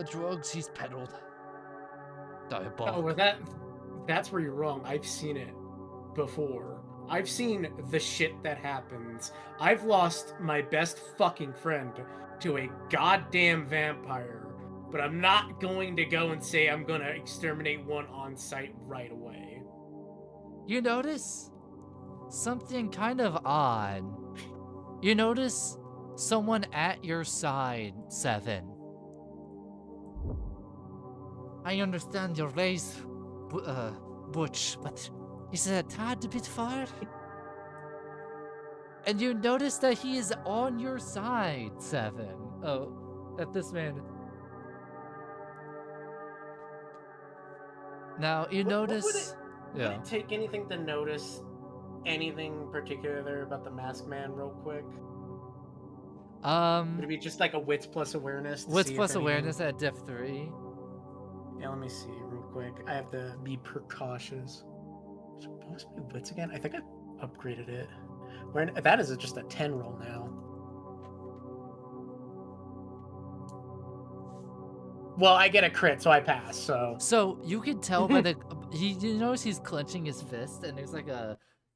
S1: drugs he's peddled. Diabolical.
S8: Oh, that's where you're wrong. I've seen it before. I've seen the shit that happens. I've lost my best fucking friend to a goddamn vampire, but I'm not going to go and say I'm gonna exterminate one on site right away.
S1: You notice something kind of odd. You notice someone at your side, Seven. I understand your race, Butch, but is it a tad bit far? And you notice that he is on your side, Seven. Oh, that this man. Now, you notice...
S8: Would it take anything to notice anything particular about the masked man real quick? Would it be just like a wits plus awareness?
S1: Wits plus awareness at diff 3.
S8: Yeah, let me see real quick. I have to be precautious. So what was my wits again? I think I upgraded it. That is just a 10 roll now. Well, I get a crit, so I pass.
S1: So you can tell by the you notice he's clenching his fist, and there's like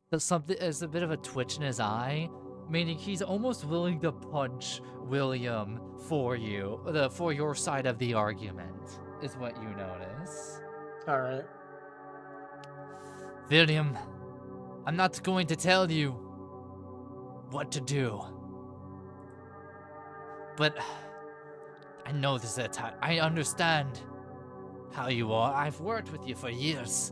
S1: there's a bit of a twitch in his eye, meaning he's almost willing to punch William for you, for your side of the argument, is what you notice.
S8: All right.
S1: William, I'm not going to tell you what to do, but I know this is a time. I understand how you are. I've worked with you for years,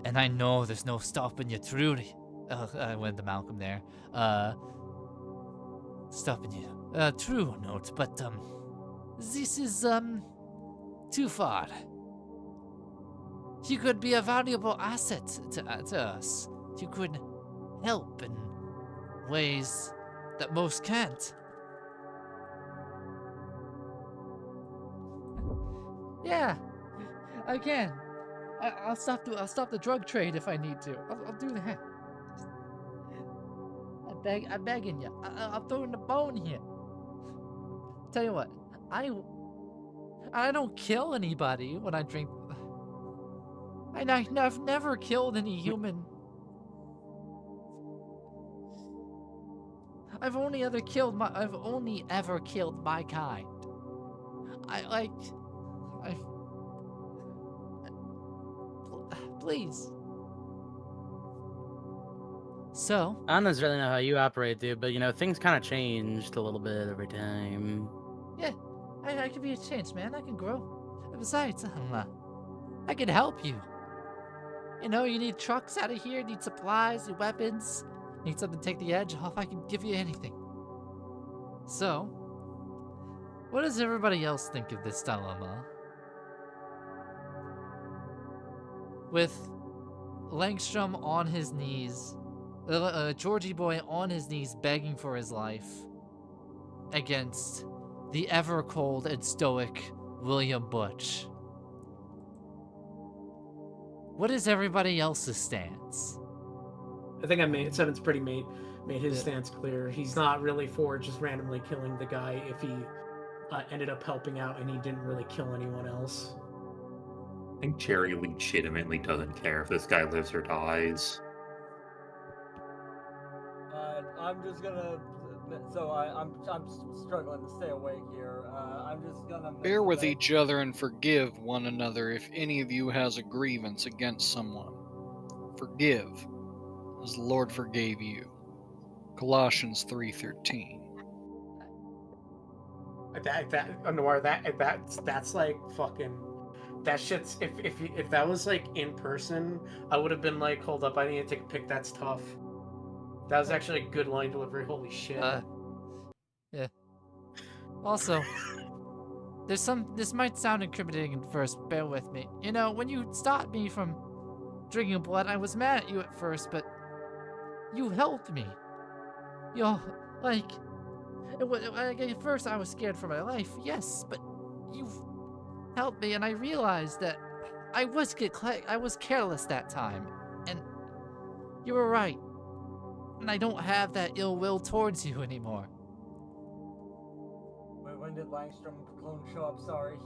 S1: and I know there's no stopping you, truly. I went to Malcolm there. Stopping you. True note, but this is too far. You could be a valuable asset to us. You could help in ways that most can't. Yeah, I can. I'll stop the drug trade if I need to. I'll do that. I'm begging you. I'm throwing the bone here. Tell you what, I don't kill anybody when I drink. I've never killed any human. I've only ever killed my kind. Please. So
S10: I don't necessarily know how you operate, dude, but things kind of changed a little bit over time.
S1: Yeah, I can be a change, man. I can grow. Besides, I can help you. You need trucks out of here, need supplies, need weapons, need something to take the edge off. I can give you anything. So, what does everybody else think of this dilemma? With Langstrom on his knees, Georgie boy on his knees begging for his life against the ever cold and stoic William Butch. What is everybody else's stance?
S8: I think Seven's pretty made his stance clear. He's not really for just randomly killing the guy if he ended up helping out and he didn't really kill anyone else.
S3: I think Jerry legitimately doesn't care if this guy lives or dies.
S7: I'm just gonna. So I'm struggling to stay awake here. I'm just gonna
S2: bear with each other and forgive one another if any of you has a grievance against someone. Forgive, as the Lord forgave you. Colossians 3:13.
S8: That's like fucking. That shit's if that was like in person, I would have been like, hold up, I need to take a pic. That's tough. That was actually a good line delivery. Holy shit.
S1: Yeah. Also, this might sound incriminating at first. Bear with me. When you stopped me from drinking blood, I was mad at you at first, but you helped me. At first I was scared for my life, yes, but you helped me, and I realized that I was careless that time, and you were right. And I don't have that ill will towards you anymore.
S7: When did Langstrom clone show up? Sorry.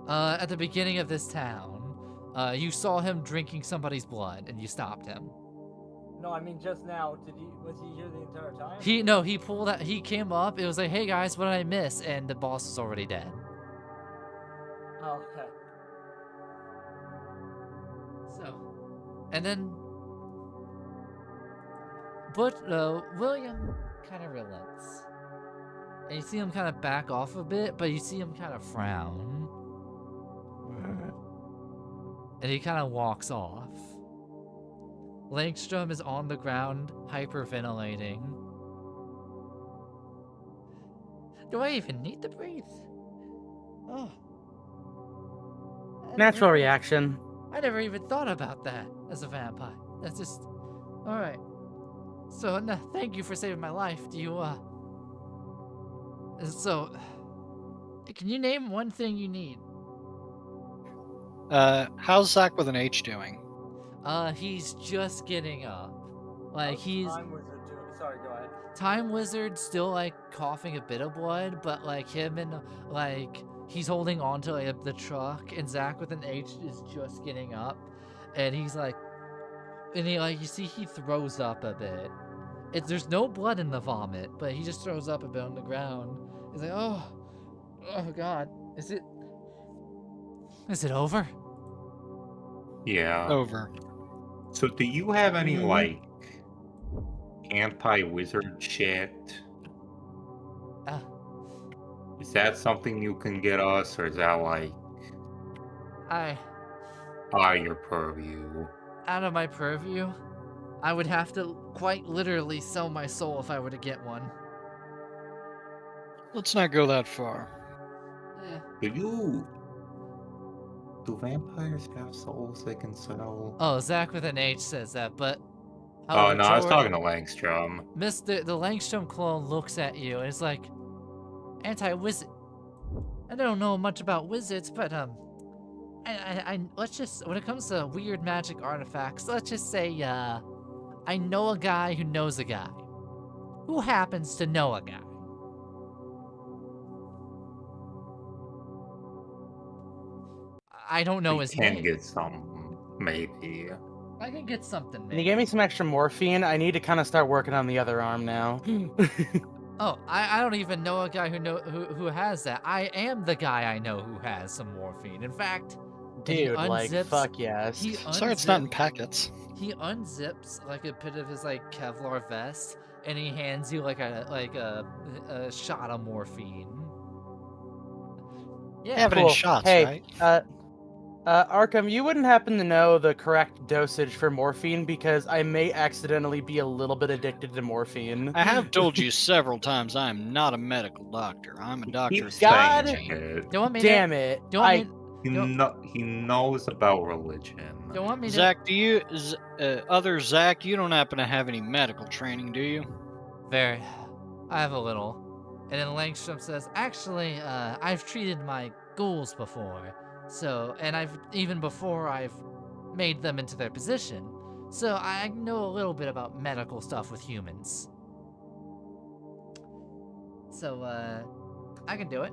S1: At the beginning of this town, you saw him drinking somebody's blood, and you stopped him.
S7: No, I mean just now. Was he here the entire time?
S1: He pulled out. He came up. It was like, hey guys, what did I miss? And the boss was already dead.
S7: Oh, okay.
S1: So, and then, but William kind of relents, and you see him kind of back off a bit, but you see him kind of frown, and he kind of walks off. Langstrom is on the ground, hyperventilating. Do I even need to breathe? Oh.
S10: Natural reaction.
S1: I never even thought about that as a vampire. That's just... Alright. So, no, thank you for saving my life. Do you, So... Can you name one thing you need?
S2: How's Zach with an H doing?
S1: He's just getting up. Like,
S7: How's
S1: he's...
S7: Time Wizard doing? Sorry, go ahead.
S1: Time Wizard still, like, coughing a bit of blood, but, like, him and, like... He's holding on to like, the truck, and Zach with an H is just getting up, and he's like, and he like you see he throws up a bit. There's no blood in the vomit, but he just throws up a bit on the ground. He's like, oh God, is it over?
S3: Yeah.
S2: Over.
S3: So do you have any like anti-wizard shit? Is that something you can get us, or is that like your purview?
S1: Out of my purview, I would have to quite literally sell my soul if I were to get one.
S2: Let's not go that far.
S3: Do vampires have souls they can sell?
S1: Oh, Zach with an H says that, but...
S3: Oh, no, I was talking to Langstrom.
S1: The Langstrom clone looks at you and is like, anti-wizard. I don't know much about wizards, but, let's just, when it comes to weird magic artifacts, let's just say, I know a guy who knows a guy. Who happens to know a guy? I don't know his name.
S3: Can get some, maybe.
S1: I can get something, maybe.
S10: Can you give me some extra morphine? I need to kind of start working on the other arm now.
S1: Oh, I don't even know a guy who has that. I am the guy I know who has some morphine. In fact,
S10: dude, like fuck yes.
S2: Sorry, it's not in packets.
S1: He unzips like a bit of his like Kevlar vest, and he hands you like a shot of morphine.
S2: Yeah, but in shots,
S10: hey,
S2: right?
S10: Arkham, you wouldn't happen to know the correct dosage for morphine, because I may accidentally be a little bit addicted to morphine.
S2: I have told you several times I am not a medical doctor. I'm a doctor.
S10: God
S1: damn
S10: it!
S3: He knows about religion.
S1: Don't want me to...
S2: Zach, do you, other Zach, you don't happen to have any medical training, do you?
S1: Very. I have a little. And then Langstrom says, actually, I've treated my ghouls before. So, and even before I've made them into their position. So I know a little bit about medical stuff with humans. So, I can do it.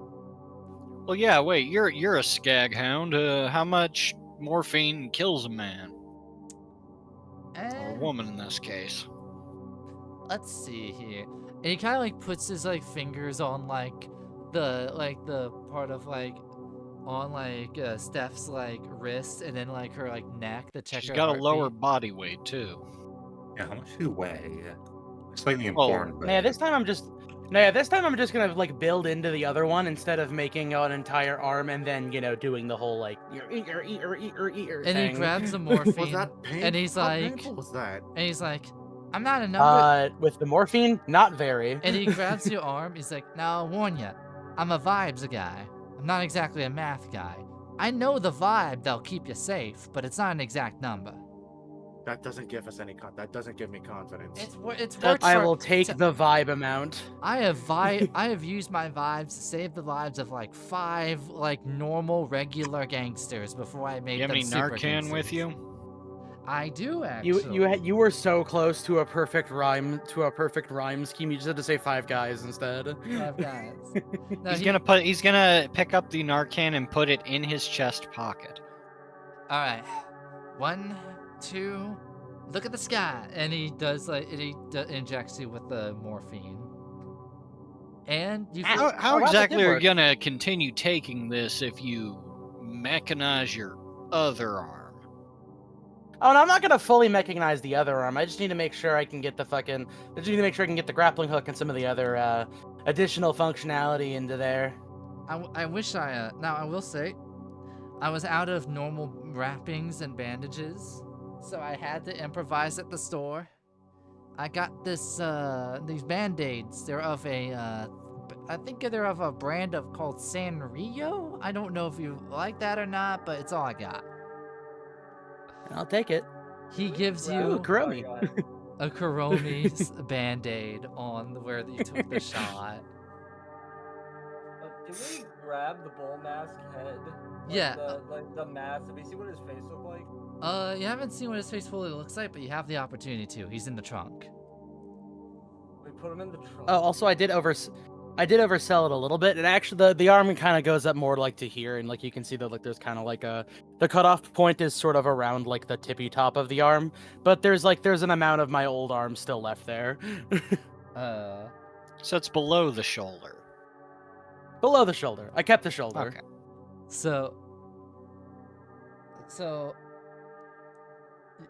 S2: Well, yeah, wait, you're a skag hound. How much morphine kills a man? Or a woman in this case.
S1: Let's see here. And he kind of like puts his like fingers on like the part of like on like Steph's like wrist, and then like her like neck to check.
S2: She's
S1: her
S2: got
S1: heartbeat.
S2: a lower body weight too.
S3: Yeah, how much do you weigh? Slightly important.
S10: Yeah, this time I'm just gonna like build into the other one instead of making an entire arm and then doing the whole like
S1: and
S10: thing.
S1: he grabs the morphine.
S6: Was that painful?
S1: And he's
S6: How
S1: like,
S6: painful was that?
S1: And he's like, I'm not a number.
S10: With the morphine, not very.
S1: And he grabs your arm. He's like, now I'll warn you, I'm a vibes guy. I'm not exactly a math guy. I know the vibe that'll keep you safe, but it's not an exact number.
S6: That doesn't give us any that doesn't give me confidence.
S1: It's worked
S10: I
S1: for-
S10: will take the vibe amount.
S1: I have used my vibes to save the lives of like 5 like normal regular gangsters before I made
S2: You have
S1: them
S2: any
S1: super
S2: Narcan
S1: gangsters.
S2: with you?
S1: I do actually.
S10: You were so close to a perfect rhyme scheme. You just had to say 5 guys instead.
S1: 5 guys. No,
S2: He's gonna pick up the Narcan and put it in his chest pocket.
S1: All right. 1, 2, look at the sky, and he does injects you with the morphine. And you can,
S2: How
S10: that
S2: exactly
S10: did
S2: are you
S10: work.
S2: gonna continue taking this if you mechanize your other arm?
S10: Oh, no, I'm not gonna fully mechanize the other arm. I just need to make sure I can get the fucking. I just need to make sure I can get the grappling hook and some of the other additional functionality into there.
S1: I wish now I will say, I was out of normal wrappings and bandages, so I had to improvise at the store. I got these band-aids. They're of I think they're of a brand called Sanrio. I don't know if you like that or not, but it's all I got.
S10: I'll take it.
S1: He gives
S10: Ooh,
S1: you
S10: Kuromi.
S1: a Kuromi's band-aid on where you took the shot.
S7: Can we grab the bull mask head?
S1: Yeah.
S7: The mask. Have you seen what his face looked like?
S1: You haven't seen what his face fully looks like, but you have the opportunity to. He's in the trunk.
S7: We put him in the trunk.
S10: Oh, also I did oversell it a little bit, and actually the arm kind of goes up more like to here, and like you can see that like there's kind of like the cutoff point is sort of around like the tippy top of the arm, but there's an amount of my old arm still left there.
S2: So it's below the shoulder.
S10: Below the shoulder. I kept the shoulder.
S2: Okay.
S1: So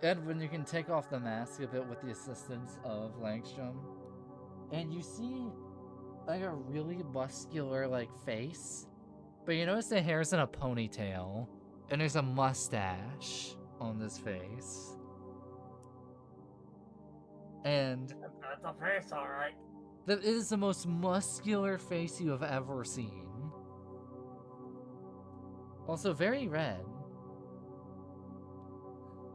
S1: Edwin, you can take off the mask a bit with the assistance of Langstrom, and you see like a really muscular like face, but you notice the hair's in a ponytail, and there's a mustache on this face, and
S7: That's a face, all right.
S1: it is the most muscular face you have ever seen. Also very red.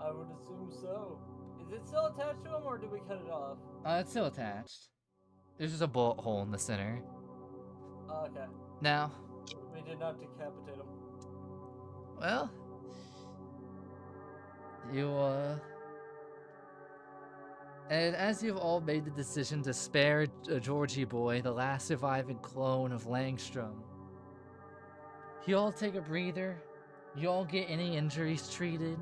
S7: I would assume so. Is it still attached to him, or did we cut it off?
S1: It's still attached. There's just a bullet hole in the center.
S7: Okay.
S1: Now,
S7: We did not decapitate him.
S1: well, and as you've all made the decision to spare Georgie Boy, the last surviving clone of Langstrom, you all take a breather, you all get any injuries treated,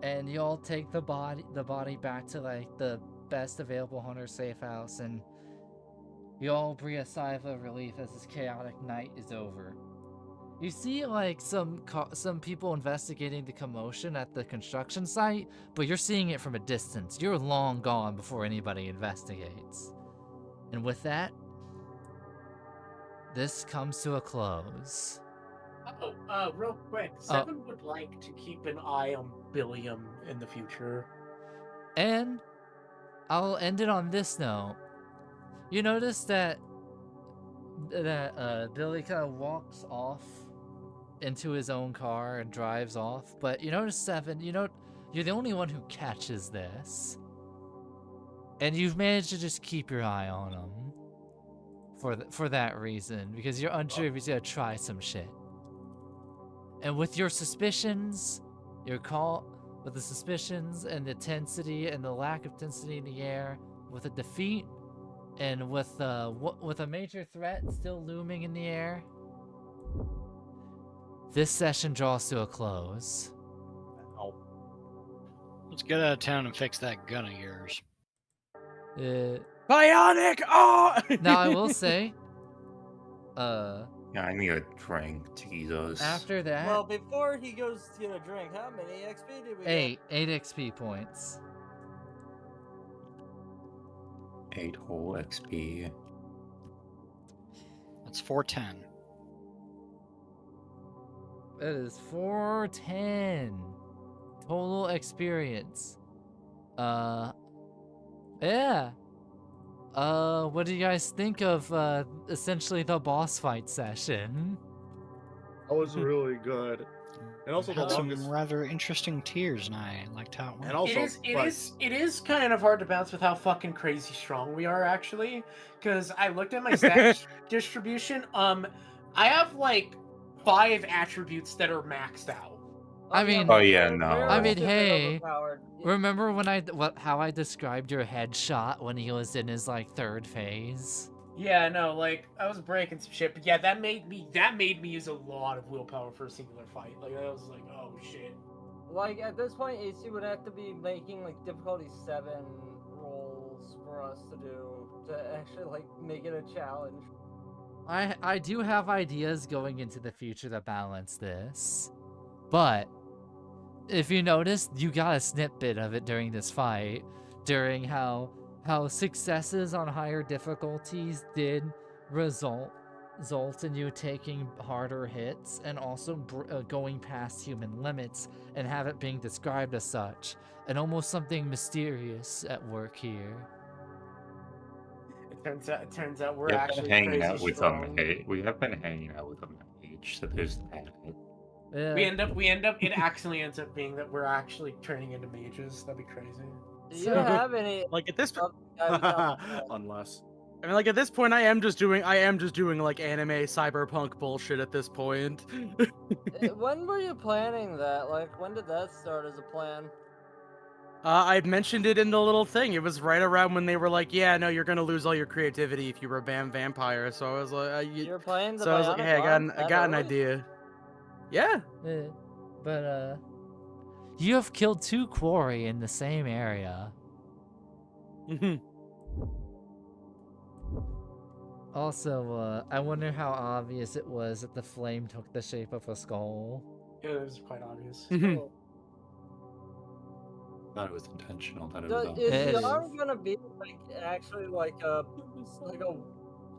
S1: and you all take the body back to like the best available hunter safe house, and you all breathe a sigh of relief as this chaotic night is over. You see like some people investigating the commotion at the construction site, but you're seeing it from a distance. You're long gone before anybody investigates. And with that, this comes to a close.
S8: Real quick, Seven would like to keep an eye on Billiam in the future.
S1: And I'll end it on this note. You notice that Billy kind of walks off into his own car and drives off, but you notice Seven, you're the only one who catches this. And you've managed to just keep your eye on him for that reason, because you're unsure if he's gonna try some shit. And with your suspicions, with the suspicions and the tensity and the lack of tensity in the air, with a defeat, and with a major threat still looming in the air, this session draws to a close.
S2: Let's get out of town and fix that gun of yours.
S10: Bionic! Oh!
S1: Now I will say,
S3: Yeah, I need a drink. Jesus.
S1: after that,
S7: Well, before he goes to get a drink, how many XP did we get?
S1: 8 XP points.
S3: 8 whole XP.
S2: That's 410.
S1: That is 410 total experience. Yeah. What do you guys think of essentially the boss fight session?
S6: That was really good. And also the
S2: Had
S6: longest.
S2: some rather interesting tears, and I liked how it went.
S6: And also,
S8: It is kind of hard to balance with how fucking crazy strong we are, actually. Because I looked at my stat distribution. I have like 5 attributes that are maxed out.
S1: I mean,
S3: Oh, yeah, no.
S1: I mean, hey,
S7: overpowered.
S1: remember when how I described your headshot when he was in his like 3rd phase?
S8: Yeah, no, like I was breaking some shit, but yeah, that made me use a lot of willpower for a singular fight. Like I was like, oh shit.
S7: Like at this point, AC would have to be making like difficulty 7 rolls for us to do to actually like make it a challenge.
S1: I do have ideas going into the future to balance this, but if you noticed, you got a snippet of it during this fight, during how successes on higher difficulties did result in you taking harder hits and also going past human limits and have it being described as such, and almost something mysterious at work here.
S8: It turns out we're
S3: We have been
S8: actually
S3: hanging
S8: crazy
S3: out with
S8: strong.
S3: we have been hanging out with a mage, so there's that.
S1: Yeah.
S8: We end up. It actually ends up being that we're actually turning into mages. That'd be crazy.
S7: Do you have any?
S10: Like at this,
S6: Unless.
S10: I mean, like at this point, I am just doing like anime cyberpunk bullshit at this point.
S7: When were you planning that? Like, when did that start as a plan?
S10: I mentioned it in the little thing. It was right around when they were like, "Yeah, no, you're gonna lose all your creativity if you were a vampire." So I was like,
S7: You're playing the
S10: so I was like,
S7: Bionic
S10: "Hey,
S7: Arms
S10: I
S7: that
S10: got an
S7: early?
S10: idea." Yeah.
S1: But you have killed 2 quarry in the same area. Also, I wonder how obvious it was that the flame took the shape of a skull.
S8: Yeah, it was quite obvious.
S7: Cool.
S3: Thought it was intentional. That it was
S7: Is
S1: It
S7: the
S1: is.
S7: arm gonna be like actually like a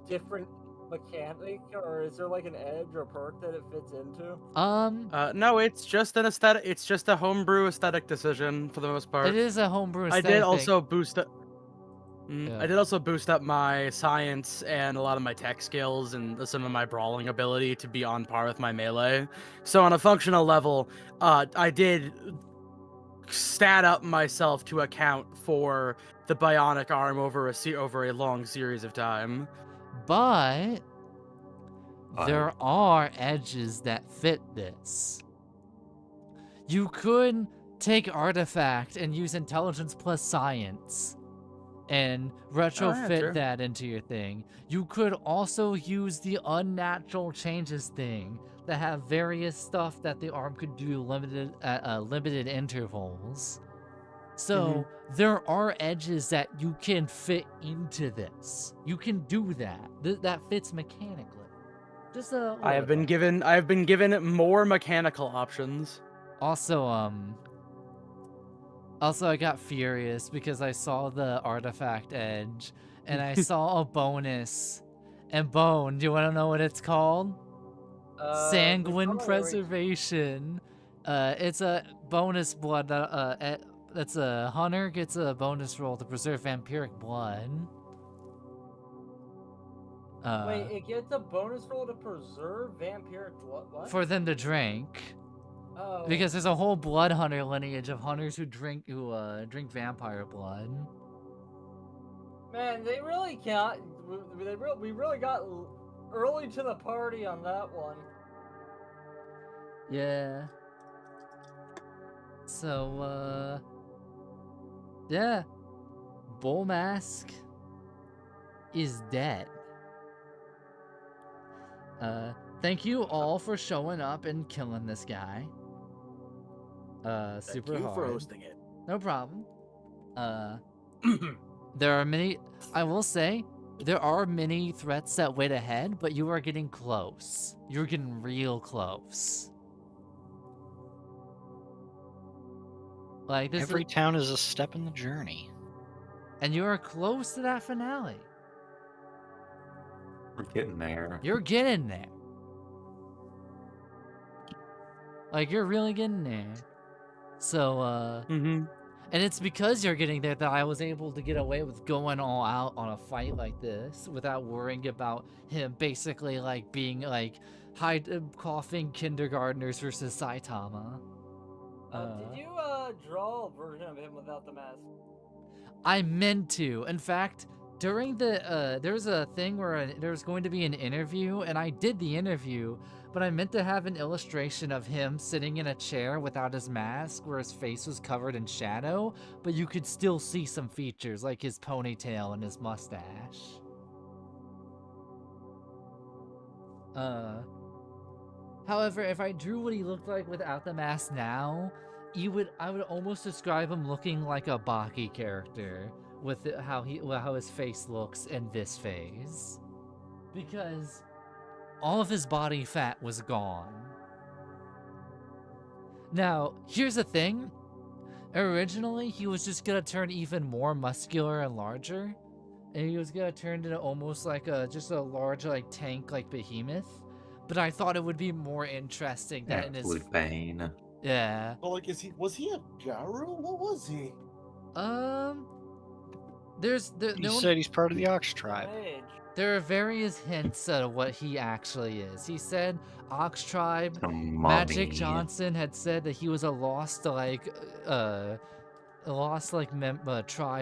S7: different mechanic, or is there like an edge or perk that it fits into?
S10: No, it's just an aesthetic. It's just a homebrew aesthetic decision for the most part.
S1: It is a homebrew
S10: I
S1: aesthetic
S10: did
S1: thing.
S10: also boost up.
S1: Yeah.
S10: I did also boost up my science and a lot of my tech skills and some of my brawling ability to be on par with my melee. So on a functional level, I did stat up myself to account for the bionic arm over a long series of time.
S1: But there are edges that fit this. You could take artifact and use intelligence plus science and retrofit
S10: true.
S1: that into your thing. You could also use the unnatural changes thing that have various stuff that the arm could do limited at limited intervals. So there are edges that you can fit into this. You can do that. That fits mechanically. Just a
S10: I have been given more mechanical options.
S1: Also, I got furious because I saw the artifact edge and I saw a bonus. And Bone, do you want to know what it's called? Sanguine Preservation. It's a bonus blood. That's a hunter gets a bonus roll to preserve vampiric blood.
S7: Wait, it gets a bonus roll to preserve vampiric blood. What?
S1: For them to drink.
S7: Oh.
S1: Because there's a whole blood hunter lineage of hunters who drink vampire blood.
S7: Man, they really can't. We really got early to the party on that one.
S1: Yeah. So, yeah. Bull Mask is dead. Thank you all for showing up and killing this guy. Super
S6: Thank you
S1: hard.
S6: for hosting it.
S1: No problem. There are many. I will say, there are many threats that wait ahead, but you are getting close. You're getting real close. Like this.
S2: Every town is a step in the journey.
S1: And you are close to that finale.
S3: We're getting there.
S1: You're getting there. Like, you're really getting there. So, and it's because you're getting there that I was able to get away with going all out on a fight like this without worrying about him basically, like, being, like, coughing kindergartners versus Saitama.
S7: Did you draw a version of him without the mask?
S1: I meant to. In fact, during the there was a thing where there was going to be an interview, and I did the interview, but I meant to have an illustration of him sitting in a chair without his mask, where his face was covered in shadow, but you could still see some features, like his ponytail and his mustache. However, if I drew what he looked like without the mask now, I would almost describe him looking like a Baki character with how his face looks in this phase, because all of his body fat was gone. Now, here's the thing. Originally, he was just gonna turn even more muscular and larger, and he was gonna turn into almost like just a large like tank like behemoth. But I thought it would be more interesting that in his
S3: Absolute pain.
S1: yeah.
S6: But like, was he a Garu? What was he?
S2: You said he's part of the Ox tribe.
S1: There are various hints at what he actually is. He said Ox Tribe.
S3: A
S1: Magic
S3: mummy.
S1: Johnson had said that he was a lost tribe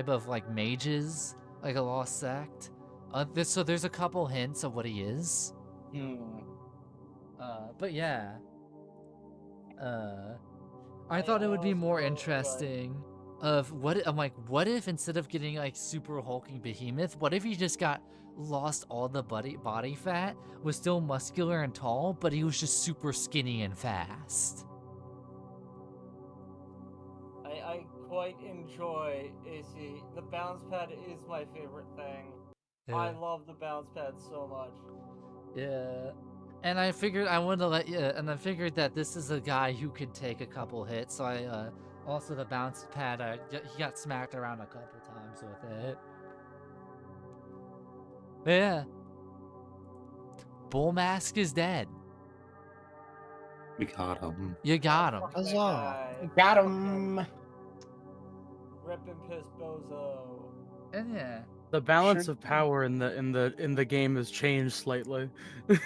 S1: of like mages, like a lost sect. So there's a couple hints of what he is. But yeah. I thought it would be more interesting of what if instead of getting like super hulking behemoth, what if he just lost all the body fat, was still muscular and tall, but he was just super skinny and fast.
S7: I quite enjoy AC. The bounce pad is my favorite thing.
S1: Yeah.
S7: I love the bounce pad so much.
S1: Yeah. And I figured I wanted to and I figured that this is a guy who could take a couple hits, so I also the bounce pad, he got smacked around a couple times with it. But yeah. Bull Mask is dead.
S3: We got him.
S1: You got him.
S8: Huzzah. Got him.
S7: Rip and piss bozo.
S1: And yeah.
S10: The balance of power in the game has changed slightly.
S8: The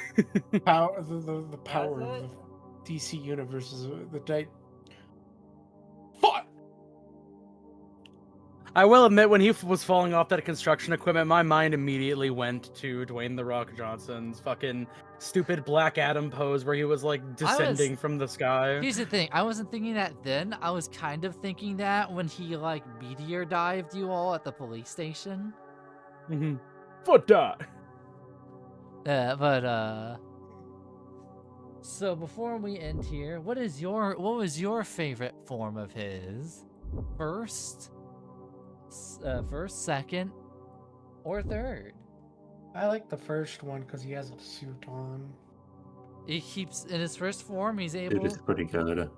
S8: power of the DC universe is Fuck!
S10: I will admit, when he was falling off that construction equipment, my mind immediately went to Dwayne The Rock Johnson's fucking stupid Black Adam pose where he was like descending from the sky.
S1: Here's the thing, I wasn't thinking that then. I was kind of thinking that when he like meteor dived you all at the police station.
S10: Fuck that.
S1: Yeah, but so before we end here, what was your favorite form of his? First, second, or third?
S8: I like the first one because he has a suit on.
S1: He keeps in his first form. He's able.
S3: It is pretty good.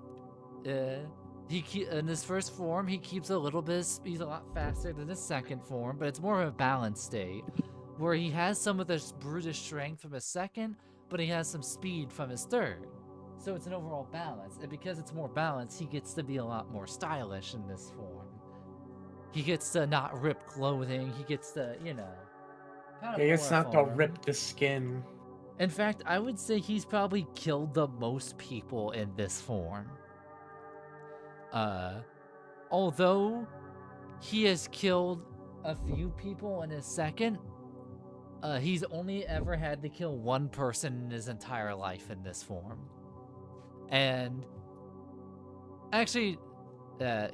S1: In his first form, he keeps a little bit. He's a lot faster than his second form, but it's more of a balanced state, where he has some of the brutish strength from his second, but he has some speed from his third. So it's an overall balance, and because it's more balanced, he gets to be a lot more stylish in this form. He gets to not rip clothing. He gets to, kind of.
S8: He gets not to rip the skin.
S1: In fact, I would say he's probably killed the most people in this form. Although he has killed a few people in his second, he's only ever had to kill one person in his entire life in this form. And actually,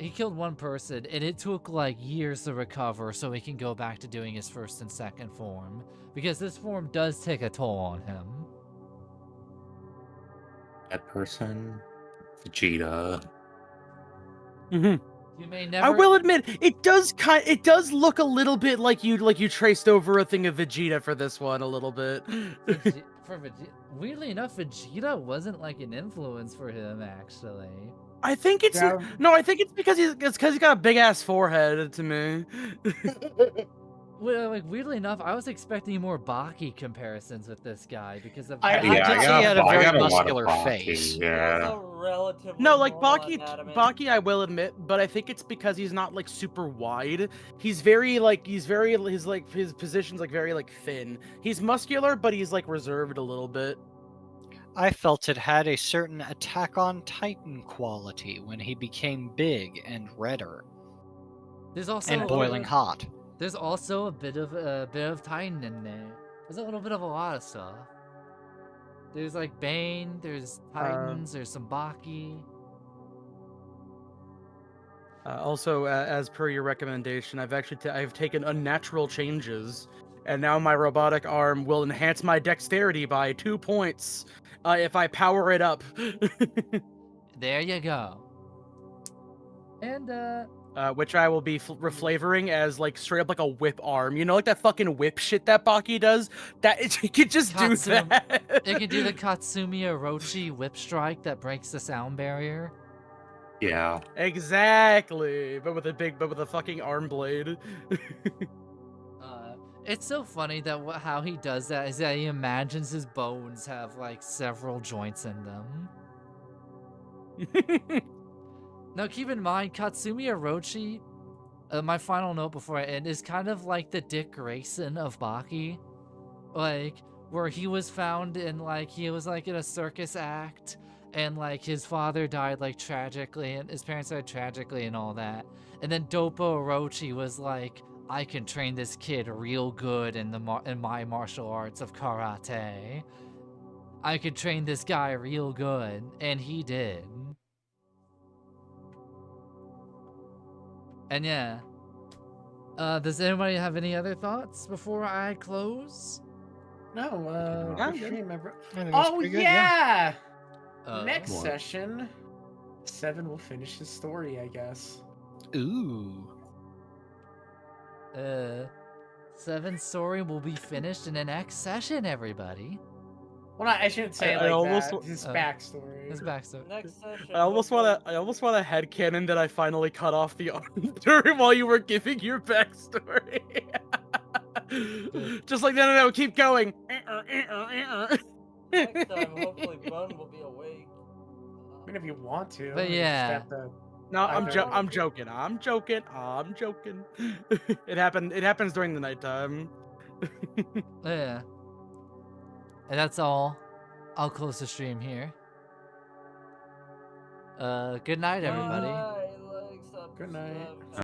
S1: he killed one person, and it took like years to recover so he can go back to doing his first and second form, because this form does take a toll on him.
S3: That person, Vegeta.
S1: You may never.
S10: I will admit, it does look a little bit like you traced over a thing of Vegeta for this one a little bit.
S1: Weirdly enough, Vegeta wasn't like an influence for him actually.
S10: I think it's because he's got a big ass forehead to me.
S1: Well, like weirdly enough, I was expecting more Baki comparisons with this guy because of.
S2: He had a very muscular face.
S3: Yeah.
S10: No, like Baki, I will admit, but I think it's because he's not like super wide. His position's like very like thin. He's muscular, but he's like reserved a little bit.
S2: I felt it had a certain Attack on Titan quality when he became big and redder.
S1: There's also
S2: and boiling hot.
S1: There's also a bit of Titan in there. There's a little bit of a lot of stuff. There's like Bane, there's Titans, there's some Baki.
S10: Also, as per your recommendation, I've taken unnatural changes, and now my robotic arm will enhance my dexterity by 2 points if I power it up.
S1: There you go. And
S10: which I will be reflavoring as like straight up like a whip arm. You know, like that fucking whip shit that Baki does. That it could just do that.
S1: It can do the Katsumi Orochi whip strike that breaks the sound barrier.
S3: Yeah.
S10: Exactly, but with a fucking arm blade.
S1: It's so funny that how he does that is that he imagines his bones have like several joints in them. Now keep in mind, Katsumi Orochi, my final note before I end, is kind of like the Dick Grayson of Baki. Like, where he was found in like, he was like in a circus act, and like his father died like tragically, and his parents died tragically and all that. And then Doppo Orochi was like, I can train this kid real good in my martial arts of karate. I could train this guy real good, and he did. And yeah. Does anybody have any other thoughts before I close?
S8: No,
S10: I'm
S8: good
S10: good.
S8: stream, everyone.
S2: I think that's
S8: Oh
S2: pretty good,
S8: yeah! Next
S3: What?
S8: session, 7 will finish his story, I guess.
S2: Ooh.
S1: 7's story will be finished in the next session, everybody.
S8: Well, I shouldn't say
S10: I
S8: it like
S10: almost
S8: that. His
S1: Oh.
S8: backstory.
S1: His backstory.
S7: Next session.
S10: I almost want to headcanon that I finally cut off the arm during while you were giving your backstory. Just like no, keep going.
S7: Next time, hopefully, Bun will be awake.
S8: I mean, if you want to.
S1: But
S8: you just
S1: yeah.
S8: have to-
S10: No,
S8: I'm
S10: joking. It happens during the nighttime.
S1: Yeah. And that's all. I'll close the stream here. Good night, everybody.
S7: Bye, legs up,
S8: Good night.